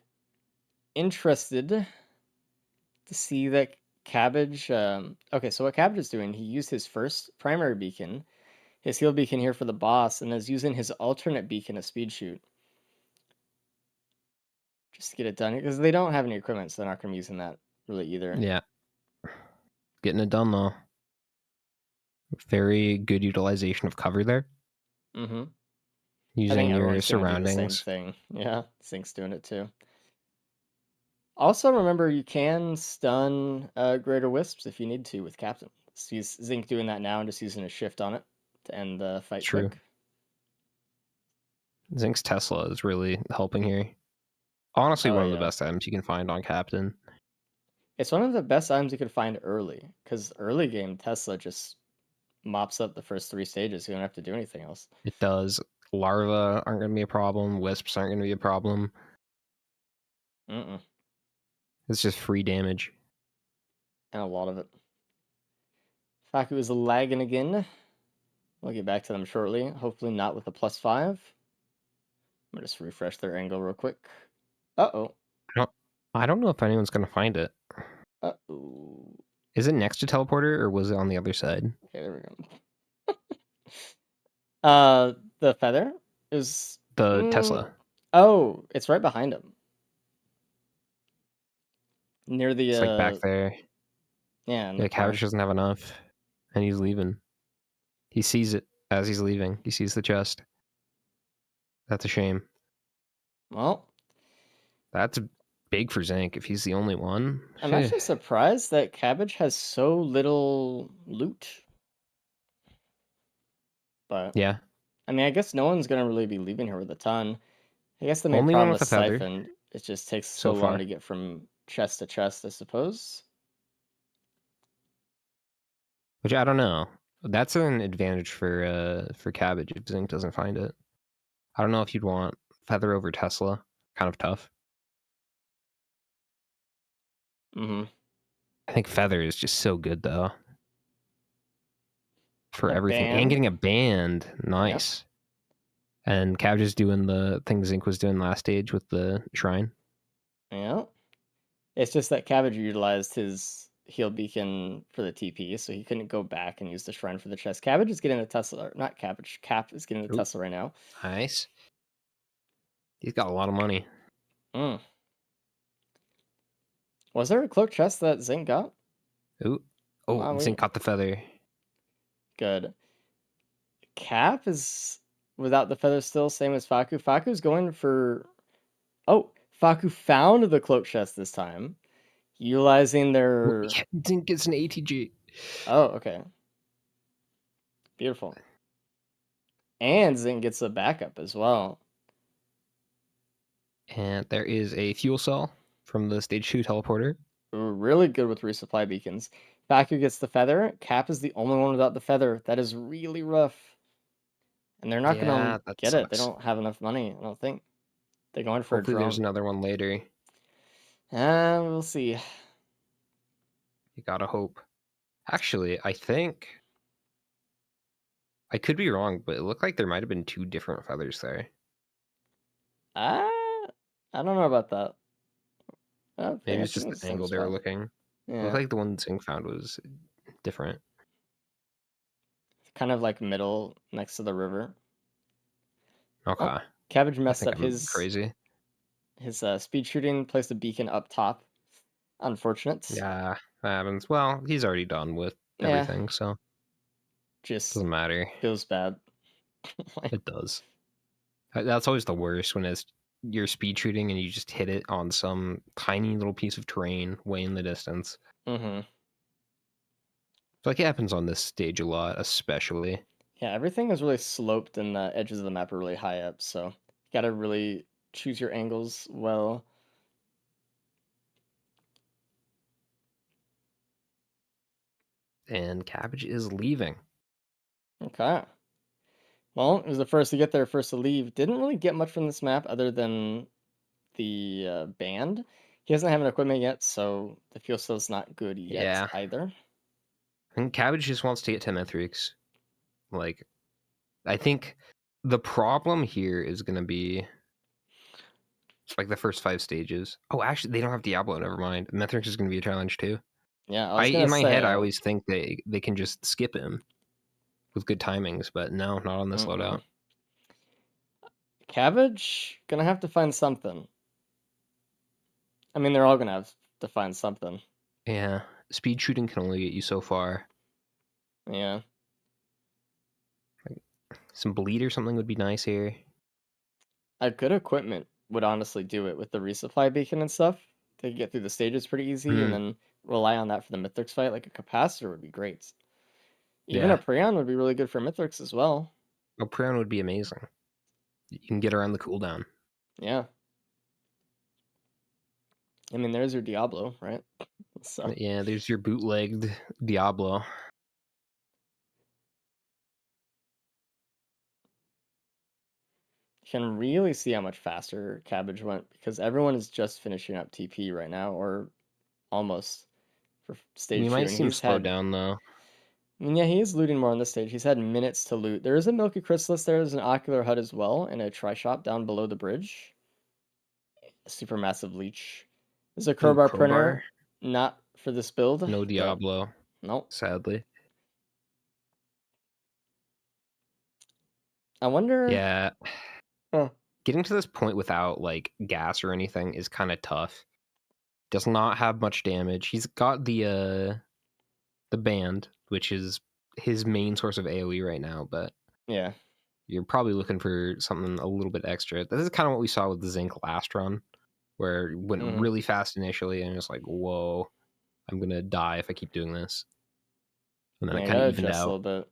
interested to see that Cabbage. Okay, so what Cabbage is doing, he used his first primary beacon, his heal beacon here for the boss, and is using his alternate beacon to speed shoot. Just to get it done, because they don't have any equipment, so they're not going to be using that really either. Yeah. Getting it done though. Very good utilization of cover there. Mm-hmm. I Using think your everyone's going to do the same surroundings. thing. Yeah, Zink's doing it too. Also, remember you can stun greater wisps if you need to with Captain. So use Zink doing that now and just using a shift on it to end the fight True. quick. Zink's Tesla is really helping here. Honestly, Oh, one of the yeah. best items you can find on Captain. It's one of the best items you could find early, because early game Tesla just mops up the first 3 stages. You don't have to do anything else. It does. Larva aren't going to be a problem. Wisps aren't going to be a problem. Mm-mm. It's just free damage. And a lot of it. Faku is lagging again. We'll get back to them shortly. Hopefully not with a +5. I'm gonna just refresh their angle real quick. Uh-oh. I don't know if anyone's going to find it. Uh-oh. Is it next to teleporter or was it on the other side? Okay, there we go. The feather is The Tesla. Oh, it's right behind him. Near the It's like back there. yeah, in the Yeah, corner. Cabbage doesn't have enough. And he's leaving. He sees it as he's leaving. He sees the chest. That's a shame. Well, That's big for Zank if he's the only one. I'm actually surprised that Cabbage has so little loot. But Yeah. I mean, I guess no one's gonna really be leaving here with a ton. I guess the main Only one problem with with a feather Siphon, it just takes so so long far. to get from chest to chest, I suppose. Which I don't know. That's an advantage for Cabbage if Zink doesn't find it. I don't know if you'd want Feather over Tesla. Kind of tough. Mm-hmm. I think Feather is just so good though. For A everything. And band. getting a band. Nice. And Cabbage is doing the thing Zink was doing last stage with the shrine. Yeah. It's just that Cabbage utilized his heal beacon for the TP, so he couldn't go back and use the shrine for the chest. Cabbage is getting a Tesla, or not Cabbage. Cap is getting a Tesla right now. Nice. He's got a lot of money. Mm. Was there a cloak chest that Zink got? Ooh. Oh, Wow, Zink caught the feather. Good. Cap is without the feather still, same as Faku. Faku's going for... Oh, Faku found the cloak chest this time. Utilizing their... Yeah, Zink gets an ATG. Oh, okay. Beautiful. And Zink gets a backup as well. And there is a fuel cell from the stage 2 teleporter. Really good with resupply beacons. Faku gets the feather. Cap is the only one without the feather. That is really rough. And they're not gonna that get it. They sucks. don't have enough money, I don't think. They're going for Hopefully a drone. there's another one later. We'll see. You gotta hope. Actually, I think I could be wrong, but it looked like there might have been 2 different feathers there. Ah, I don't know about that. I don't Maybe think it's it's in just the the same angle they were spot. looking. It looked Yeah, like the one Zing found was different. kind of like middle next to the river. Okay. Oh, Cabbage I messed think up I'm crazy. his speed shooting, placed a beacon up top. Unfortunate. Yeah, that happens. Well, he's already done with Yeah, everything, so just doesn't matter. feels bad. It does. That's always the worst when it's you're speed shooting and you just hit it on some tiny little piece of terrain way in the distance. Mm-hmm. Like it happens on this stage a lot, especially. Yeah, everything is really sloped and the edges of the map are really high up, so you gotta really choose your angles well. And Cabbage is leaving. Okay. Well, he was the first to get there, first to leave. Didn't really get much from this map other than the band. He doesn't have an equipment yet, so the fuel cell's not good yet Yeah. either. And Cabbage just wants to get to Mithrix. Like, I think the problem here is going to be like the first 5 stages. Oh, actually, they don't have Diablo. Never mind. Mithrix is going to be a challenge too. Yeah, I I was gonna in my head, I say, always think they can just skip him with good timings, but no, not on this loadout. Cabbage gonna have to find something. I mean, they're all gonna have to find something. Yeah, speed shooting can only get you so far. Yeah. Some bleed or something would be nice here. A good equipment would honestly do it with the resupply beacon and stuff. They could get through the stages pretty easy and then rely on that for the Mythrix fight. Like a capacitor would be great. Even a Yeah, Prion would be really good for Mythrix as well. a Prion would be amazing. You can get around the cooldown. Yeah. I mean, there's your Diablo, right? So Yeah, there's your bootlegged Diablo. you can really see how much faster Cabbage went because everyone is just finishing up TP right now, or almost for stage You two. might And see him he's slow had, down though. I mean, yeah, he is looting more on this stage. He's had minutes to loot. There is a Milky Chrysalis, there's an Ocular Hut as well, and a Tri-Shop down below the bridge. A supermassive leech. There's a Ooh, crowbar crowbar. printer, not for this build. No but Diablo, nope. sadly. I wonder. Yeah, Huh. getting to this point without like gas or anything is kind of tough. Does not have much damage. He's got the band, which is his main source of AoE right now, but Yeah. you're probably looking for something a little bit extra. This is kind of what we saw with the Zinc last run, where it went Mm-hmm. really fast initially, and it's like, whoa, I'm gonna die if I keep doing this. And then Yeah, it I kind of gotta evened adjust a out. little bit.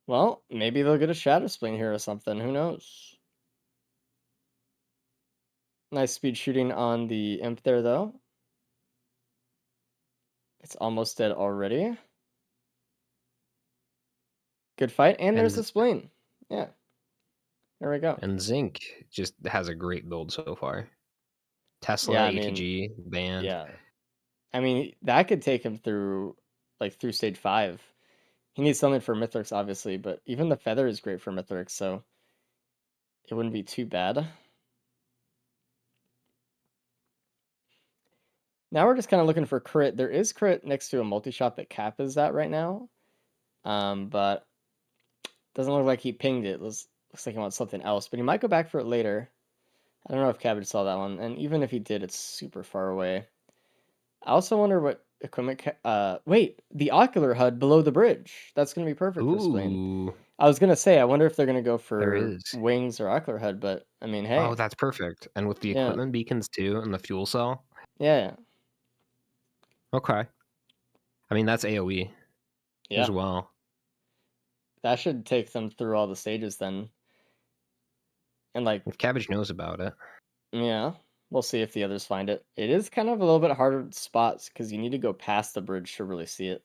Well, maybe they'll get a Shadow Spleen here or something. Who knows? Nice speed shooting on the Imp there, though. It's almost dead already. Good fight, and there's And the Spleen. Yeah, there we go. and Zinc just has a great build so far. Tesla, Yeah, I mean, ATG, band. yeah. I mean, that could take him through, like, through stage 5. He needs something for Mithrix, obviously, but even the Feather is great for Mithrix, so it wouldn't be too bad. Now we're just kind of looking for crit. There is crit next to a multi-shot that Cap is at right now, but doesn't look like he pinged it. Looks like he wants something else, but he might go back for it later. I don't know if Cabbage saw that one, and even if he did, it's super far away. I also wonder what equipment. Wait, the ocular HUD below the bridge. That's gonna be perfect for Spleen. Ooh, I was gonna say, I wonder if they're gonna go there for is. wings or ocular HUD, but I mean, Oh, hey, that's perfect. And with the yeah, equipment beacons too, and the fuel cell. yeah, Okay. I mean, that's AoE as yeah. well. That should take them through all the stages then, and like, If Cabbage knows about it. yeah, we'll see if the others find it. It is kind of a little bit harder spots because you need to go past the bridge to really see it,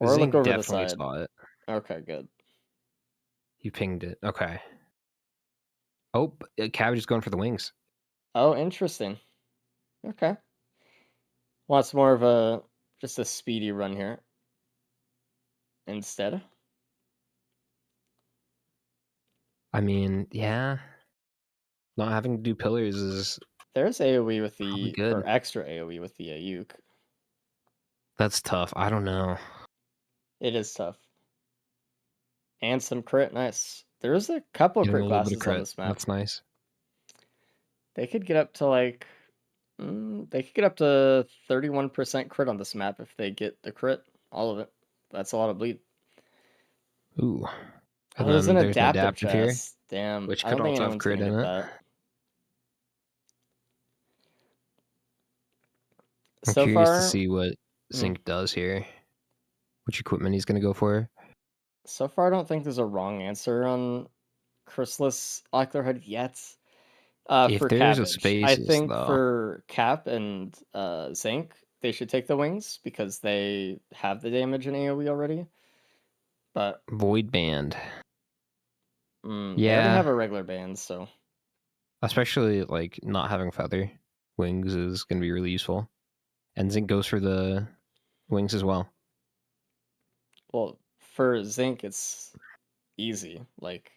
or look Zinc over the definitely side. saw it. Okay, good. You pinged it. Okay. Oh, Cabbage is going for the wings. Oh, interesting. Okay. Wants more of just a speedy run here instead. I mean, yeah. Not having to do pillars is There's AoE with probably the, good. or extra AoE with the Ayuk. That's tough. I don't know. It is tough. And some crit, nice. There's a couple Getting a crit little bit of classes on crit. this map. That's nice. They could get up to like, they could get up to 31% crit on this map if they get the crit, all of it. That's a lot of bleed. Ooh. And Oh, there's an then there's an adaptive adaptive here, chest. Damn, which I could don't think also have anyone's gonna crit in get it. that. I'm So curious to far, see what Zinc does here. Which equipment he's going to go for. so far, I don't think there's a wrong answer on Chrysalis Ocular yet. If For there's a Cabbage, I spaces, think though. for Cap and Zinc, they should take the wings because they have the damage in AoE already. But Void Band. they already Yeah. have a regular band, so Especially, like, not having Feather wings is going to be really useful. And Zinc goes for the wings as well. well, for Zinc, it's easy. Like,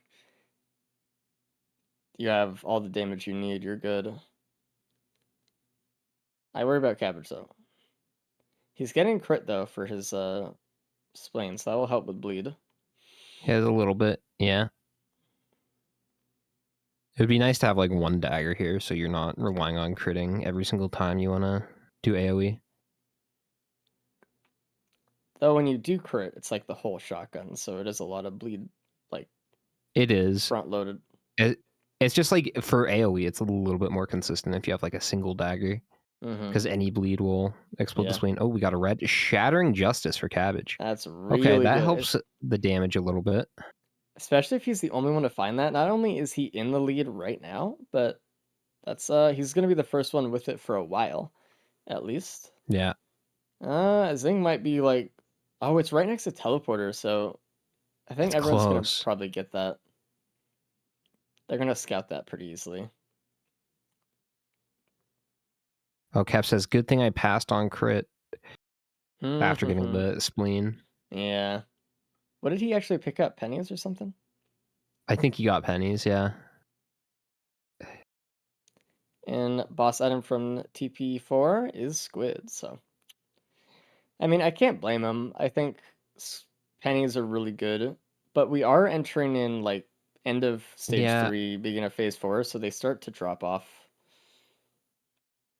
you have all the damage you need, you're good. I worry about Cabbage, though. He's getting crit, though, for his spleen, so that will help with bleed. He has a little bit, yeah. It would be nice to have, like, one dagger here, so you're not relying on critting every single time you want to do AoE. Though when you do crit, it's like the whole shotgun, so it is a lot of bleed, like, It is. front-loaded. It's just, like, for AoE, it's a little bit more consistent if you have, like, a single dagger. Because any bleed will explode the Yeah. spleen. Oh, we got a red. Shattering Justice for Cabbage. That's really Okay, that good. helps the damage a little bit. Especially if he's the only one to find that. Not only is he in the lead right now, but that's he's gonna be the first one with it for a while, at least. Yeah. Zing might be like, oh, it's right next to teleporter, so I think It's everyone's gonna close. probably get that. They're gonna scout that pretty easily. Oh, Cap says, good thing I passed on crit after getting the spleen. Yeah. What did he actually pick up? Pennies or something? I think he got pennies, yeah. And boss item from TP4 is squid, so. I mean, I can't blame him. I think pennies are really good, but we are entering in like end of stage 3, beginning of phase 4, so they start to drop off.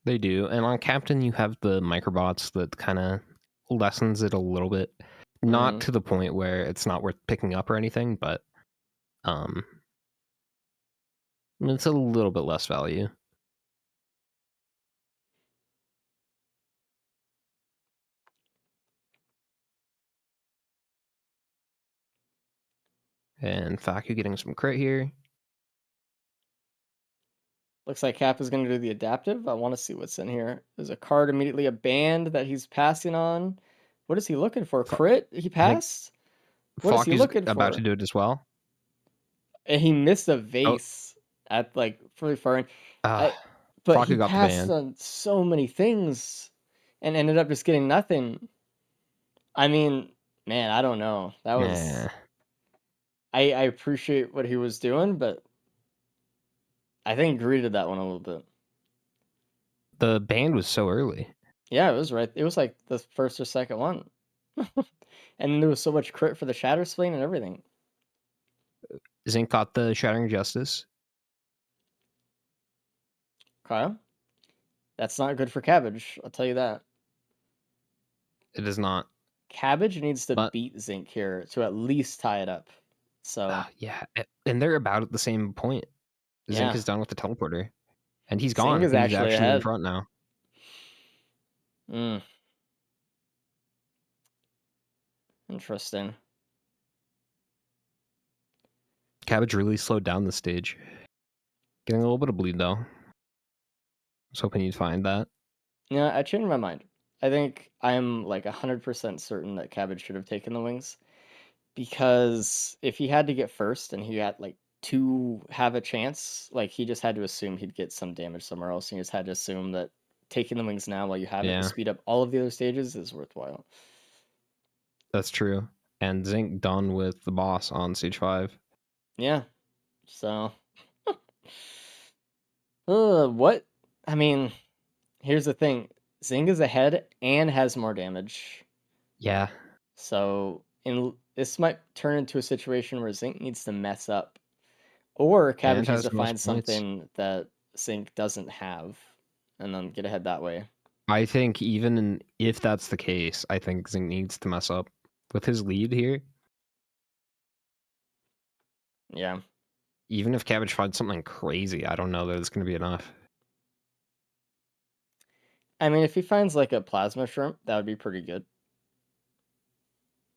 They do. And on Captain, you have the microbots that kind of lessens it a little bit. Not to the point where it's not worth picking up or anything, but it's a little bit less value. And Faku getting some crit here. Looks like Cap is going to do the adaptive. I want to see what's in here. There's a card immediately, a band that he's passing on. What is he looking for? Crit? He passed? What is he looking for? About to do it as well. And he missed a vase at like really far in. But he passed on so many things and ended up just getting nothing. I mean, man, I don't know. That was. I appreciate what he was doing, but I think he greeted that one a little bit. The band was so early. Yeah, it was right. It was like the first or second one. And then there was so much crit for the Shatter Spleen and everything. Zinc got the Shattering Justice. Kyle? That's not good for Cabbage, I'll tell you that. It is not. Cabbage needs to beat Zinc here to at least tie it up. So yeah, and they're about at the same point. Zinc is done with the teleporter. And he's gone. Zinc is he's actually ahead. in front now. Interesting. Cabbage really slowed down the stage. Getting a little bit of bleed, though. I was hoping you'd find that. Yeah, I changed my mind. I think I'm like 100% certain that Cabbage should have taken the wings. Because if he had to get first and he had like to have a chance, like he just had to assume he'd get some damage somewhere else. He just had to assume that taking the wings now while you have it Yeah. to speed up all of the other stages is worthwhile. That's true. And Zinc done with the boss on stage 5. Yeah. So, what? I mean, here's the thing: Zing is ahead and has more damage. Yeah. So, this might turn into a situation where Zinc needs to mess up, or Cabbage And needs has to most find points. something that Zinc doesn't have, and then get ahead that way. I think even if that's the case, I think Zinc needs to mess up with his lead here. Yeah. Even if Cabbage finds something crazy, I don't know that it's going to be enough. I mean, if he finds like a plasma shrimp, that would be pretty good.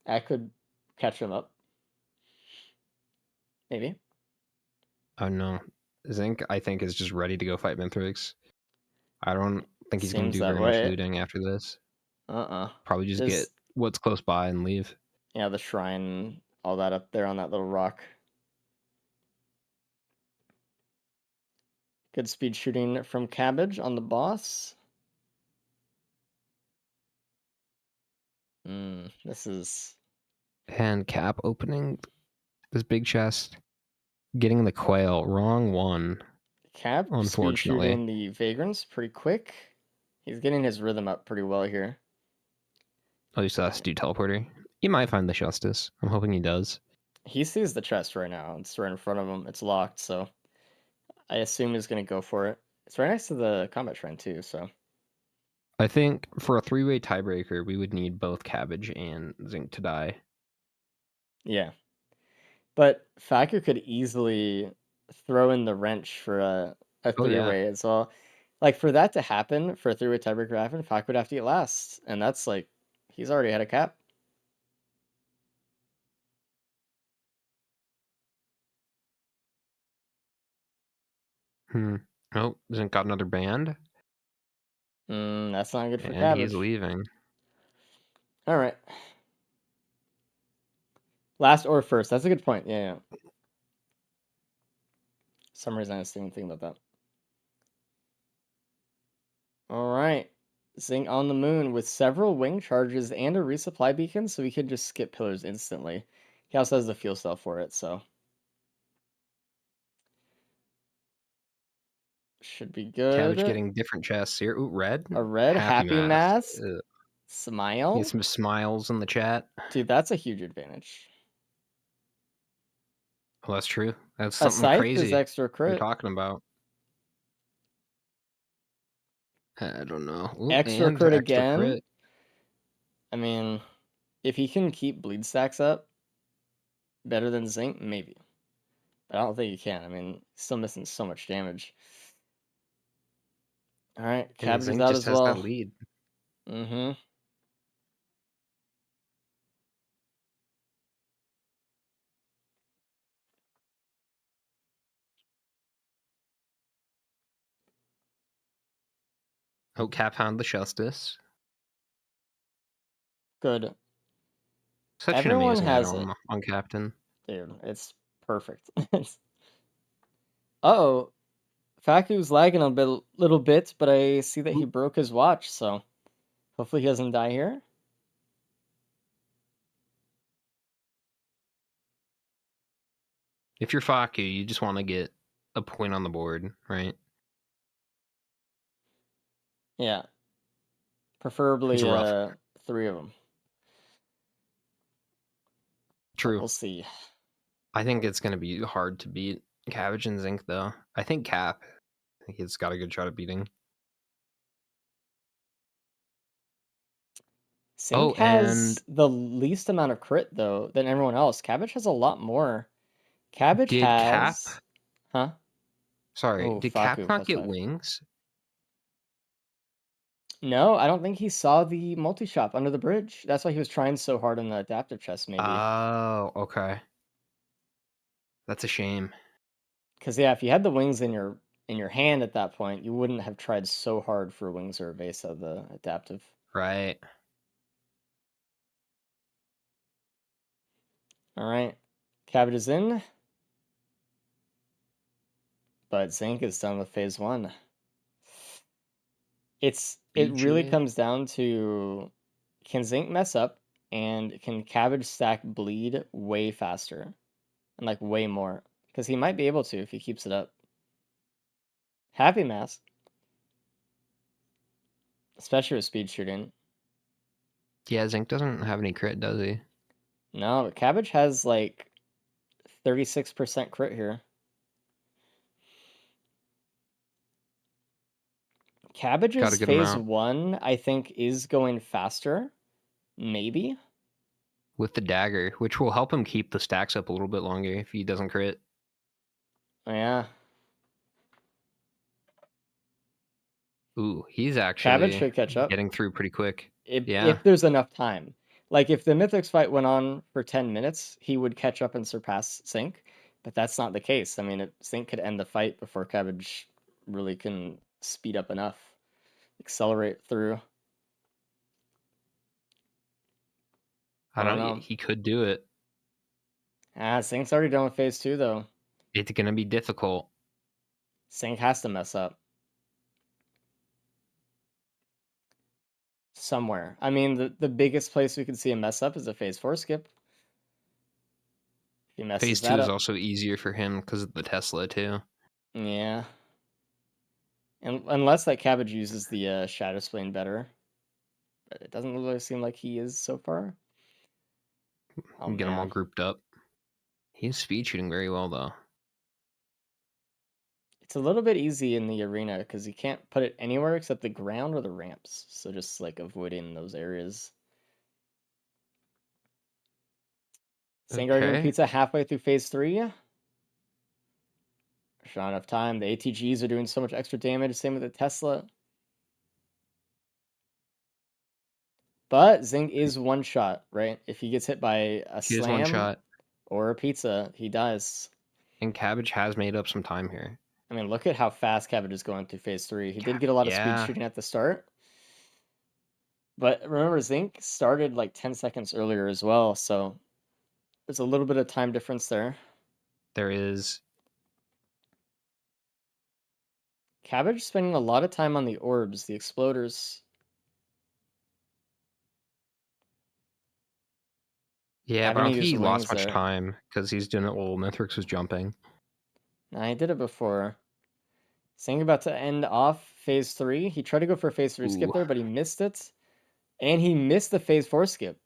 I could catch him up. Maybe. Oh no. Zinc, I think, is just ready to go fight Mithrix. I don't think he's going to Seems do that very much way. looting after this. Uh-uh. Probably just There's, get what's close by and leave. yeah, the shrine, all that up there on that little rock. Good speed shooting from Cabbage on the boss. This is... And Cap opening this big chest. Getting the quail. Wrong one. Cap speed Unfortunately. shooting the Vagrants pretty quick. He's getting his rhythm up pretty well here. Oh, you saw us do teleporter. He might find the Justice. I'm hoping he does. He sees the chest right now. It's right in front of him. It's locked, so I assume he's going to go for it. It's right next to the combat shrine too, so... I think for a 3-way tiebreaker, we would need both Cabbage and Zinc to die. Yeah. But Faku could easily throw in the wrench for a Oh, yeah. three-way as well. Like, for that to happen, for a three-way tiebreaker to happen, Faku would have to get last. And that's like, he's already had a cap. Oh, Zinc got another band. That's not good for And Cabbage. he's leaving. All right. Last or first. That's a good point. Yeah. Some reason I was thinking about that. All right. Zing on the moon with several wing charges and a resupply beacon, so we could just skip pillars instantly. He also has the fuel cell for it, so should be good. Cabbage getting different chests here. Ooh, red. A red happy mask. Smile. Get some smiles in the chat. Dude, that's a huge advantage. Well, that's true. That's A something scythe crazy is extra we're crit. talking about. I don't know. Ooh, Extra and crit extra again. crit. I mean, if he can keep bleed stacks up better than Zinc, maybe. But I don't think he can. I mean, still missing so much damage. All right, Cabbage is Zinc out just as has well. that lead. Mm-hmm. Oh, Cap found the Justice. Good. Such Everyone an amazing has item it. on Captain. Dude, it's perfect. Uh-oh. Faku's lagging a little bit, but I see that he broke his watch, so hopefully he doesn't die here. If you're Faku, you just want to get a point on the board, right? Yeah. Preferably It's rough. 3 of them. True. We'll see. I think it's going to be hard to beat Cabbage and Zinc, though. I think Cap, he's got a good shot at beating. Zinc has the least amount of crit, though, than everyone else. Cabbage has a lot more. Cabbage did has... Cap? Huh? Sorry, Oh, did Faku, Cap not plus get 5. wings? No, I don't think he saw the multi-shop under the bridge. That's why he was trying so hard on the adaptive chest, maybe. Oh, okay. That's a shame. Because yeah, if you had the wings in your hand at that point, you wouldn't have tried so hard for wings or evasa, the adaptive. Right. All right, Cabbage is in, but Zinc is done with phase 1. It really Feature. comes down to, can Zinc mess up, and can Cabbage stack bleed way faster and like way more? Because he might be able to if he keeps it up. Happy Mask, especially with speed shooting. Yeah, Zinc doesn't have any crit, does he? No, but Cabbage has like 36% crit here. Got a Cabbage's good phase amount. 1, I think, is going faster. Maybe. With the dagger, which will help him keep the stacks up a little bit longer if he doesn't crit. Yeah. Ooh, he's Cabbage actually should catch up. getting through pretty quick. If Yeah. there's enough time. Like, if the Mythics fight went on for 10 minutes, he would catch up and surpass Sync. But that's not the case. I mean, Sync could end the fight before Cabbage really can speed up enough. Accelerate through. I I don't don't know. know. He could do it. Sync's already done with phase 2, though. It's going to be difficult. Sync has to mess up. Somewhere. I mean, the biggest place we could see him mess up is a phase 4 skip. If he messes Phase 2 that is up. also easier for him because of the Tesla, too. Yeah. And unless that Cabbage uses the Shadow Splane better. But it doesn't really seem like he is so far. Oh, Get them all man. grouped up. He's speed shooting very well, though. It's a little bit easy in the arena because you can't put it anywhere except the ground or the ramps. So just like avoiding those areas. Sangar getting Okay. pizza halfway through phase 3. There's not enough time. The ATGs are doing so much extra damage. Same with the Tesla. But Zing is one shot, right? If he gets hit by a He has one slam shot. or a pizza, he dies. And Cabbage has made up some time here. I mean, look at how fast Cabbage is going through phase 3. He did get a lot of speed Yeah. shooting at the start. But remember, Zinc started like 10 seconds earlier as well, so there's a little bit of time difference there. There is. Cabbage spending a lot of time on the orbs, the exploders. Yeah, but Having I to don't think use he lost wings much there. time because he's doing it while Mithrix was jumping. Nah, he did it before. Zinc about to end off phase 3. He tried to go for a phase 3 skip Ooh. there, but he missed it. And he missed the phase 4 skip.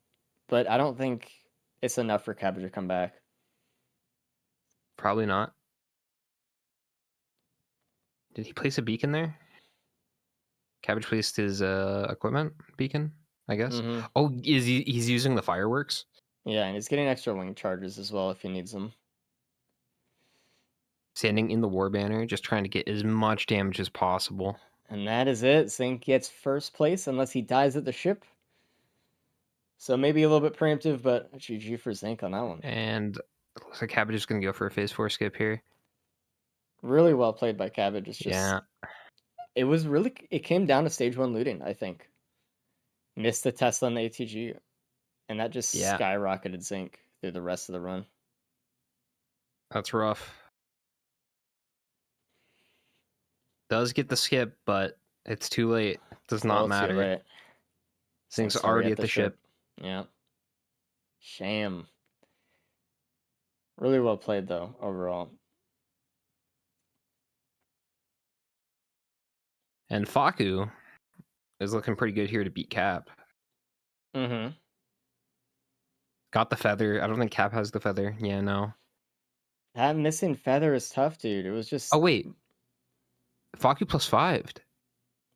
But I don't think it's enough for Cabbage to come back. Probably not. Did he place a beacon there? Cabbage placed his equipment beacon, I guess. Mm-hmm. Oh, he's using the fireworks? Yeah, and he's getting extra wing charges as well if he needs them. Standing in the war banner, just trying to get as much damage as possible. And that is it. Zinc gets first place unless he dies at the ship. So maybe a little bit preemptive, but GG for Zinc on that one. And it looks like Cabbage is going to go for a phase 4 skip here. Really well played by Cabbage. It's just, Yeah. it came down to stage 1 looting, I think. Missed the Tesla and the ATG, and that just skyrocketed Zinc through the rest of the run. That's rough. Does get the skip, but it's too late. Does not matter. Too late. Zinc's already at the ship. Yeah. Shame. Really well played, though, overall. And Faku is looking pretty good here to beat Cap. Mm-hmm. Got the feather. I don't think Cap has the feather. Yeah, no. That missing feather is tough, dude. It was just... Oh, wait. Faku plus 5'd.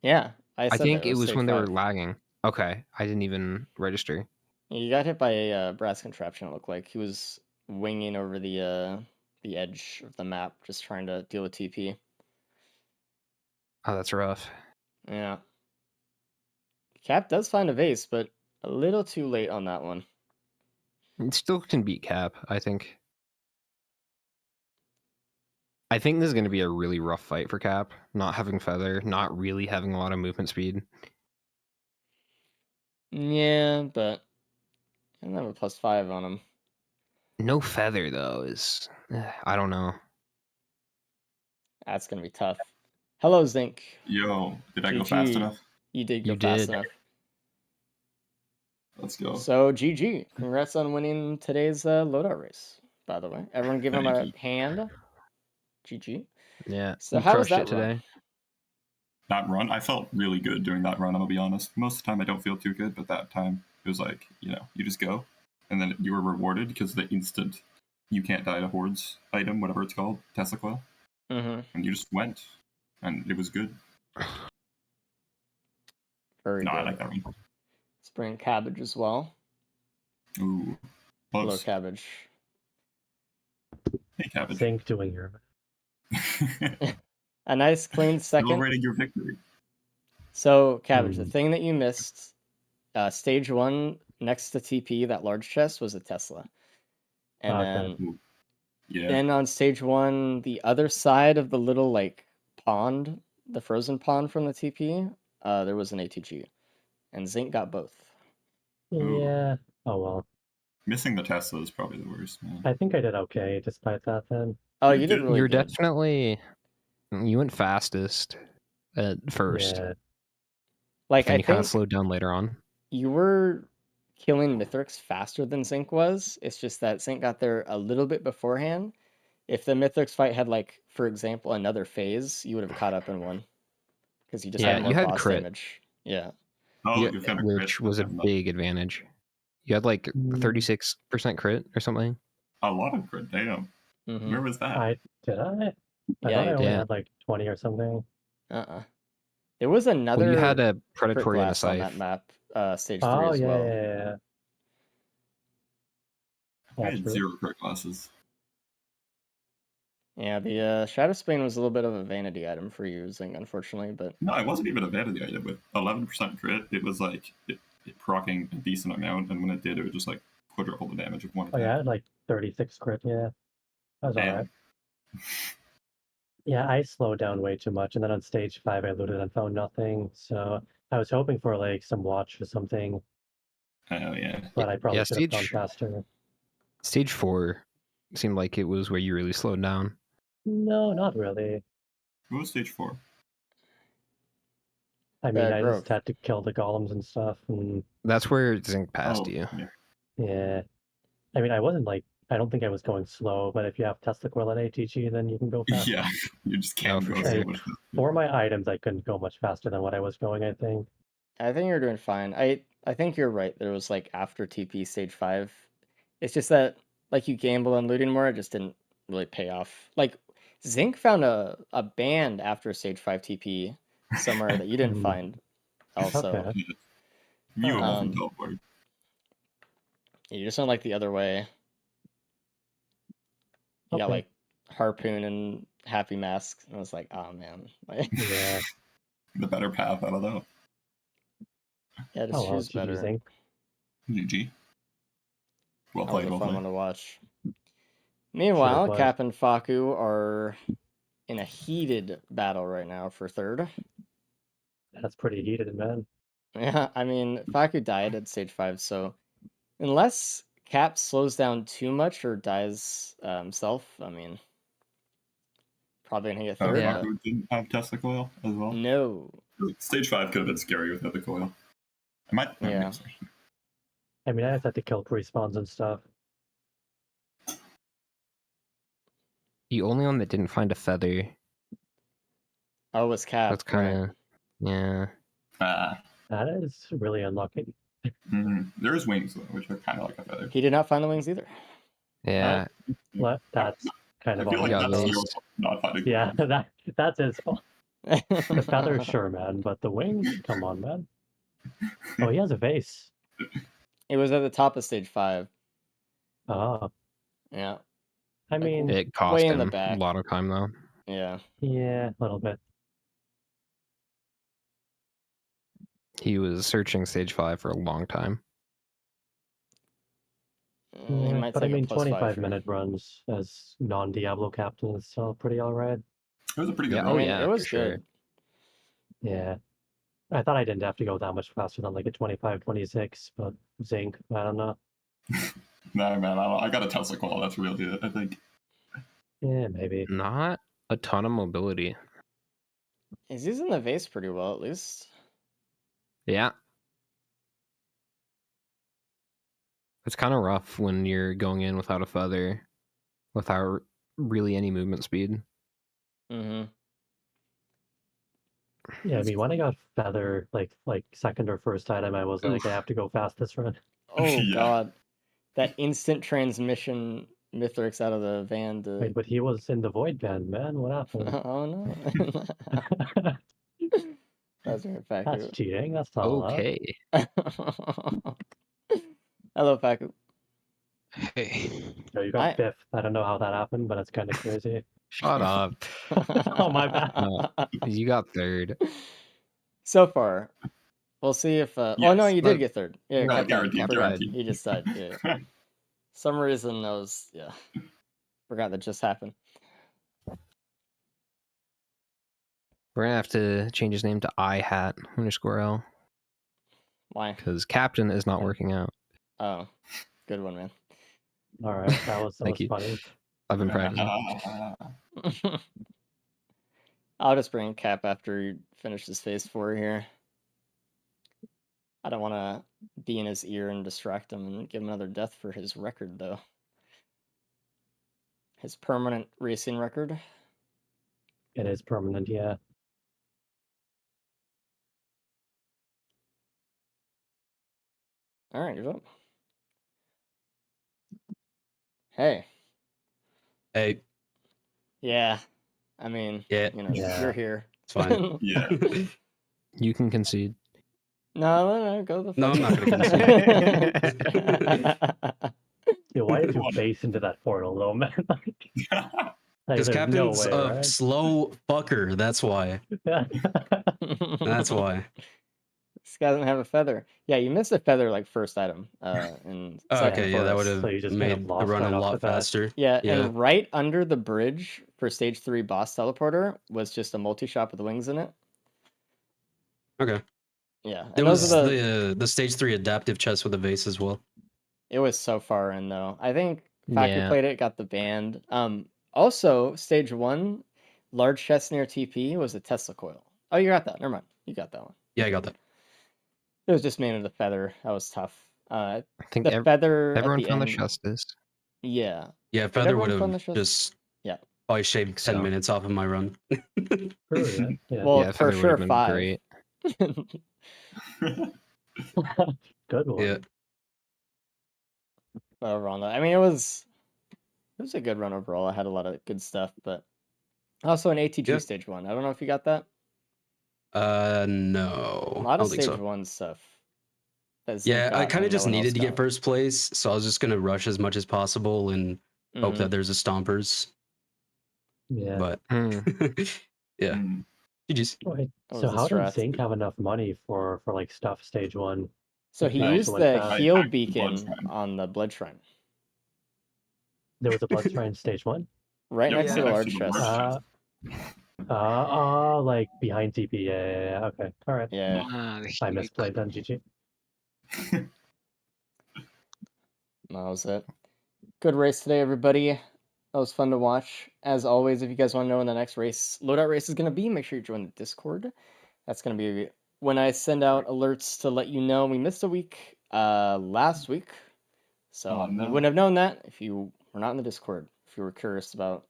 Yeah, I said think that. it was when stage they were 5. lagging. Okay, I didn't even register. You got hit by a brass contraption, it looked like. He was winging over the edge of the map, just trying to deal with TP. Oh, that's rough. Yeah. Cap does find a vase, but a little too late on that one. It still can beat Cap, I think. I think this is going to be a really rough fight for Cap. Not having feather, not really having a lot of movement speed. Yeah, but I don't have a +5 on him. No feather, though, is... I don't know. That's going to be tough. Hello, Zinc. Yo, did I go GG. fast enough? You did go You fast did. enough. Let's go. So GG. Congrats on winning today's loadout race, by the way. Everyone give him a Thank you. hand. GG. Yeah. So you how was crushed that it run? today. That run, I felt really good during that run, I'm gonna be honest. Most of the time I don't feel too good, but that time it was like, you know, you just go. And then you were rewarded because the instant you can't die to hordes item, whatever it's called, Tesla coil. Mm-hmm. And you just went. And it was good. Very No, good. I like that run. Let's bring cabbage as well. Ooh. Hello, Close. cabbage. Hey, cabbage. Sync doing your. A nice clean second. Celebrating your victory. So, cabbage, the thing that you missed, stage 1 next to TP, that large chest, was a Tesla. And Okay. then on stage 1, the other side of the little like pond, the frozen pond from the TP, there was an ATG. And Zinc got both. Yeah. Oh well. Missing the Tesla is probably the worst, man. I think I did okay despite that then. Oh, You you did did? really You're good. definitely you went fastest at first. Yeah. Like, Then I you kind of think slowed down later on. you were killing Mithrix faster than Zinc was. It's just that Zinc got there a little bit beforehand. If the Mithrix fight had, like, for example, another phase, you would have caught up and won. Because you just Yeah, had more you had boss crit. damage. Yeah. Oh, Yeah, you found a crit. which was a Okay, big advantage. You had like 36% crit or something. a lot of crit. Damn. Mm-hmm. Where was that? I Yeah, thought I you only did. had like 20 or something. There was another Well, you had a crit predatory and a glass on that scythe. map, stage 3 Oh as yeah, well. yeah. I That's had true. 0 crit classes. Yeah, the Shadow Spain was a little bit of a vanity item for using, unfortunately, but No, it wasn't even a vanity item. With 11% crit, it was like it proccing a decent amount, and when it did, it would just like quadruple the damage of one Oh yeah, I attack. had like 36 crit. Yeah, that was Damn. alright. Yeah, I slowed down way too much, and then on stage 5 I looted and found nothing. So I was hoping for like some watch or something, Oh yeah. but I probably Yeah, should have gone faster. stage 4 seemed like it was where you really slowed down. No, not really. What was stage 4? I mean, I growth. just had to kill the golems and stuff, and That's where Zinc passed Oh, you. yeah. yeah. I mean, I wasn't like, I don't think I was going slow, but if you have Tesla Coil and ATG, then you can go fast. Yeah, you just Oh, can't for go sure. so much. For my items, I couldn't go much faster than what I was going, I think. I think you're doing fine. I think you're right. There was like after TP stage 5. It's just that like you gamble on looting more, it just didn't really pay off. Like Zinc found a band after stage 5 TP somewhere that you didn't find also. Okay. You Oh. almost teleport. You just went like the other way. You got Okay. like Harpoon and Happy Mask, and I was like, oh man. Yeah. The better path, I don't know. Yeah, just Oh well, choose better. Zinc. GG. Well That was played, a well fun played. one to watch. Meanwhile, was. Cap and Faku are in a heated battle right now for third. That's pretty heated, man. Yeah, I mean, Faku died at stage 5, so unless Cap slows down too much or dies himself, I mean, probably gonna get third. Yeah. Faku didn't have Tesla coil as well. No. Stage 5 could have been scary without the coil. I might. Yeah. I mean, I just had to kill respawns and stuff. The only one that didn't find a feather. Oh, it was Cap. That's kind of right. yeah. That is really unlucky. There is wings though, which are kind of like a feather. He did not find the wings either. Yeah. Well, that's kind I of feel like Yeah, that's those- your fault, not finding. Yeah, that's his fault. The feather, sure, man, but the wings, come on, man. Oh, he has a vase. It was at the top of stage 5. Oh, Yeah. I mean, It cost way in the him a back. lot of time though. Yeah. yeah, a little bit. He was searching stage 5 for a long time. He Yeah, might but I take a mean, +5 here. 25-minute runs as non-Diablo captain is still pretty alright. It was a pretty good Yeah. run. Oh I mean, yeah. it was for sure. good. Yeah. I thought I didn't have to go that much faster than like a 25, 26, but Zinc, I don't know. No, man, I got a Tesla coil. That's really it, I think. Yeah, maybe. Not a ton of mobility. He's using the vase pretty well, at least. Yeah. It's kind of rough when you're going in without a feather, without really any movement speed. Mm-hmm. Yeah, I mean, when I got feather, like second or first item, I was like, I have to go fast this run. Oh Yeah. God, that instant transmission Mithrix out of the van Wait, to. but he was in the void band, man. What happened? Oh no. That's right, That's Faku. cheating. That's not allowed. Okay. Hello, Faku. Hey. So you got fifth. I don't know how that happened, but it's kind of crazy. Shut up. Oh, my bad. No, you got third. So far, we'll see if. Oh no, Yes, you did get third. Yeah, no, Cat died. guaranteed, I forgot. guaranteed. He just died. Yeah. Some reason I was forgot that just happened. We're gonna have to change his name to iHat_L Why? because Captain is not Yeah. working out. Oh, good one, man. All right, that was Thank you. funny. I've been practicing. I'll just bring Cap after he finishes phase 4 here. I don't want to be in his ear and distract him and give him another death for his record, though. His permanent racing record. It is permanent, yeah. All right, you're up. Hey. Hey, Yeah. I mean, yeah, you know, Yeah. you're here. it's fine. Yeah. You can concede. No, go the fuck. No, I'm not gonna concede. Dude, why did you What? face into that portal, though, man? Like, Because there's no Captain's way, a right? slow fucker. That's why. That's why. This guy doesn't have a feather. Yeah, you missed a feather like first item. In Oh, second okay, yeah, that would forest. have So you just kind of made the lost run right a off the lot bat. faster. Yeah, Yeah. and right under the bridge for stage 3 boss teleporter was just a multi-shot with wings in it. Okay. Yeah, and There those was are the stage 3 adaptive chest with a vase as well. It was so far in though. I think Faku Yeah. played it, got the band. Also stage 1, large chest near TP was a Tesla coil. Oh, you got that. Never mind. You got that one. Yeah, I got that. It was just mainly the feather. That was tough. I think The feather at everyone the found the end. Justice. Yeah. Yeah, Did Feather would everyone fund have the just Yeah. probably shaved 10 so. minutes off of my run. True, yeah. Yeah. Well, Yeah, for Feather would sure have been 5. great. Good one. Yeah. Overall, I mean, it was a good run overall. I had a lot of good stuff, but also an ATG Yeah. stage 1. I don't know if you got that. No. A lot I of don't think stage so. 1 stuff. That Yeah, Zink I got kind of and no just one else needed to get got. first place, so I was just going to rush as much as possible and hope Mhm. that there's a stompers. Yeah. But yeah. Mm. GG's. Wait, That so was the how did strat. Zink have enough money for like stuff stage 1? So If he he used also went the fast? heal hacked the blood beacon shrine. on the blood shrine. There was a blood shrine stage 1? Right Yep, next to right the next large to the chest. large chest. Like behind TP. Yeah. Okay. All right. Yeah. The I heal misplayed then, GG. That was it. Good race today, everybody. That was fun to watch. As always, if you guys want to know when the next loadout race is going to be, make sure you join the Discord. That's going to be when I send out alerts to let you know. We missed a week last week. So Oh, no. you wouldn't have known that if you were not in the Discord, if you were curious about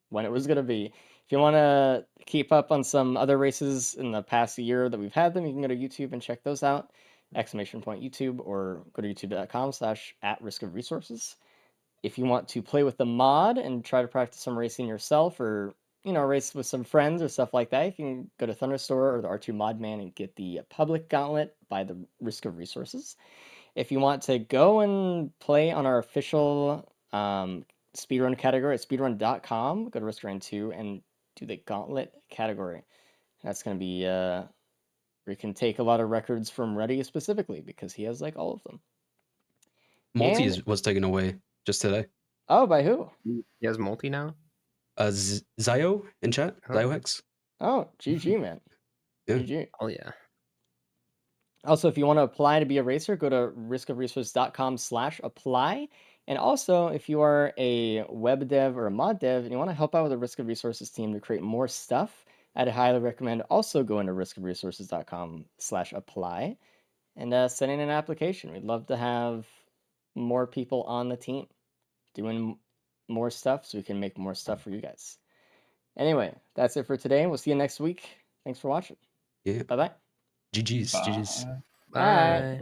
when it was going to be. If you want to keep up on some other races in the past year that we've had them, you can go to YouTube and check those out. !YouTube, or go to youtube.com/@riskofresources. If you want to play with the mod and try to practice some racing yourself, or race with some friends or stuff like that, you can go to Thunderstore or the R2 Modman and get the public gauntlet by the Risk of Resources. If you want to go and play on our official speedrun category at speedrun.com, go to Risk Run 2 and do the gauntlet category. That's going to be where you can take a lot of records from Reddy specifically, because he has like all of them. Multi was taken away just today. Oh, by who? He has multi now? Zio in chat? Oh. ZioX? Oh, GG, man. Yeah. GG. Oh yeah. Also, if you want to apply to be a racer, go to riskofresources.com/apply. And also, if you are a web dev or a mod dev and you want to help out with the Risk of Resources team to create more stuff, I'd highly recommend also going to riskofresources.com/apply and sending an application. We'd love to have more people on the team doing more stuff so we can make more stuff for you guys. Anyway, that's it for today. We'll see you next week. Thanks for watching. Yeah. Bye-bye. GG's. Bye. GG's. Bye. Bye.